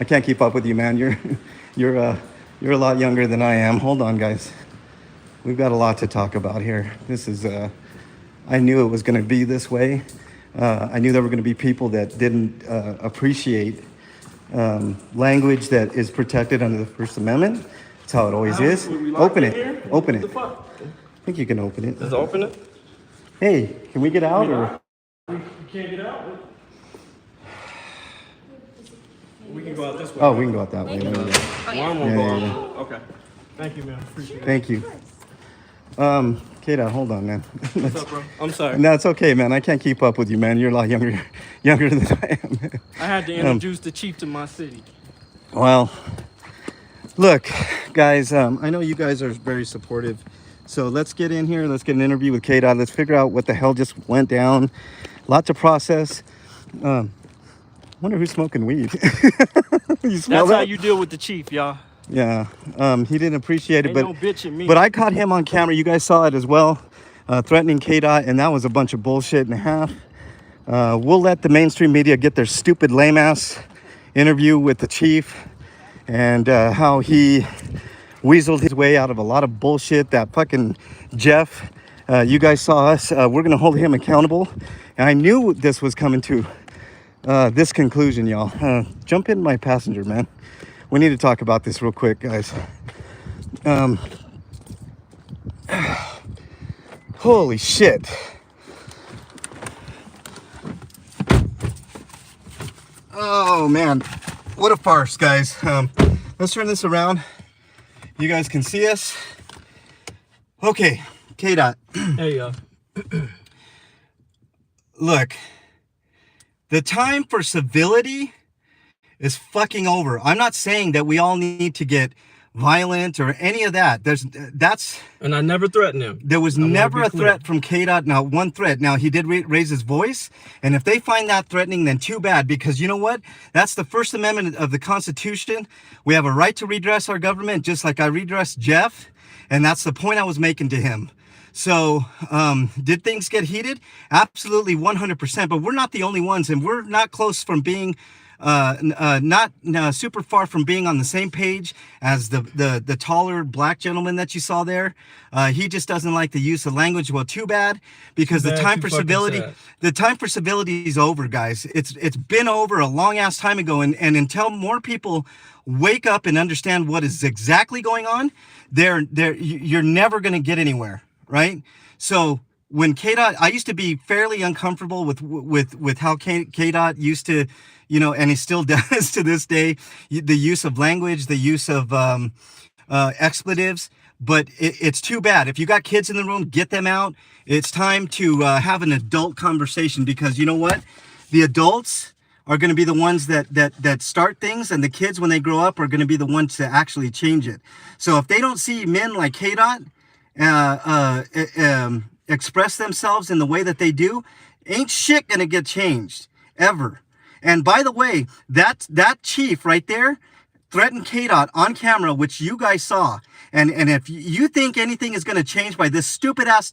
I can't keep up with you, man. You're a lot younger than I am. Hold on, guys. We've got a lot to talk about here. This is I knew it was going to be this way. I knew there were going to be people that didn't appreciate language that is protected under the First Amendment. That's how it always is. Open it. Open it. I think you can open it. Just open it. Hey, can we get out or? You can't get out. We can go out this way. Oh, we can go out that way. There we go. Well, I'm gonna go out. Okay. Thank you, man. Appreciate it. Thank you. KDot, hold on, man. What's up, bro? I'm sorry. No, it's okay, man. I can't keep up with you, man. You're a lot younger than I am. I had to introduce the chief to my city. Well, look, guys, I know you guys are very supportive. So let's get in here. Let's get an interview with KDot. Let's figure out what the hell just went down. Lot to process. Wonder who's smoking weed. You smell That's how that? you deal with the chief, y'all. Yeah, he didn't appreciate it, Ain't but no bitch in me. but I caught him on camera. You guys saw it as well, threatening KDot, and that was a bunch of bullshit and a half. We'll let the mainstream media get their stupid lame ass interview with the chief and how he weaseled his way out of a lot of bullshit. That fucking Jeff, you guys saw us. We're gonna hold him accountable, and I knew this was coming to this conclusion, y'all. Jump in my passenger, man. We need to talk about this real quick, guys. Holy shit. Oh man, what a farce, guys. Let's turn this around. You guys can see us. Okay, KDot. There you go. Look, the time for civility is fucking over. I'm not saying that we all need to get violent or any of that. And I never threatened him. There was never a threat from KDot, not one threat. Now, he did raise his voice, and if they find that threatening, then too bad, because you know what? That's the First Amendment of the Constitution. We have a right to redress our government, just like I redressed Jeff, and that's the point I was making to him. So, did things get heated? Absolutely, 100%, but we're not the only ones, and we're not close from being not super far from being on the same page as the taller black gentleman that you saw there. He just doesn't like the use of language. Well, too bad, because Too the bad, time too for fucking civility, sad. the time for civility is over, guys. It's been over a long ass time ago, and until more people wake up and understand what is exactly going on, you're never going to get anywhere, right? So when KDot, I used to be fairly uncomfortable with how KDot used to, and he still does to this day, the use of language, the use of expletives. But it's too bad. If you got kids in the room, get them out. It's time to have an adult conversation, because you know what? The adults are going to be the ones that start things, and the kids, when they grow up, are going to be the ones to actually change it. So if they don't see men like KDot express themselves in the way that they do, ain't shit going to get changed ever. And by the way, that chief right there threatened KDot on camera, which you guys saw. And if you think anything is going to change by this stupid ass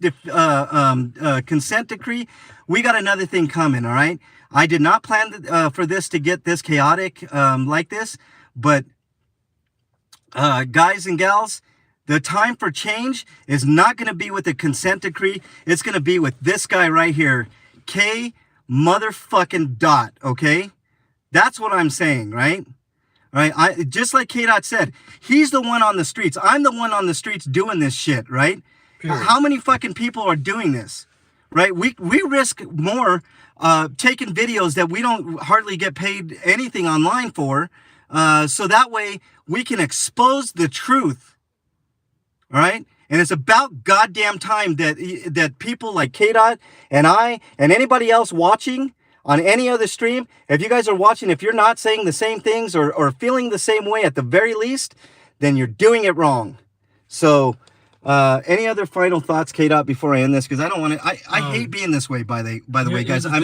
consent decree, we got another thing coming. All right. I did not plan for this to get this chaotic like this, but guys and gals, the time for change is not going to be with the consent decree. It's going to be with this guy right here, K motherfucking Dot. Okay, that's what I'm saying, right? Right. I just like KDot said, he's the one on the streets. I'm the one on the streets doing this shit, right? How many fucking people are doing this, right? We risk more taking videos that we don't hardly get paid anything online for, so that way we can expose the truth. All right. And it's about goddamn time that people like KDot and I and anybody else watching on any other stream, if you guys are watching, if you're not saying the same things or feeling the same way at the very least, then you're doing it wrong. So any other final thoughts, KDot, before I end this? Because I don't want to, I hate being this way, by the way, guys. I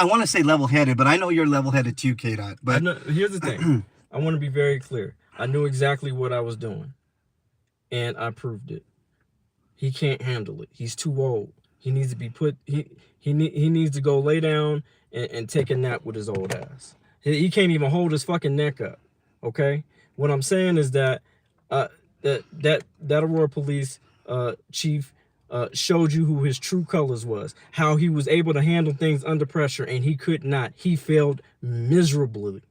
want to say level-headed, but I know you're level-headed too, KDot. But here's the thing. I want to be very clear. I knew exactly what I was doing, and I proved it. He can't handle it. He's too old. He needs to be put. He needs to go lay down and take a nap with his old ass. He can't even hold his fucking neck up. Okay. What I'm saying is that that Aurora Police chief showed you who his true colors was. How he was able to handle things under pressure, and he could not. He failed miserably.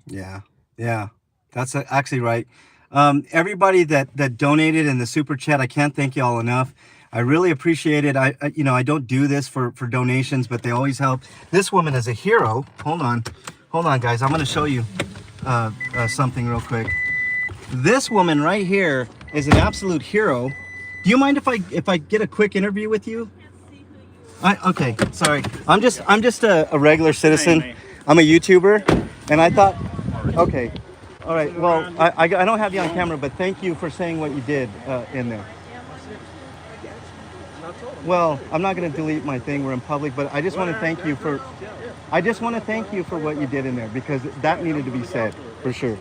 Yeah. That's actually right. Everybody that donated in the super chat, I can't thank you all enough. I really appreciate it. I don't do this for donations, but they always help. This woman is a hero. Hold on, guys. I'm going to show you something real quick. This woman right here is an absolute hero. Do you mind if I get a quick interview with you? Okay, sorry. I'm just a regular citizen. I'm a YouTuber, and I thought, okay, all right. Well, I don't have you on camera, but thank you for saying what you did in there. Well, I'm not going to delete my thing. We're in public, but I just want to thank you for. I just want to thank you for what you did in there, because that needed to be said for sure.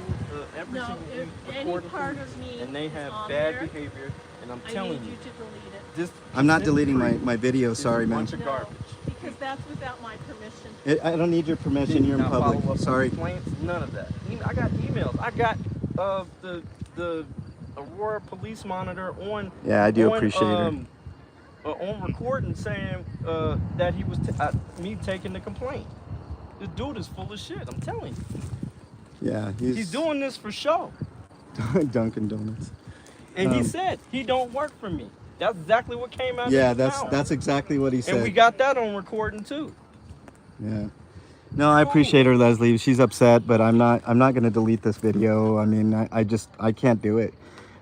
No, if any part of me and they have on bad there, behavior, and I'm I telling need you, you to delete it. this. I'm not deleting my video. Sorry, man. Bunch of garbage. Because that's without my permission. I don't need your permission. You're in Not public. follow up Sorry. complaints, none of that. I got emails. I got the Aurora Police Monitor on. Yeah, I do appreciate it. On recording saying that he was me taking the complaint. This dude is full of shit. I'm telling you. Yeah, He's doing this for show. Dunkin' Donuts. And he said he don't work for me. That's exactly what came out. Yeah, of his mouth. that's exactly what he said. And we got that on recording too. Yeah. No, I appreciate her, Leslie. She's upset, but I'm not going to delete this video. I mean, I can't do it.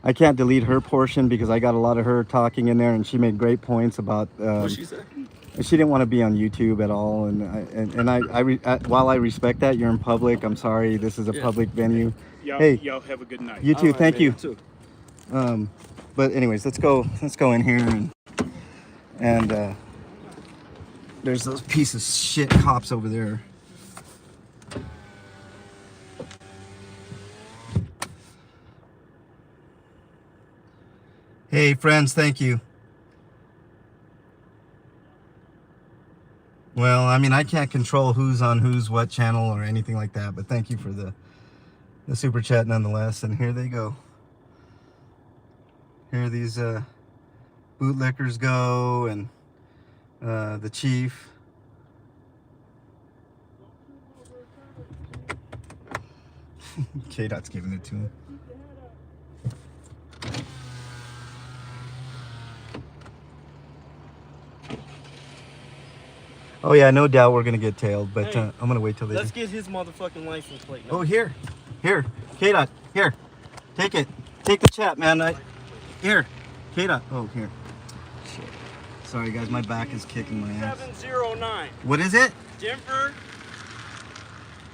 I can't delete her portion because I got a lot of her talking in there, and she made great points about. What she said? She didn't want to be on YouTube at all, and while I respect that, you're in public. I'm sorry, this is a public venue. Y'all have a good night. You too. Right, thank man, you. You too. But anyways, let's go in here and there's those piece of shit cops over there. Hey friends, thank you. Well, I mean, I can't control who's on who's what channel or anything like that, but thank you for the super chat nonetheless. And here they go. Here these bootlickers go, and the chief. KDot's giving it to him. Oh yeah, no doubt we're gonna get tailed, but Hey, I'm gonna wait till they. Let's get his motherfucking license plate. No. Oh, here, KDot, here, take it, take the chat, man. Here, KDot. Oh, here. Shit. Sorry guys, my back is kicking my ass. 709. What is it? Denver,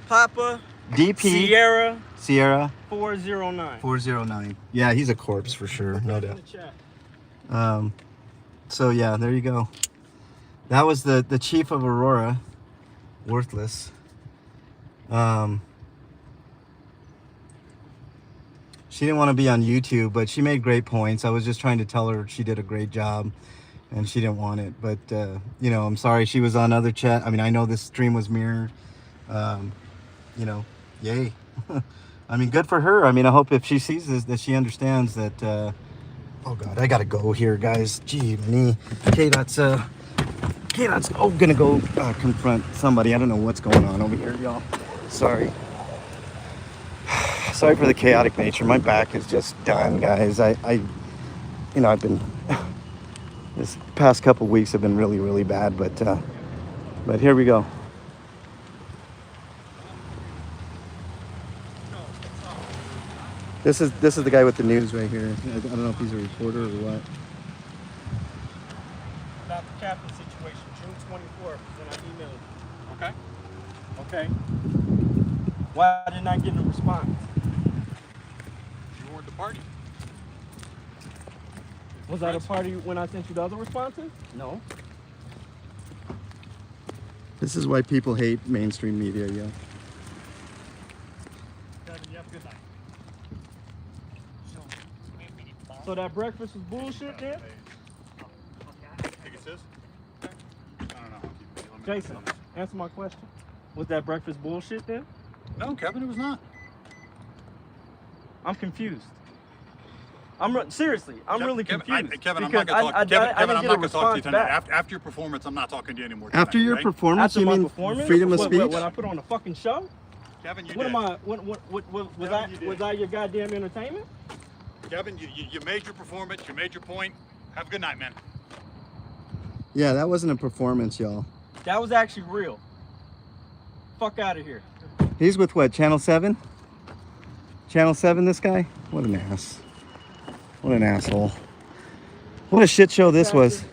Papa, DP. Sierra. 409. 409. Yeah, he's a corpse for sure, no doubt. So yeah, there you go. That was the chief of Aurora, worthless. She didn't want to be on YouTube, but she made great points. I was just trying to tell her she did a great job, and she didn't want it. But you know, I'm sorry she was on other chat. I mean, I know this stream was mirrored. You know, yay. I mean, good for her. I mean, I hope if she sees this that she understands that. Oh God, I gotta go here, guys. Gee, me. KDot's gonna go confront somebody. I don't know what's going on over here, y'all. Sorry. Sorry for the chaotic nature. My back is just done, guys. You know, I've been this past couple weeks have been really, really bad, but here we go. This is the guy with the news right here. I don't know if he's a reporter or what. About the captain situation, June 24th, when I emailed you. Okay. Why didn't I get a response? You weren't the party. Was I the party when I sent you the other responses? No. This is why people hate mainstream media, yeah. So that breakfast was bullshit then? Think it says? I don't know. Jason, answer my question. Was that breakfast bullshit then? No, Kevin, it was not. I'm confused. Seriously, I'm really confused. Kevin, I'm not going to talk. Kevin, I'm not going to talk to you tonight. After your performance, I'm not talking to you anymore. After your performance, you mean freedom of speech? What I put on a fucking show? Kevin, you What did. am I? Was I your goddamn entertainment? Kevin, you made your performance. You made your point. Have a good night, man. Yeah, that wasn't a performance, y'all. That was actually real. Fuck out of here. He's with what, Channel 7? Channel 7, this guy? What an ass. What an asshole. What a shit show this was.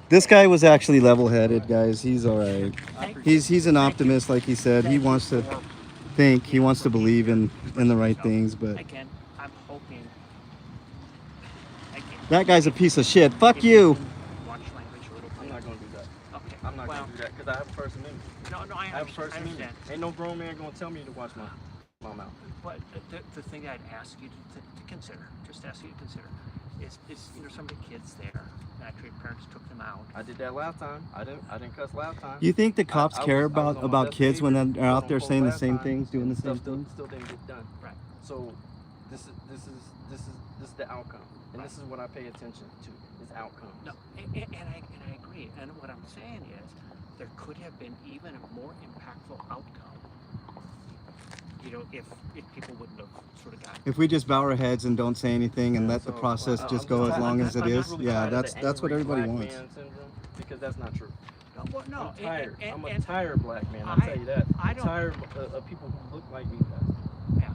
This guy was actually level-headed, guys. He's all right. He's an optimist, like he said. He wants to think, he wants to believe in the right things, but Again, I'm hoping. that guy's a piece of shit. Fuck you. Watch language a little bit. I'm not gonna do that. Okay. I'm not gonna do that because I have a First Amendment. No, I have a First Amendment. understand. Ain't no grown man gonna tell me to watch my mouth. But the thing I'd ask you to consider, just ask you to consider, is some of the kids there. Actually, parents took them out. I did that last time. I didn't cuss last time. You think the cops care I was on my about best kids when behavior. they're out there I was on saying the post same last time. things, doing the same Stuff things? still didn't get done. Right. So this is the outcome, and this is what I pay attention to: is outcomes. No, and I agree. And what I'm saying is, there could have been even a more impactful outcome. You know, if people wouldn't have sort of gotten. If we just bow our heads and don't say anything and let the process just go as long as it is, yeah, that's what everybody wants. Because that's not true. No, I'm tired. I'm a and tired black man. I'll tell you that. I I'm don't- tired of people who look like me. Yeah.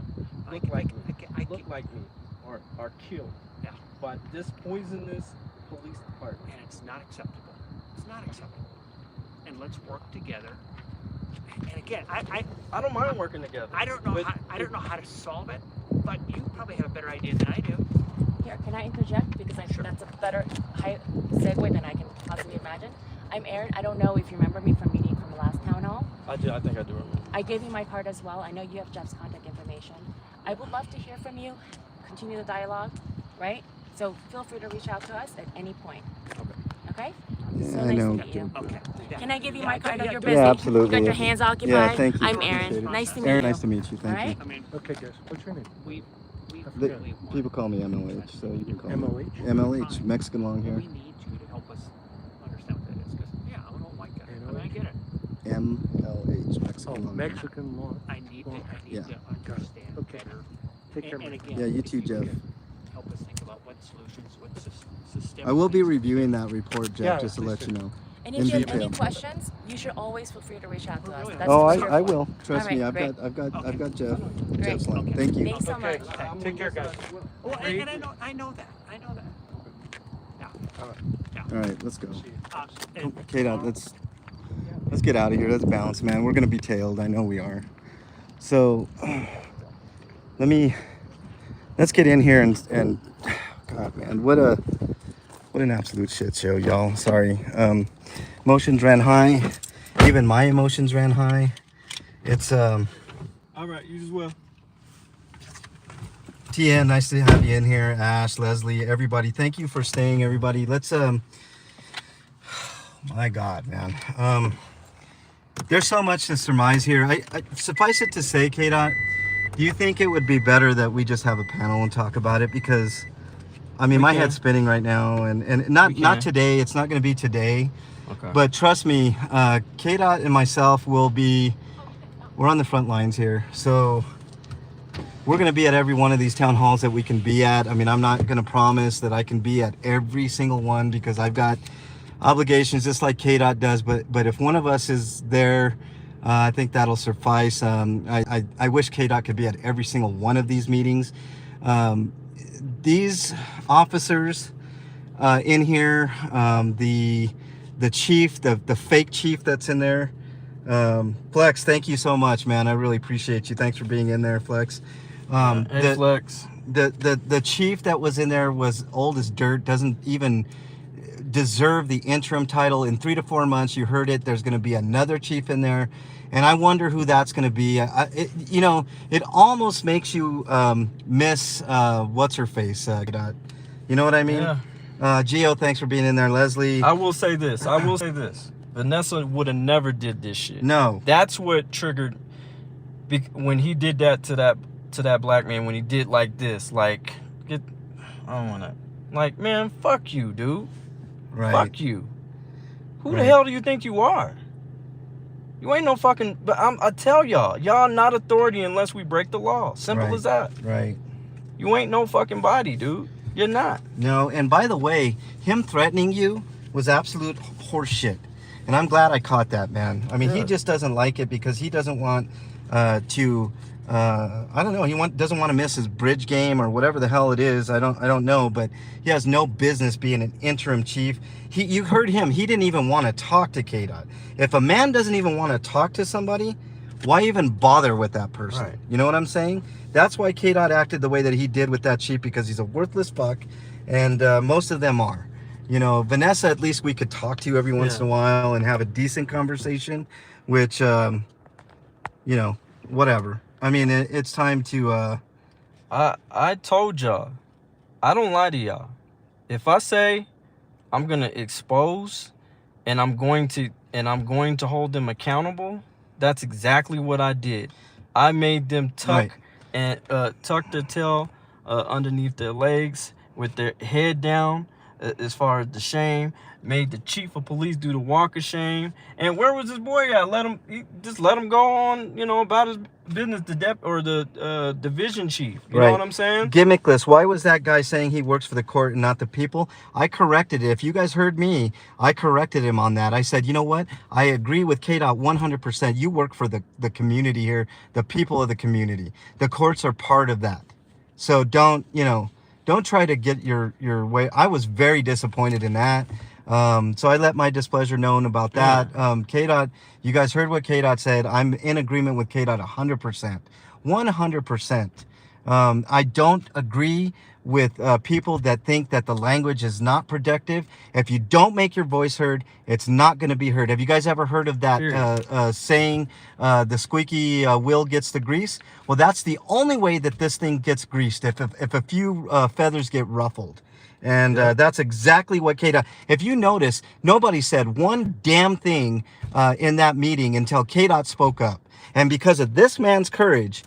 Look like me, or are killed by this poisonous police department. And it's not acceptable. It's not acceptable. And let's work together. And again, I don't mind working together. I don't know how to solve it, but you probably have a better idea than I do. Here, can I interject? Because I think that's a better segue than I can possibly imagine. I'm Erin. I don't know if you remember me from meeting from the last town hall. I think I do remember. I gave you my card as well. I know you have Jeff's contact information. I would love to hear from you, continue the dialogue, right? So feel free to reach out to us at any point. Okay. Okay? Yeah, So I nice know. to meet you. Okay. Can I give you my card? I know you're busy. Yeah, absolutely. You got your hands occupied. Yeah, thank you. I'm Erin. Appreciate it. Nice to meet Erin, you. nice to meet you. All Thank right? you. I mean, Okay, guys, what's your name? we The- really want people call me MLH, so you can call me MLH? MLH, Mexican long hair. we need you to help us understand what that is. Because, yeah, I'm an old white guy. I mean, I get it. MLH, Mexican Oh, long hair. Mexican law. I need Yeah. to understand Okay. better. Take care, And man. again, Yeah, you if too, Jeff. could help us think about what solutions, what systemic I will be things we reviewing can- that report, Jeff, Yeah, just to please let do. you know. And In if you have detail. any questions, you should always feel free to reach out to us. That's Oh, what we're here I for. will. Trust All right, me. I've great. got Jeff's line. Great. Thank you. Thanks so Okay, much. take care, guys. Well, and I know that. Yeah. All right, let's go. And KDot, let's get out of here. Let's bounce, man. We're gonna be tailed. I know we are. So let's get in here and God, man, what an absolute shit show, y'all. Sorry. Emotions ran high. Even my emotions ran high. It's All right, you as well. Tia, nice to have you in here. Ash, Leslie, everybody. Thank you for staying, everybody. Let's my God, man. There's so much to surmise here. I suffice it to say, KDot, do you think it would be better that we just have a panel and talk about it? Because I mean, my head's spinning right now, and not today. It's not going to be today. Okay. But trust me, KDot and myself we're on the front lines here. So we're going to be at every one of these town halls that we can be at. I mean, I'm not going to promise that I can be at every single one because I've got obligations just like KDot does. But if one of us is there, I think that'll suffice. I wish KDot could be at every single one of these meetings. These officers in here, the chief, the fake chief that's in there, Flex, thank you so much, man. I really appreciate you. Thanks for being in there, Flex. Hey, Flex. The chief that was in there was old as dirt, doesn't even deserve the interim title. In 3 to 4 months, you heard it, there's going to be another chief in there, and I wonder who that's going to be. It almost makes you miss what's her face, you know what I mean? Yeah. Gio, thanks for being in there. Leslie, I will say this. Vanessa would have never did this shit. No. That's what triggered when he did that to that black man, when he did like this, like, I don't want to, like, man, fuck you, dude. Right. Fuck you. Who the hell do you think you are? You ain't no fucking, but I tell y'all not authority unless we break the law. Simple as that. Right. You ain't no fucking body, dude. You're not. No, and by the way, him threatening you was absolute horseshit. And I'm glad I caught that, man. I mean, he just doesn't like it because he doesn't want I don't know, he doesn't want to miss his bridge game or whatever the hell it is. I don't know, but he has no business being an interim chief. You heard him. He didn't even want to talk to KDOT. If a man doesn't even want to talk to somebody, why even bother with that person? Right. You know what I'm saying? That's why KDOT acted the way that he did with that chief, because he's a worthless fuck, and most of them are. You know, Vanessa, at least we could talk to every once in a while and have a decent conversation, which, you know, whatever. I mean, it's time to... I told y'all, I don't lie to y'all. If I say I'm going to expose and I'm going to hold them accountable, that's exactly what I did. I made them tuck their tail underneath their legs with their head down, as far as the shame. Made the chief of police do the walk of shame. And where was this boy at? Let him go on, you know, about his business. The division chief. You know what I'm saying? Gimmickless. Why was that guy saying he works for the court and not the people? I corrected it. If you guys heard me, I corrected him on that. I said, you know what? I agree with KDOT 100%. You work for the community here, the people of the community. The courts are part of that. So don't try to get your way. I was very disappointed in that. So I let my displeasure known about that. KDOT, you guys heard what KDOT said. I'm in agreement with KDOT 100%. 100%. I don't agree with people that think that the language is not productive. If you don't make your voice heard, it's not going to be heard. Have you guys ever heard of that saying, the squeaky wheel gets the grease? Well, that's the only way that this thing gets greased, if a few feathers get ruffled. And that's exactly what KDot. If you notice, nobody said one damn thing in that meeting until KDot spoke up. And because of this man's courage,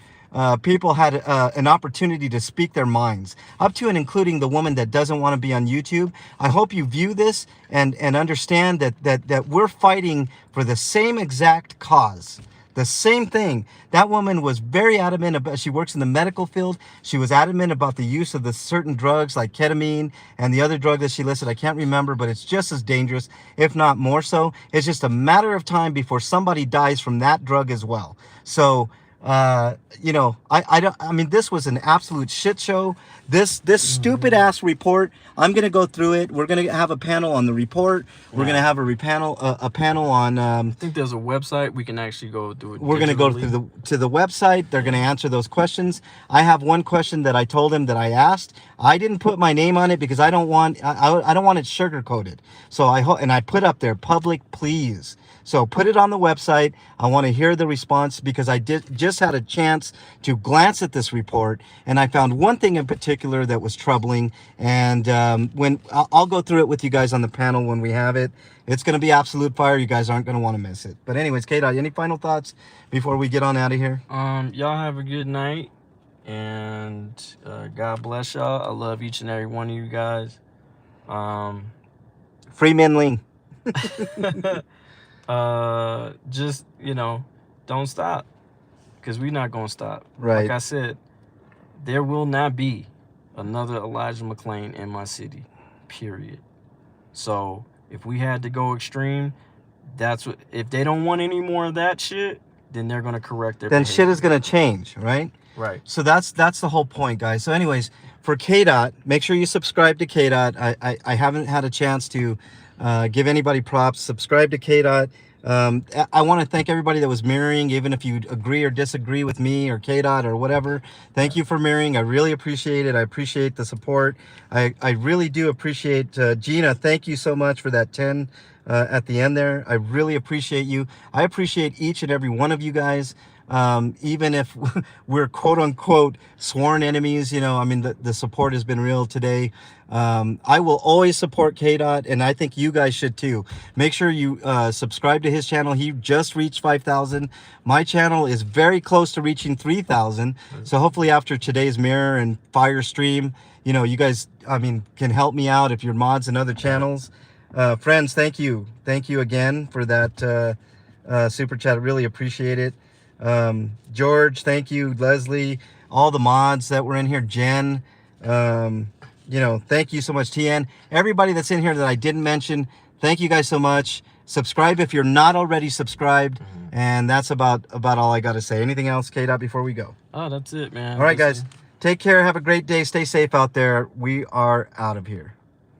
people had an opportunity to speak their minds, up to and including the woman that doesn't want to be on YouTube. I hope you view this and understand that we're fighting for the same exact cause. The same thing. That woman was very adamant about, she works in the medical field. She was adamant about the use of the certain drugs like ketamine and the other drug that she listed. I can't remember, but it's just as dangerous, if not more so. It's just a matter of time before somebody dies from that drug as well. So, you know, I mean, this was an absolute shit show. This stupid ass report, I'm going to go through it. We're going to have a panel on the report. We're going to have a panel on, I think there's a website we can actually go through it. We're going to go to the website. They're going to answer those questions. I have one question that I told him that I asked. I didn't put my name on it because I don't want, I don't want it sugar coated. So I put up there, public, please. So put it on the website. I want to hear the response because I just had a chance to glance at this report, and I found one thing in particular that was troubling. And when I'll go through it with you guys on the panel when we have it. It's going to be absolute fire. You guys aren't going to want to miss it. But anyways, KDot, any final thoughts before we get on out of here? Y'all have a good night, and God bless y'all. I love each and every one of you guys. Free Min Ling. Just, you know, don't stop, because we're not gonna stop. Right. Like I said, there will not be another Elijah McClain in my city, period. So if we had to go extreme, that's what, if they don't want any more of that shit, then they're gonna correct their Then behavior. shit is gonna change, right? Right. So that's the whole point, guys. So anyways, for KDot, make sure you subscribe to KDot. I haven't had a chance to give anybody props. Subscribe to KDot. I want to thank everybody that was mirroring, even if you agree or disagree with me or KDot or whatever. Thank you for mirroring. I really appreciate it. I appreciate the support. I really do appreciate Gina. Thank you so much for that 10 at the end there. I really appreciate you. I appreciate each and every one of you guys. Even if we're quote unquote sworn enemies, you know, I mean, the support has been real today. I will always support KDot, and I think you guys should too. Make sure you subscribe to his channel. He just reached 5,000. My channel is very close to reaching 3,000. So hopefully after today's mirror and fire stream, you know, you guys, I mean, can help me out if you're mods in other channels. Friends, thank you. Thank you again for that super chat. I really appreciate it. George, thank you. Leslie, all the mods that were in here, Jen, you know, thank you so much. TN, everybody that's in here that I didn't mention, thank you guys so much. Subscribe if you're not already subscribed. And that's about all I got to say. Anything else, KDot, before we go? Oh, that's it, man. All right, guys, take care. Have a great day. Stay safe out there. We are out of here.